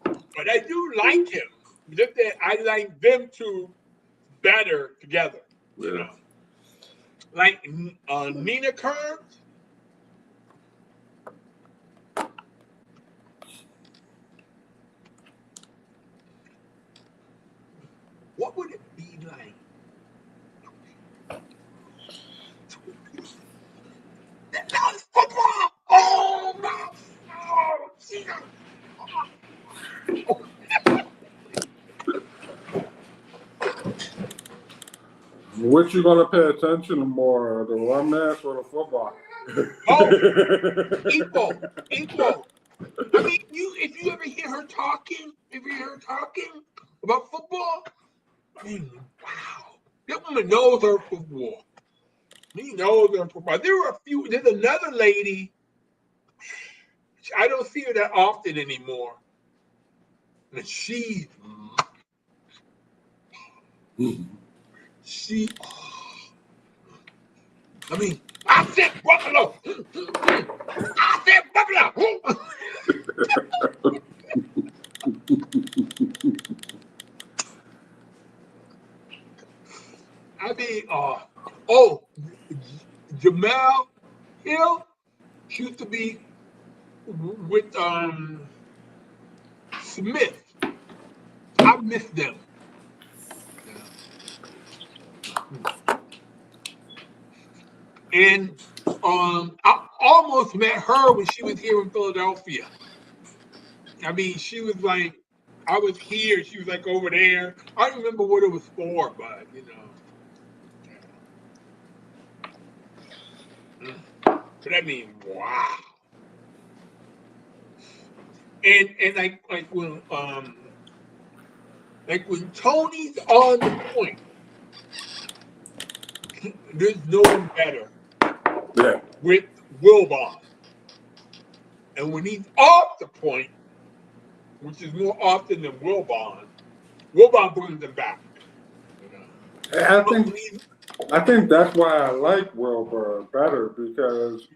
But I do like him. Just that I like them two better together. Like Nina Curbs. What would it be like? That's football. Oh my! Oh, Which you gonna pay attention to more, the romance or the football? Equal. I mean, if you ever hear her talking, about football, I mean, wow, that woman knows her football. He knows her football. There's another lady, I don't see her that often anymore. And I said Buffalo. I mean, Jamel Hill, she used to be with Smith. I miss them. And I almost met her when she was here in Philadelphia. I mean, she was like, I was here, she was like over there. I don't remember what it was for, but you know. But I mean, wow. And like when Tony's on the point, there's no one better Yeah. with Wilbon. And when he's off the point, which is more often than Wilbon brings them back. You know? And I think that's why I like Wilbur better because,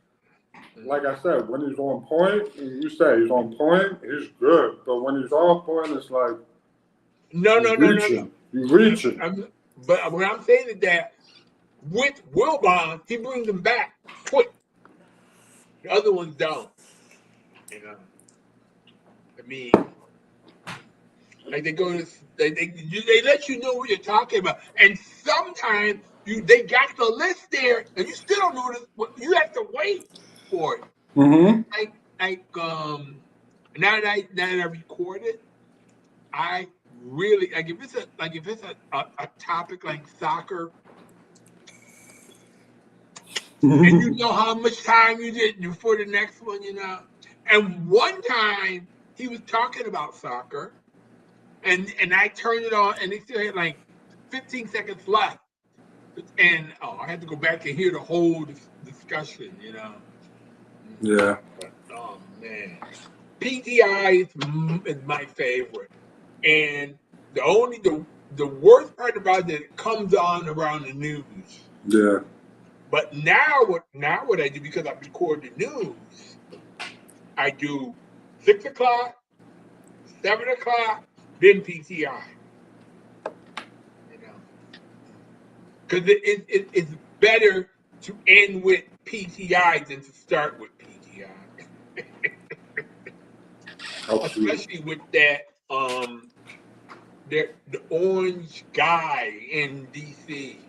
like I said, when he's on point, and you say he's on point, he's good. But when he's off point, it's like No. You're reaching. But what I'm saying is that with Wilbon, he brings them back quick. The other ones don't. You know. I mean, like they go to they let you know what you're talking about, and sometimes they got the list there, and you still don't know this. You have to wait for it. Mm-hmm. Now that I record it, I really like if it's a topic like soccer, and you know how much time you did before the next one, you know. And one time he was talking about soccer, and I turned it on, and they still had like 15 seconds left, and I had to go back and hear the whole discussion, you know. Yeah. But, oh man, PTI is my favorite, and the worst part about it comes on around the news. Yeah. But now what I do, because I record the news, I do 6 o'clock, 7 o'clock, then PTI. You know, because it's better to end with PTI than to start with PTI. Especially with that the orange guy in DC.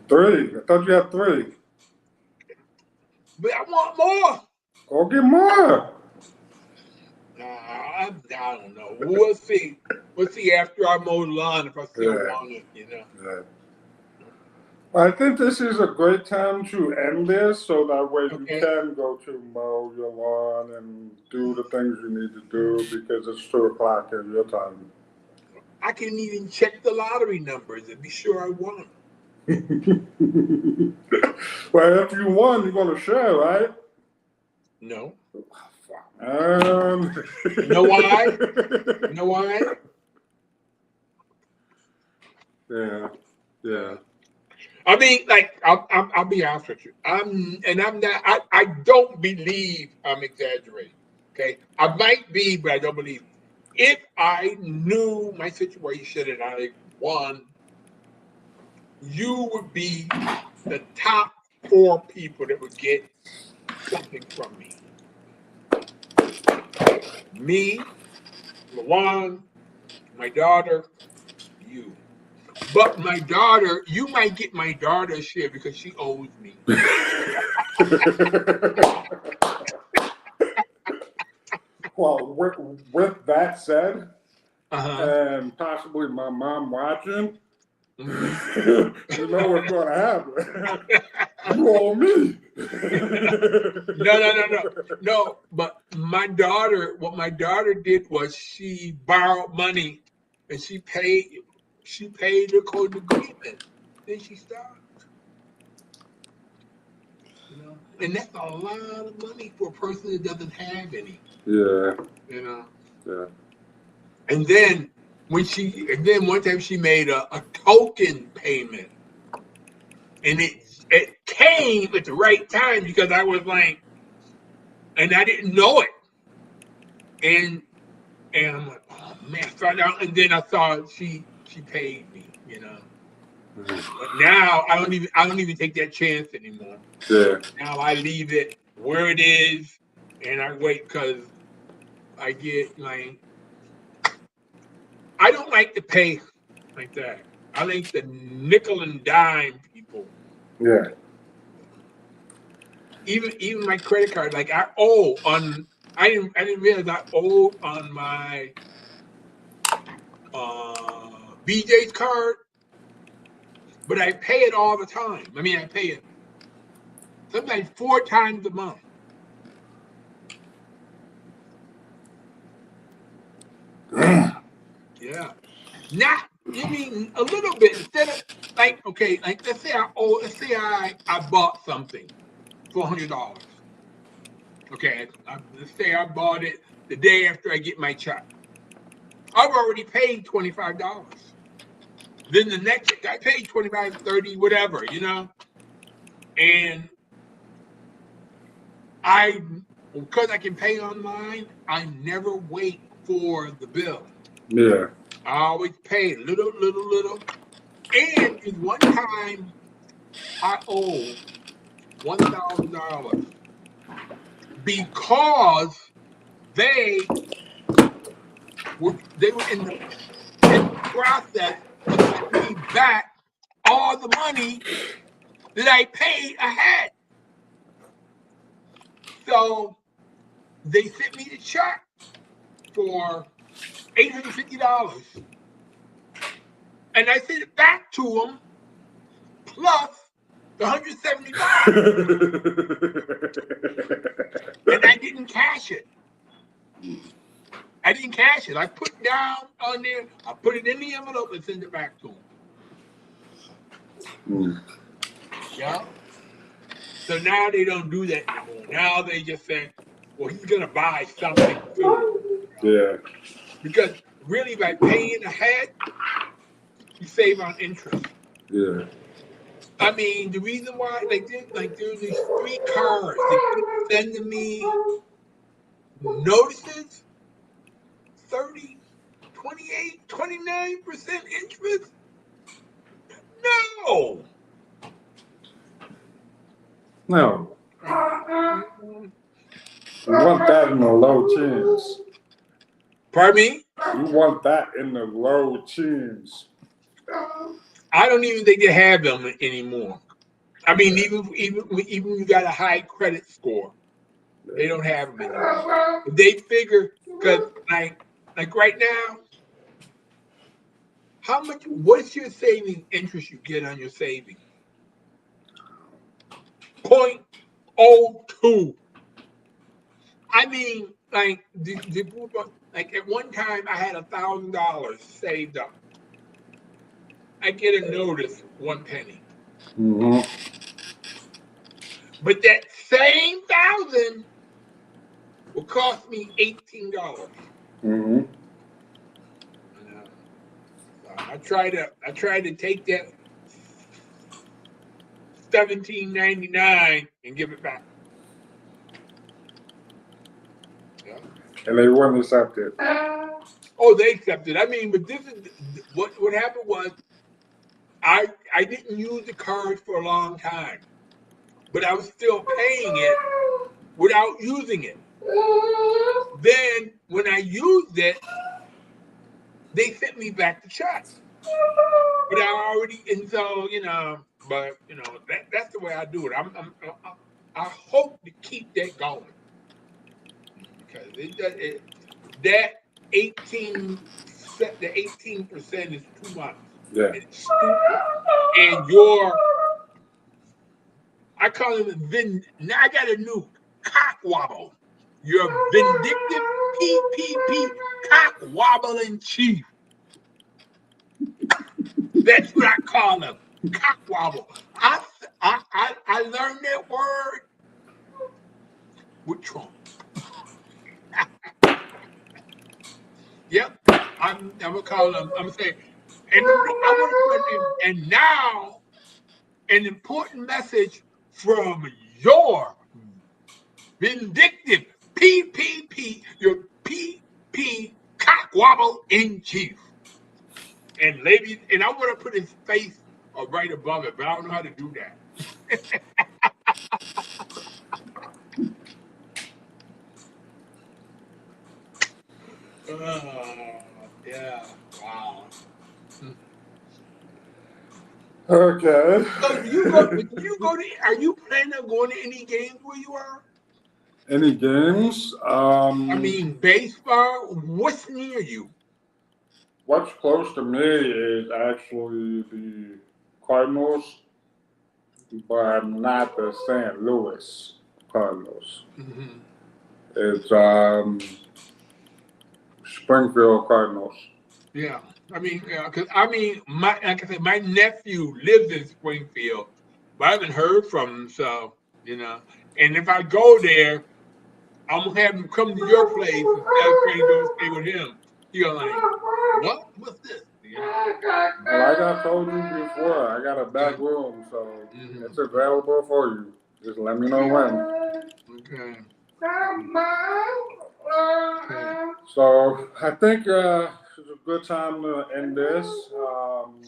Three. I thought you had three. But I want more. Go get more. I don't know. We'll see. We'll see after I mow the lawn if I still want it, you know. Yeah. I think this is a great time to end this so that way you can go to mow your lawn and do the things you need to do because it's 2 o'clock at your time. I can even check the lottery numbers and be sure I won them. Well, if you won, you're going to share, right? No. You know why? You know why? Yeah. I mean, like, I'll be honest with you. I'm not. I don't believe I'm exaggerating. Okay, I might be, but I don't believe. If I knew my situation and I won, you would be the top 4 people that would get something from me. Me, Lawan, my daughter, you. But my daughter, you might get my daughter's share because she owes me. Well, with that said, and possibly my mom watching, you know what's going to happen. You owe me. No. But my daughter, what my daughter did was she borrowed money and she paid the code agreement. Then she stopped. You know, and that's a lot of money for a person that doesn't have any. Yeah. You know. Yeah. And then one time she made a token payment, and it came at the right time because I was like, and I didn't know it, and I'm like, oh man, and then I saw she paid me, you know. But now I don't even take that chance anymore. Yeah. Now I leave it where it is, and I wait because I get like I don't like to pay like that. I like the nickel and dime people. Yeah. Even my credit card, like I owe on. I didn't realize I owed on my BJ's card, but I pay it all the time. I mean, I pay it sometimes 4 times a month. Yeah. Not, you mean a little bit instead of like, okay, like let's say I bought something for $100. Okay, let's say I bought it the day after I get my check. I've already paid $25. Then the next I paid 25, 30, whatever, and because I can pay online, I never wait for the bill. Yeah. I always pay little. And in one time, I owe $1,000 because they were in the process of sending me back all the money that I paid ahead. So they sent me the check for $850, and I sent it back to them plus the $175, and I didn't cash it. I put down on there. I put it in the envelope and sent it back to them. Yeah. So now they don't do that anymore. Now they just say, "Well, he's gonna buy something too." Yeah. Because really, by paying ahead, you save on interest. Yeah. I mean, the reason why, there's these 3 cards that keep sending me notices, 30, 28, 29% interest. No. No. You want that in the low teens. Pardon me? You want that in the low teens. I don't even think they have them anymore. I mean, even you got a high credit score, they don't have them anymore. They figure because like right now, what's your saving interest you get on your savings? 0.02. I mean, like at one time I had $1,000 saved up. I get a notice 1 penny. Mm-hmm. But that same 1,000 will cost me $18. Mm-hmm. I try to take that $17.99 and give it back. Yeah. And they wouldn't accept it. Oh, they accepted. I mean, but this is what happened was I didn't use the card for a long time, but I was still paying it without using it. Then when I used it, they sent me back the check. But that's the way I do it. I hope to keep that going because that 18% is too much. Yeah. It's stupid. And I call him now I got a new cock wobble. Your vindictive PPP cock wobbling chief. That's what I call him, cock wobble. I learned that word with Trump. Yep, I'm gonna call him. I'm gonna say, and now an important message from your vindictive PPP, your PP cock wobble in chief. And ladies, and I want to put his face or right above it, but I don't know how to do that. Yeah. Wow. Okay. So you go? Do you go to? Are you planning on going to any games where you are? Any games? I mean, baseball. What's near you? What's close to me is actually the Cardinals, but not the St. Louis Cardinals. Hmm. It's Springfield Cardinals. Yeah. I mean, cause my like I said, my nephew lives in Springfield, but I haven't heard from him. So and if I go there, I'm gonna have him come to your place instead of trying to go stay with him. You're like, what? What's this? Well, like I told you before, I got a back room, so Mhm. it's available for you. Just let me know when. Okay. So I think it's a good time to end this.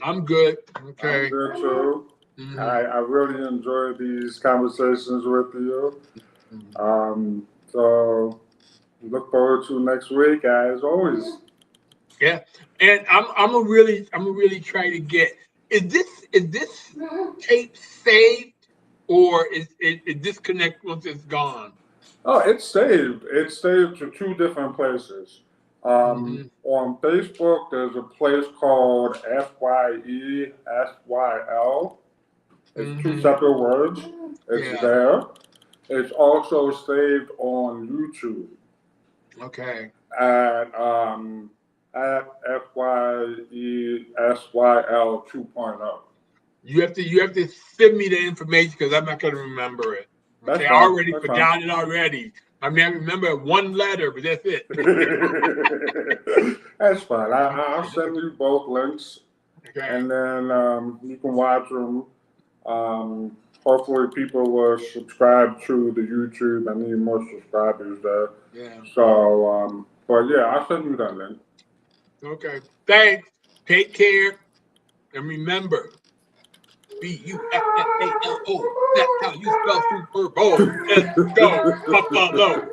I'm good. I'm Okay. good too. Mhm. I really enjoy these conversations with you. Mhm. So look forward to next week as always. Yeah. And I'm gonna really try to get. Is this tape saved or is it disconnect once it's gone? Oh, it's saved. It's saved to two different places. Hmm. On Facebook, there's a place called FYESYL. It's two Hmm. separate words. It's Yeah. there. It's also saved on YouTube Okay. at FYESYL 2.0. You have to send me the information because I'm not gonna remember it. That's Okay, I fine. already That's fine. forgot it already. I mean, I remember one letter, but that's it. That's fine. I'll send you both links, Okay. and then you can watch them. Hopefully, people will subscribe to the YouTube. I need more subscribers there. Yeah. So, but yeah, I'll send you that link. Okay. Thanks. Take care, and remember, Buffalo. That's how you spell Super Bowl. Let's go, Buffalo. Buffalo.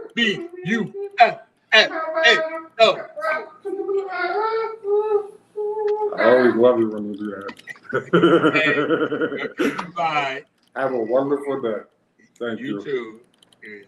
I always love you when you do Okay. that. Okay. Bye. Have a wonderful day. Thank You you. too. Yeah.